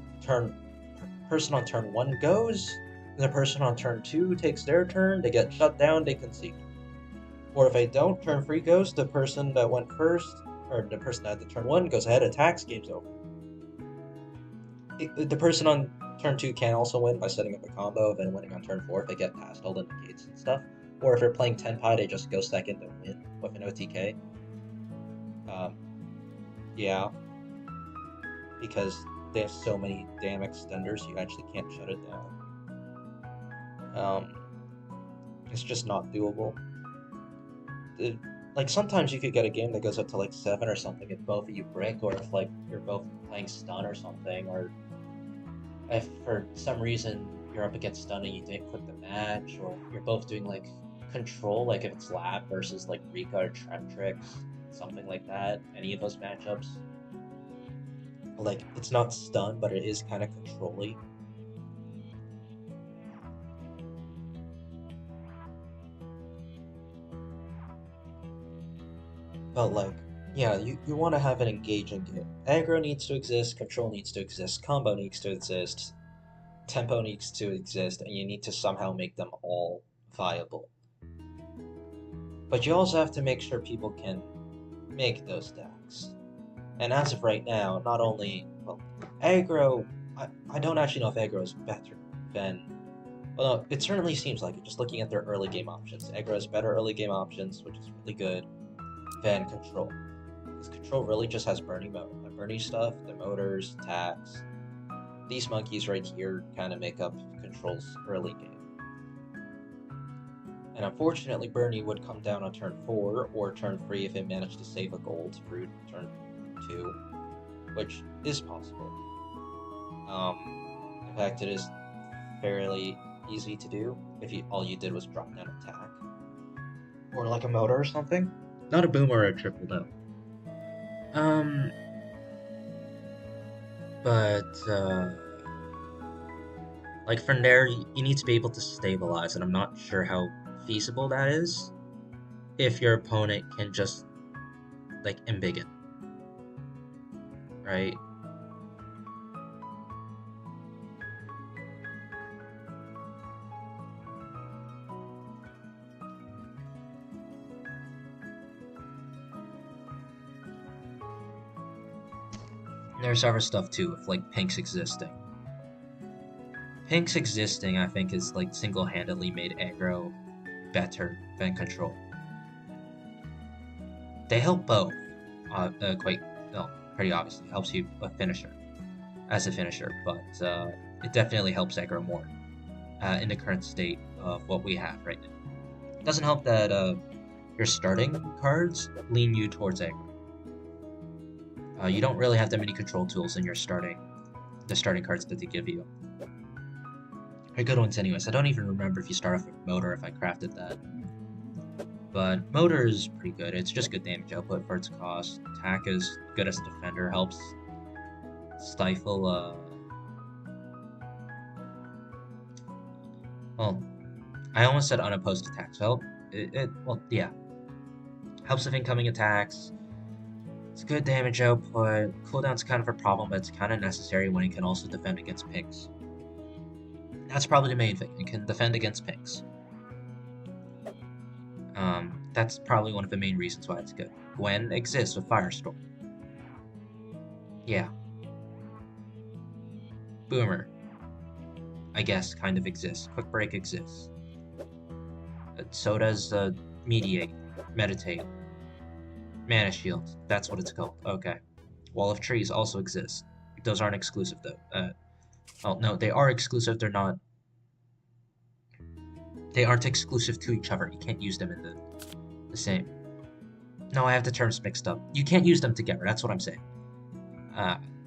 person on turn 1 goes, the person on turn 2 takes their turn, they get shut down, they concede. Or if they don't, turn 3 goes, the person that went first, or the person that had the turn 1 goes ahead, attacks, game's over. The person on turn 2 can also win by setting up a combo, then winning on turn 4 if they get past all the negates and stuff. Or if they're playing Tenpai, they just go second and win with an OTK. Yeah. Because they have so many damn extenders, you actually can't shut it down. It's just not doable. Like, sometimes you could get a game that goes up to like 7 or something if both of you brick, or if like you're both playing stun or something, or if for some reason you're up against stun and you didn't quit the match, or you're both doing like control, like if it's lab versus like Rika or Treptrix, something like that, any of those matchups. Like, it's not stun, but it is kind of control-y. But like, yeah, you want to have an engaging game. Aggro needs to exist, control needs to exist, combo needs to exist, tempo needs to exist, and you need to somehow make them all viable. But you also have to make sure people can make those decks. And as of right now, not only, well, aggro, I don't actually know if aggro is better than, well, it certainly seems like it, just looking at their early game options. Aggro has better early game options, which is really good, than control. Because control really just has Bernie stuff, the motors, attacks. These monkeys right here kind of make up control's early game. And unfortunately, Bernie would come down on turn 4 or turn 3 if it managed to save a gold through turn 2, which is possible. In fact, it is fairly easy to do if all you did was drop down attack. Or like a motor or something. Not a boomer or a triple though. Like from there, you need to be able to stabilize, and I'm not sure how feasible that is if your opponent can just like embiggen, right? There's other stuff too, with like pinks existing. Pinks existing, I think, is like single-handedly made aggro better than control. They help both, pretty obviously. Helps you as a finisher, but it definitely helps aggro more in the current state of what we have right now. It doesn't help that your starting cards lean you towards aggro. You don't really have that many control tools in the starting cards that they give you. They're good ones anyways. I don't even remember if you start off with motor, if I crafted that. But motor is pretty good. It's just good damage output for its cost. Attack is good as a defender, helps stifle, well, I almost said unopposed attacks. Well, yeah. Helps with incoming attacks. It's good damage output. Cooldown's kind of a problem, but it's kind of necessary when it can also defend against pinks. That's probably the main thing. It can defend against pinks. That's probably one of the main reasons why it's good. Gwen exists with Firestorm. Yeah. Boomer, I guess, kind of exists. Quick Break exists. So does Meditate. Mana Shield, that's what it's called. Okay. Wall of Trees also exists. Those aren't exclusive though. Oh no, they are exclusive. They aren't exclusive to each other. You can't use them in the same. No, I have the terms mixed up. You can't use them together. That's what I'm saying.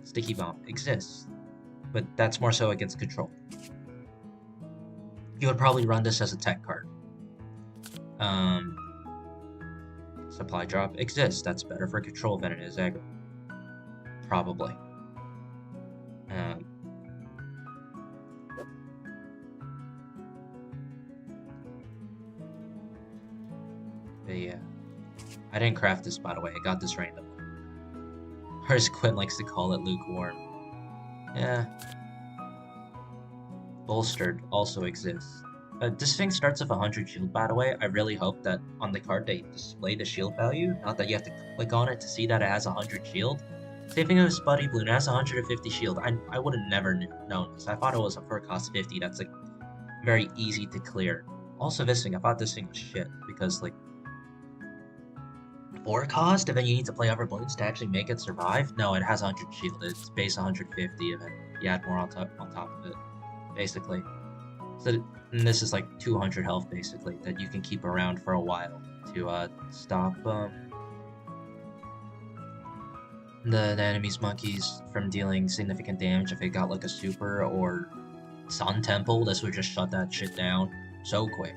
Sticky Bomb exists, but that's more so against control. You would probably run this as a tech card. Supply Drop exists. That's better for control than it is aggro. Probably. But yeah. I didn't craft this, by the way. I got this randomly. Or as Quinn likes to call it, lukewarm. Yeah. Bolstered also exists. This thing starts with 100 shield, by the way. I really hope that on the card they display the shield value, not that you have to click on it to see that it has 100 shield. Same thing with Buddy Bloon, it has 150 shield. I would have never known this. I thought it was for cost 50, that's like very easy to clear. Also this thing, I thought this thing was shit, because like 4 cost, and then you need to play other Bloons to actually make it survive? No, it has 100 shield, it's base 150, and then you add more on top of it, basically. So and this is like 200 health, basically, that you can keep around for a while to stop the enemy's monkeys from dealing significant damage. If it got like a super or Sun Temple, this would just shut that shit down so quick.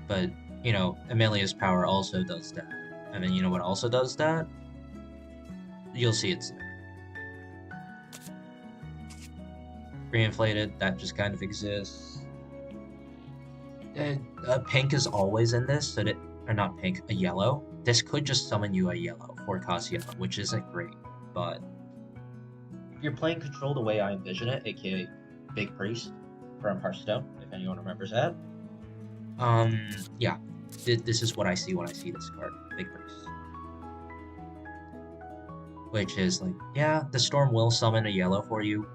But, you know, Amelia's power also does that. And then you know what also does that? You'll see it soon. Reinflated, that just kind of exists. Pink is always in this, so that, or not pink, a yellow. This could just summon you a yellow, 4 cost yellow, which isn't great, but if you're playing control the way I envision it, aka Big Priest from Hearthstone, if anyone remembers that, yeah, this is what I see when I see this card, Big Priest. Which is like, yeah, the Storm will summon a yellow for you,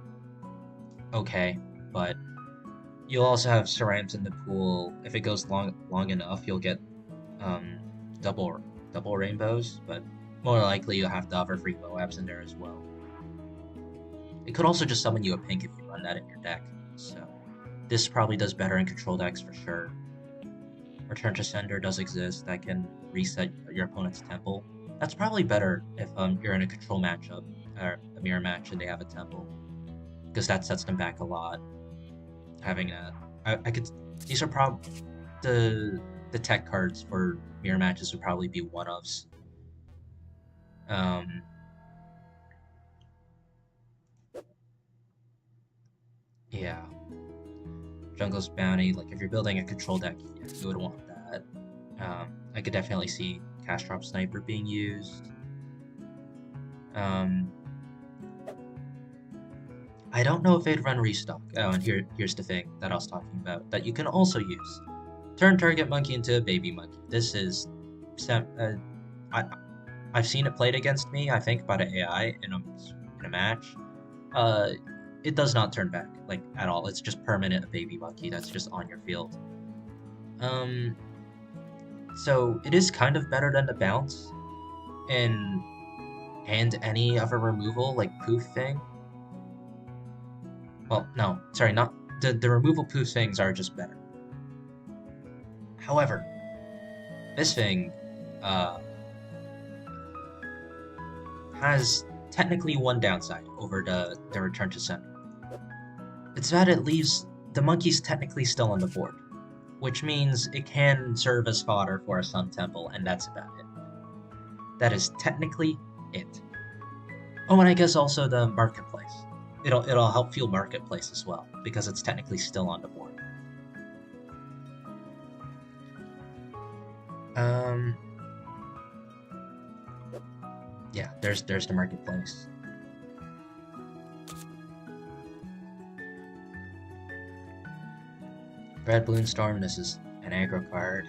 okay, but you'll also have Cerams in the pool. If it goes long enough, you'll get double rainbows, but more likely you'll have the other 3 Moabs in there as well. It could also just summon you a pink if you run that in your deck, so this probably does better in control decks for sure. Return to Sender does exist, that can reset your opponent's temple. That's probably better if you're in a control matchup, or a mirror match and they have a temple, because that sets them back a lot. Having that, I could. These are probably the tech cards for mirror matches would probably be one-ofs. Yeah. Jungle's Bounty, like if you're building a control deck, yeah, you would want that. I could definitely see Cast Drop Sniper being used. I don't know if they'd run Restock. Oh, and here's the thing that I was talking about, that you can also use. Turn target monkey into a baby monkey. This is... I've seen it played against me, I think, by the AI in a match. It does not turn back, like, at all. It's just permanent a baby monkey that's just on your field. So it is kind of better than the bounce and any other removal, like poof thing. Well, no, sorry, not the removal poof things are just better. However, this thing has technically one downside over the return to center. It's that it leaves the monkeys technically still on the board, which means it can serve as fodder for a Sun Temple, and that's about it. That is technically it. Oh, and I guess also the marketplace. It'll help fuel marketplace as well, because it's technically still on the board. Yeah, there's the marketplace. Red Bloon Storm, this is an aggro card.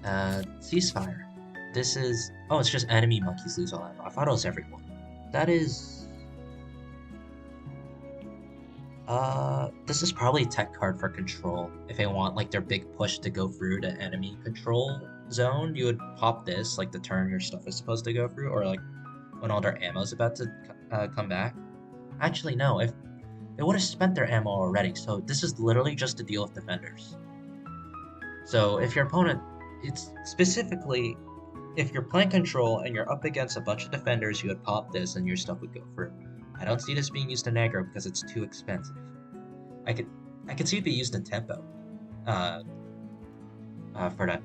Ceasefire. This is... Oh, it's just enemy monkeys lose all ammo. I thought it was everyone. That is... this is probably a tech card for control. If they want, like, their big push to go through the enemy control zone, you would pop this, like, the turn your stuff is supposed to go through, or, like, when all their ammo's about to come back. Actually, no, if they would have spent their ammo already, so this is literally just to deal with defenders. So if your opponent, it's specifically, if you're playing control and you're up against a bunch of defenders, you would pop this and your stuff would go through. I don't see this being used in aggro because it's too expensive. I could see it be used in tempo. For that,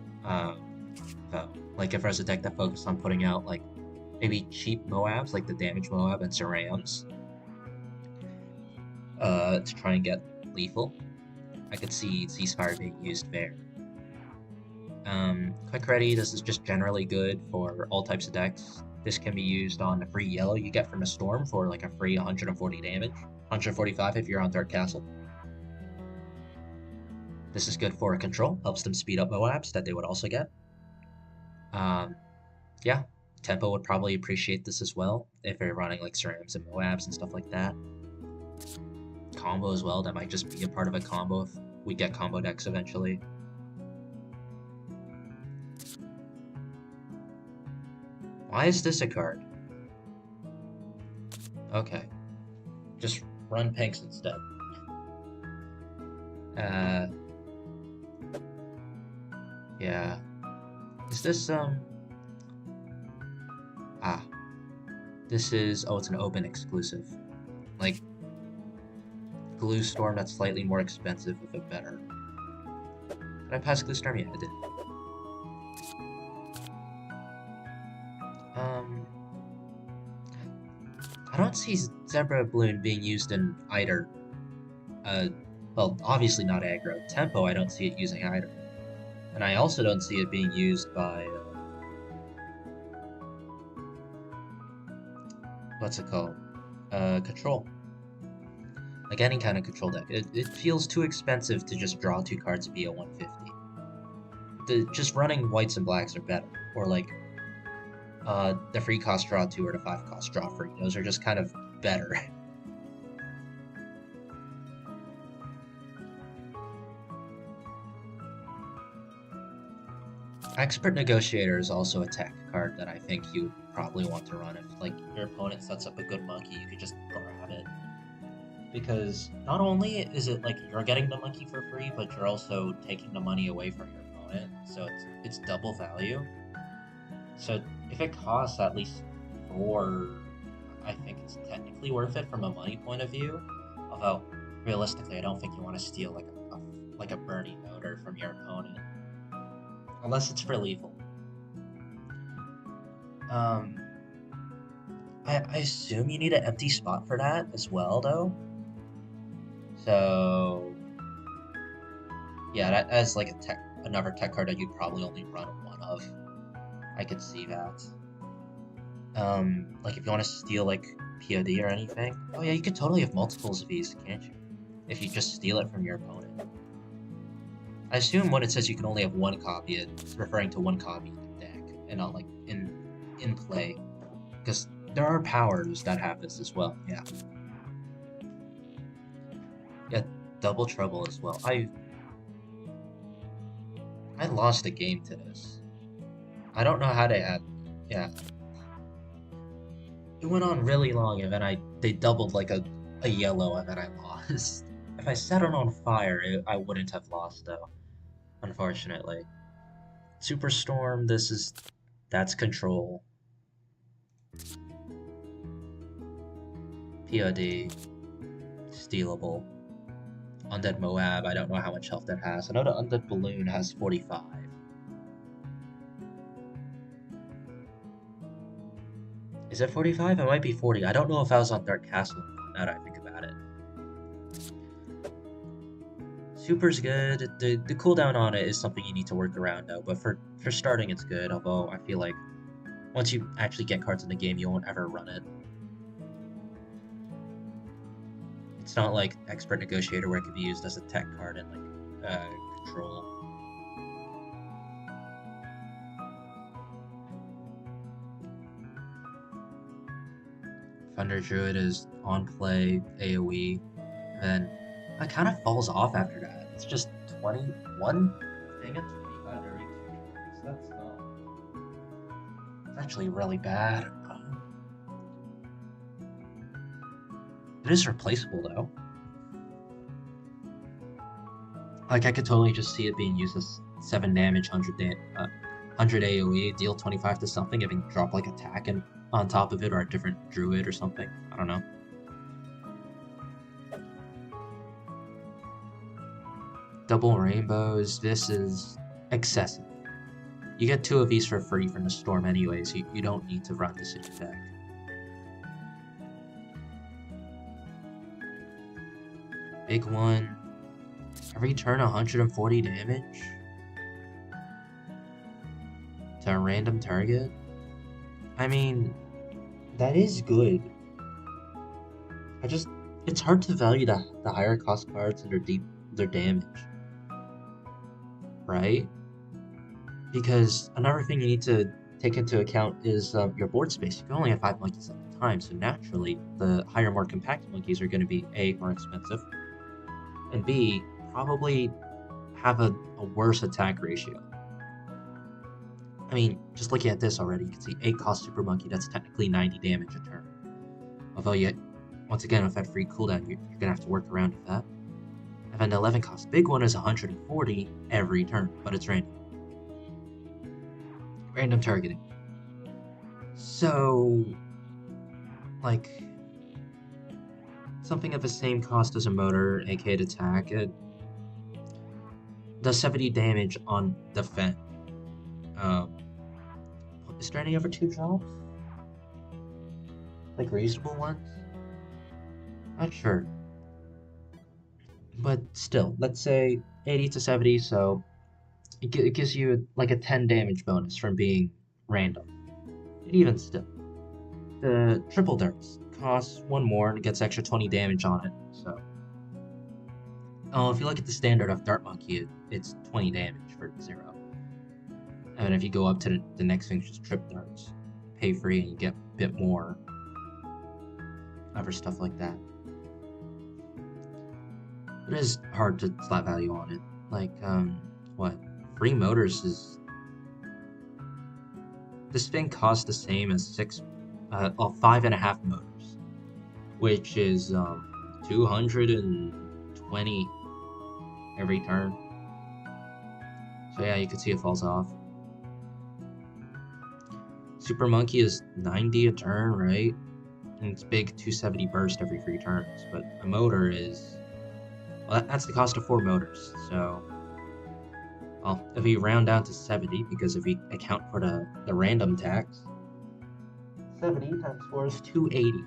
though. Like if there's a deck that focused on putting out like maybe cheap Moabs, like the damage Moab and Cerams, to try and get lethal. I could see Ceasefire being used there. Quick Ready, this is just generally good for all types of decks. This can be used on the free yellow you get from the Storm for like a free 140 damage. 145 if you're on Dark Castle. This is good for a control, helps them speed up Moabs that they would also get. Yeah, Tempo would probably appreciate this as well if they're running like Cerams and Moabs and stuff like that. Combo as well, that might just be a part of a combo if we get combo decks eventually. Why is this a card? Okay. Just run Pinks instead. Yeah. Is this, this is, oh, it's an open exclusive. Like, Glue Storm that's slightly more expensive with a better. Did I pass Glue Storm? Yeah, I did. I don't see Zebra Bloon being used in either. Well, obviously not aggro. Tempo, I don't see it using either. And I also don't see it being used by, what's it called? Control. Like any kind of control deck. It feels too expensive to just draw 2 cards via 150. Just running whites and blacks are better. Or like, the free cost draw 2 or the 5 cost draw 3. Those are just kind of better. Expert Negotiator is also a tech card that I think you would probably want to run if like your opponent sets up a good monkey, you could just grab it. Because not only is it like you're getting the monkey for free, but you're also taking the money away from your opponent, so it's double value. So if it costs at least 4, I think it's technically worth it from a money point of view. Although realistically, I don't think you want to steal like a Bernie Noter from your opponent, unless it's for lethal. I assume you need an empty spot for that as well, though. So yeah, that as like another tech card that you'd probably only run one of. I could see that. Like if you want to steal like POD or anything. Oh yeah, you could totally have multiples of these, can't you? If you just steal it from your opponent. I assume when it says you can only have 1 copy, it's referring to 1 copy in the deck, and not like in play. Because there are powers that have this as well, yeah. Yeah, Double Trouble as well. I lost a game to this. I don't know how they had, yeah. It went on really long, and then they doubled like a yellow, and then I lost. If I set it on fire, I wouldn't have lost though, unfortunately. Superstorm, that's control. POD, stealable. Undead Moab, I don't know how much health that has. I know the Undead Balloon has 45. Is it 45? It might be 40. I don't know if I was on Dark Castle now that I think about it. Super's good. The cooldown on it is something you need to work around though, but for starting it's good, although I feel like once you actually get cards in the game, you won't ever run it. It's not like Expert Negotiator where it could be used as a tech card in like control. Thunder Druid is on play, AoE, and then it kind of falls off after that. It's just 21 thing at 25 every 2 turns. That's not. It's actually really bad. It is replaceable though. Like I could totally just see it being used as 7 damage, 100 AoE, deal 25 to something, and then drop like attack and on top of it, or a different druid or something. I don't know. Double rainbows. This is excessive. You get 2 of these for free from the Storm anyways. You don't need to run this in your deck. Big one. Every turn 140 damage. to a random target. I mean, that is good. It's hard to value the higher cost cards and their damage, right? Because another thing you need to take into account is your board space. You can only have 5 monkeys at a time, so naturally, the higher, more compact monkeys are going to be A, more expensive, and B, probably have a worse attack ratio. I mean, just looking at this already, you can see 8 cost Super Monkey, that's technically 90 damage a turn. Although yet, once again, with that free cooldown, you're going to have to work around with that. And then the 11 cost big one is 140 every turn, but it's random. Random targeting. So, like, something of the same cost as a motor, aka attack, it does 70 damage on defend. Is there any other 2 jobs? Like reasonable ones? Not sure. But still, let's say 80 to 70, so it gives you like a 10 damage bonus from being random. And even still, the triple darts costs 1 more and it gets extra 20 damage on it, so. Oh, if you look at the standard of Dart Monkey, it's 20 damage for 0. And if you go up to the next thing, just trip darts, pay free and you get a bit more other stuff like that. It is hard to slap value on it. Like, what? Free motors is... This thing costs the same as 5.5 motors, which is 220 every turn. So yeah, you can see it falls off. Super Monkey is 90 a turn, right? And it's big 270 burst every 3 turns, but a motor is... Well, that's the cost of 4 motors, so... Well, if we round down to 70, because if we account for the random tax, 70 times 4 is 280.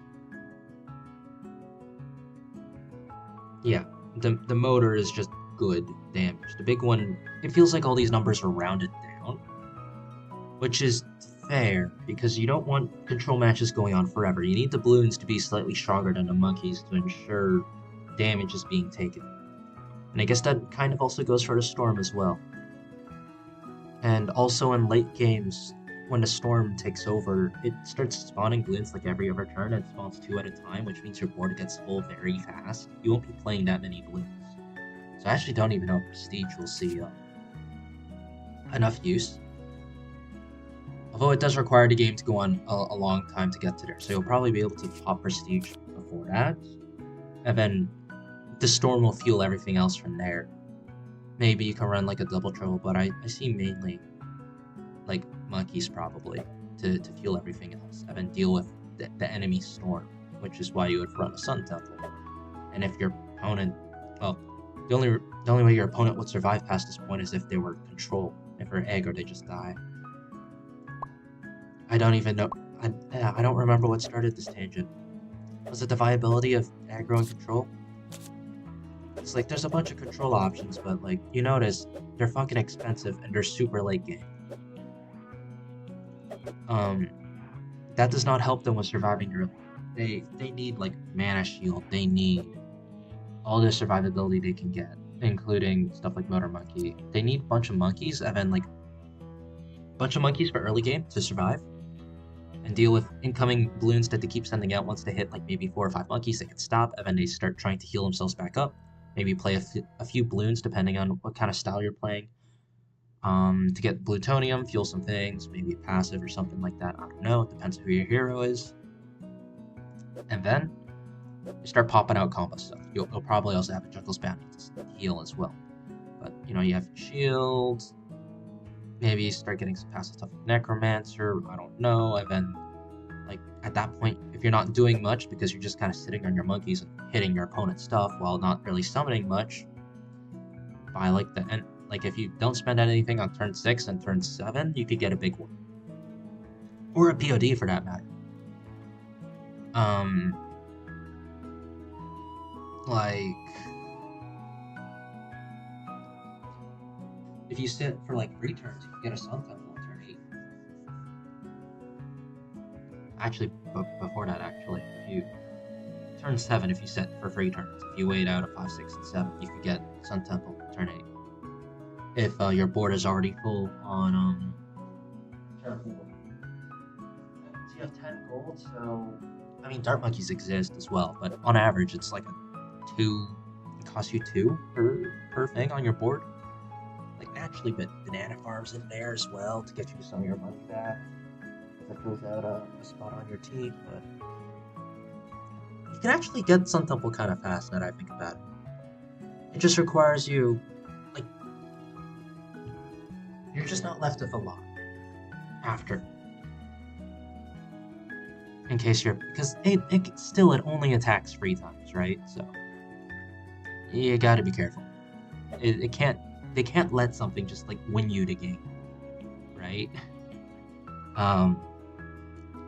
Yeah, the motor is just good damage. The big one, it feels like all these numbers are rounded down, which is fair, because you don't want control matches going on forever. You need the Bloons to be slightly stronger than the monkeys to ensure damage is being taken. And I guess that kind of also goes for the Storm as well. And also in late games, when the Storm takes over, it starts spawning Bloons like every other turn, and it spawns 2 at a time, which means your board gets full very fast. You won't be playing that many Bloons. So I actually don't even know if Prestige will see enough use. Although it does require the game to go on a long time to get to there, so you'll probably be able to pop Prestige before that. And then the Storm will fuel everything else from there. Maybe you can run like a double triple, but I see mainly like monkeys probably to fuel everything else, and then deal with the enemy Storm, which is why you would run a Sun Temple. And if your opponent, well, the only way your opponent would survive past this point is if they were control. If they're aggro, they just die. I don't even know. I don't remember what started this tangent. Was it the viability of aggro and control? It's like there's a bunch of control options, but like you notice they're fucking expensive and they're super late game. That does not help them with surviving early. They need like mana shield. They need all the survivability they can get, including stuff like Motor Monkey. They need a bunch of monkeys and then like a bunch of monkeys for early game to survive and deal with incoming Bloons that they keep sending out. Once they hit like maybe 4 or 5 monkeys, they can stop, and then they start trying to heal themselves back up. Maybe play a few Bloons depending on what kind of style you're playing. To get Plutonium, fuel some things, maybe a passive or something like that. I don't know, it depends who your hero is. And then you start popping out combo stuff. You'll probably also have a Juggler's Bounty to heal as well. But you know, you have shield. Maybe you start getting some passive stuff like Necromancer, I don't know, and then like at that point, if you're not doing much because you're just kind of sitting on your monkeys and hitting your opponent's stuff while not really summoning much, by like the end, like if you don't spend anything on turn 6 and turn 7, you could get a big one. Or a POD for that matter. Like if you sit for like 3 turns, you can get a Sun Temple on turn 8. actually, before that, actually, if you turn 7, if you set for free turns, if you wait out a 5, 6, and 7, you could get Sun Temple turn 8. If your board is already full on turn 4. So you have 10 gold, so I mean, Dart Monkeys exist as well, but on average, it's like a 2. It costs you 2 per thing on your board. Like naturally, but banana farms in there as well to get you some of your money back. That fills out a spot on your team, but you can actually get Sun Temple kind of fast now that I think about it. It just requires you, like, you're just not left with a lot after. In case you're, because it only attacks 3 times, right? So you gotta be careful. They can't let something just like win you the game, right?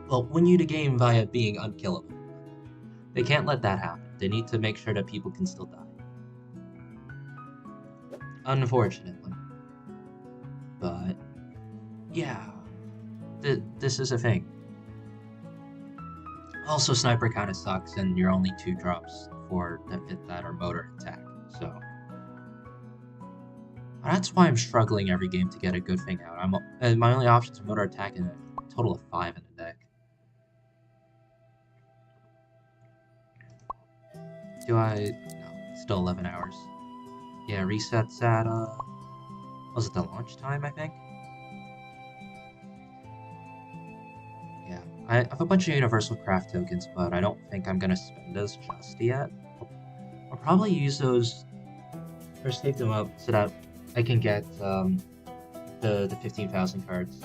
Well, win you the game via being unkillable. They can't let that happen. They need to make sure that people can still die. Unfortunately. But, yeah. This is a thing. Also, Sniper kind of sucks, and you're only 2 drops for that or motor attack, so... That's why I'm struggling every game to get a good thing out. My only options are motor attack and a total of 5 in the deck. No, still 11 hours. Yeah, resets at, was it the launch time, I think? Yeah, I have a bunch of Universal Craft tokens, but I don't think I'm gonna spend those just yet. I'll probably use those, or save them up, so that I can get, the 15,000 cards.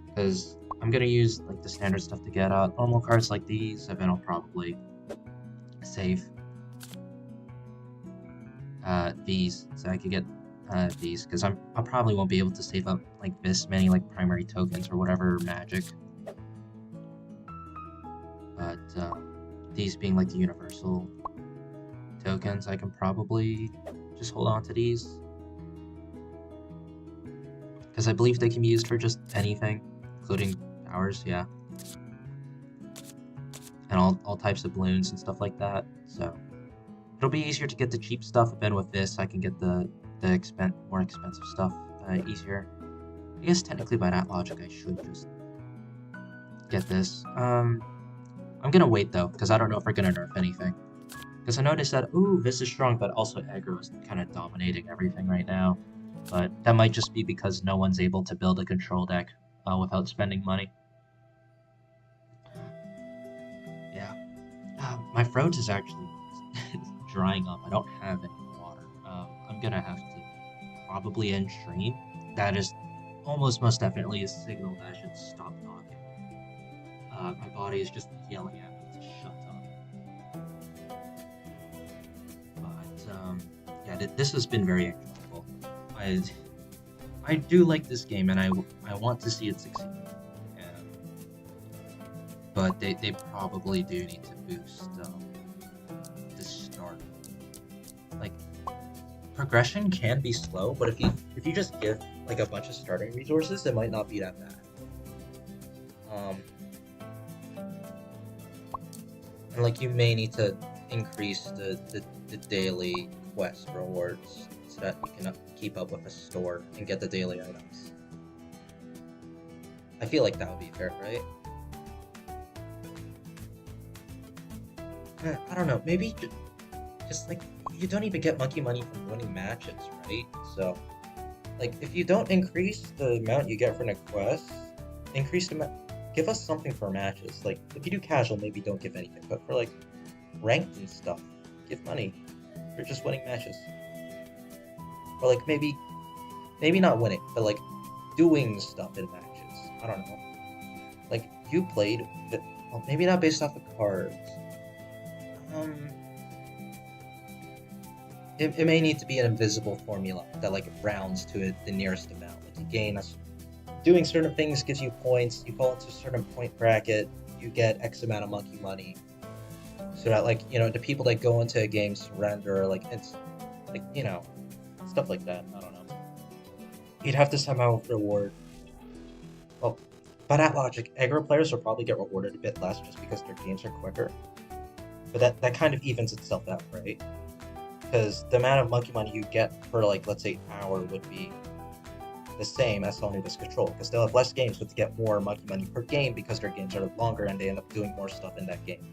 Because I'm gonna use like the standard stuff to get normal cards like these, and then I'll probably save these so I can get these, because I probably won't be able to save up like this many like primary tokens or whatever magic. But these being like the universal tokens, I can probably just hold on to these, because I believe they can be used for just anything, including powers, yeah. And all types of balloons and stuff like that, so it'll be easier to get the cheap stuff, and then with this I can get the more expensive stuff easier. I guess technically by that logic I should just get this. I'm gonna wait though, because I don't know if we're gonna nerf anything. Because I noticed that, ooh, this is strong, but also aggro is kind of dominating everything right now. But that might just be because no one's able to build a control deck without spending money. Yeah. My throat is actually drying up. I don't have any water. I'm gonna have to probably end stream. That is almost most definitely a signal that I should stop talking. My body is just yelling at me to shut up. Yeah, this has been very enjoyable. I do like this game, and I want to see it succeed. But they probably do need to boost the start. Like, progression can be slow, but if you just give like a bunch of starting resources, it might not be that bad. And like you may need to increase the daily quest rewards so that you can keep up with the store and get the daily items. I feel like that would be fair, right? I don't know, maybe just like, you don't even get monkey money from winning matches, right? So, like, if you don't increase the amount you get for the quest, increase the amount, give us something for matches. Like, if you do casual, maybe don't give anything, but for like ranked and stuff, give money for just winning matches. Or like maybe not winning, but like doing stuff in matches. I don't know. Like, you played, but well, maybe not based off of cards. It may need to be an invisible formula that like rounds to it the nearest amount. Like, you gain doing certain things gives you points. You fall into a certain point bracket, you get X amount of monkey money. So that, like, you know, the people that go into a game surrender, like, it's like, you know, stuff like that. I don't know. You'd have to somehow reward. Well, by that logic, aggro players will probably get rewarded a bit less just because their games are quicker. But that kind of evens itself out, right? Because the amount of monkey money you get per, like, let's say, hour would be the same as someone who does control, because they'll have less games but to get more monkey money per game because their games are longer and they end up doing more stuff in that game.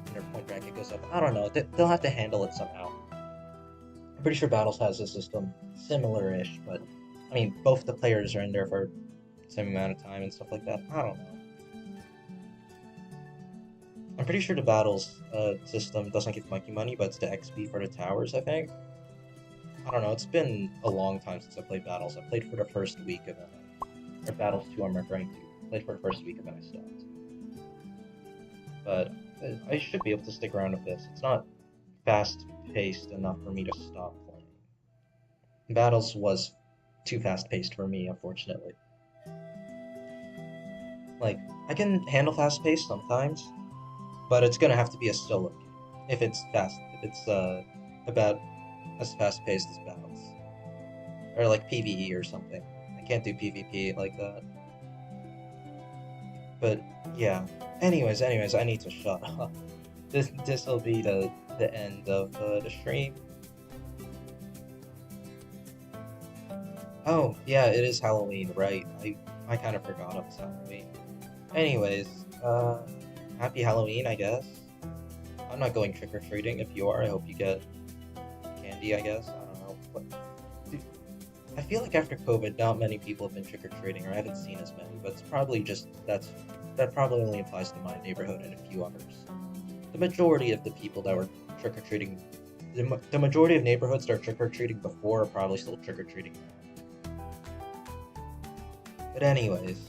And their point bracket goes up. I don't know. They'll have to handle it somehow. I'm pretty sure Battles has a system similar-ish, but I mean, both the players are in there for the same amount of time and stuff like that. I don't know. I'm pretty sure the Battles system doesn't give monkey money, but it's the XP for the towers, I think. I don't know, it's been a long time since I played Battles. I played for the first week of it. Or Battles 2 I'm referring to. I played for the first week and then I stopped. But I should be able to stick around with this. It's not fast-paced enough for me to stop playing. Battles was too fast-paced for me, unfortunately. Like, I can handle fast-paced sometimes, but it's gonna have to be a solo game. If it's about as fast-paced as Battles. Or like PvE or something. I can't do PvP like that. But, yeah. Anyways, I need to shut up. This will be the end of the stream. Oh, yeah, it is Halloween, right. I kind of forgot it was Halloween. Anyways, happy Halloween, I guess. I'm not going trick-or-treating. If you are, I hope you get candy, I guess. I don't know. But, dude, I feel like after COVID, not many people have been trick-or-treating, or I haven't seen as many, but it's probably just, that probably only applies to my neighborhood and a few others. The majority of the people that were trick-or-treating, the majority of neighborhoods that are trick-or-treating before are probably still trick-or-treating now. But anyways,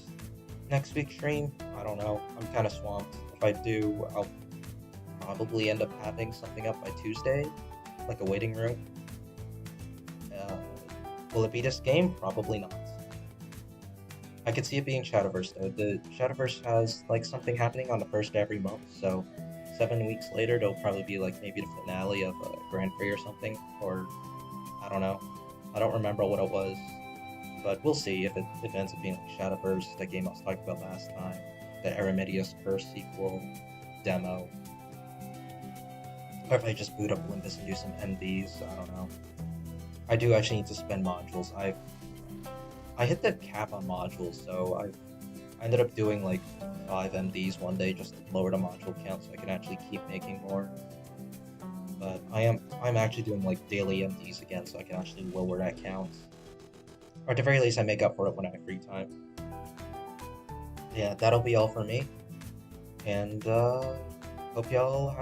next week's stream, I don't know, I'm kind of swamped. If I do, I'll probably end up having something up by Tuesday, like a waiting room. Will it be this game? Probably not. I could see it being Shadowverse though. The Shadowverse has like something happening on the first every month, so 7 weeks later there'll probably be like maybe the finale of a Grand Prix or something, or I don't know. I don't remember what it was, but we'll see if it ends up being like Shadowverse, the game I was talking about last time, the Eremidius Curse sequel demo, or if I just boot up Olympus and do some MDs. I don't know. I do actually need to spend modules. I hit the cap on modules, so I ended up doing like 5 MDs one day just to lower the module count so I can actually keep making more. But I'm actually doing like daily MDs again so I can actually lower that count. Or at the very least I make up for it when I have free time. Yeah, that'll be all for me. And hope y'all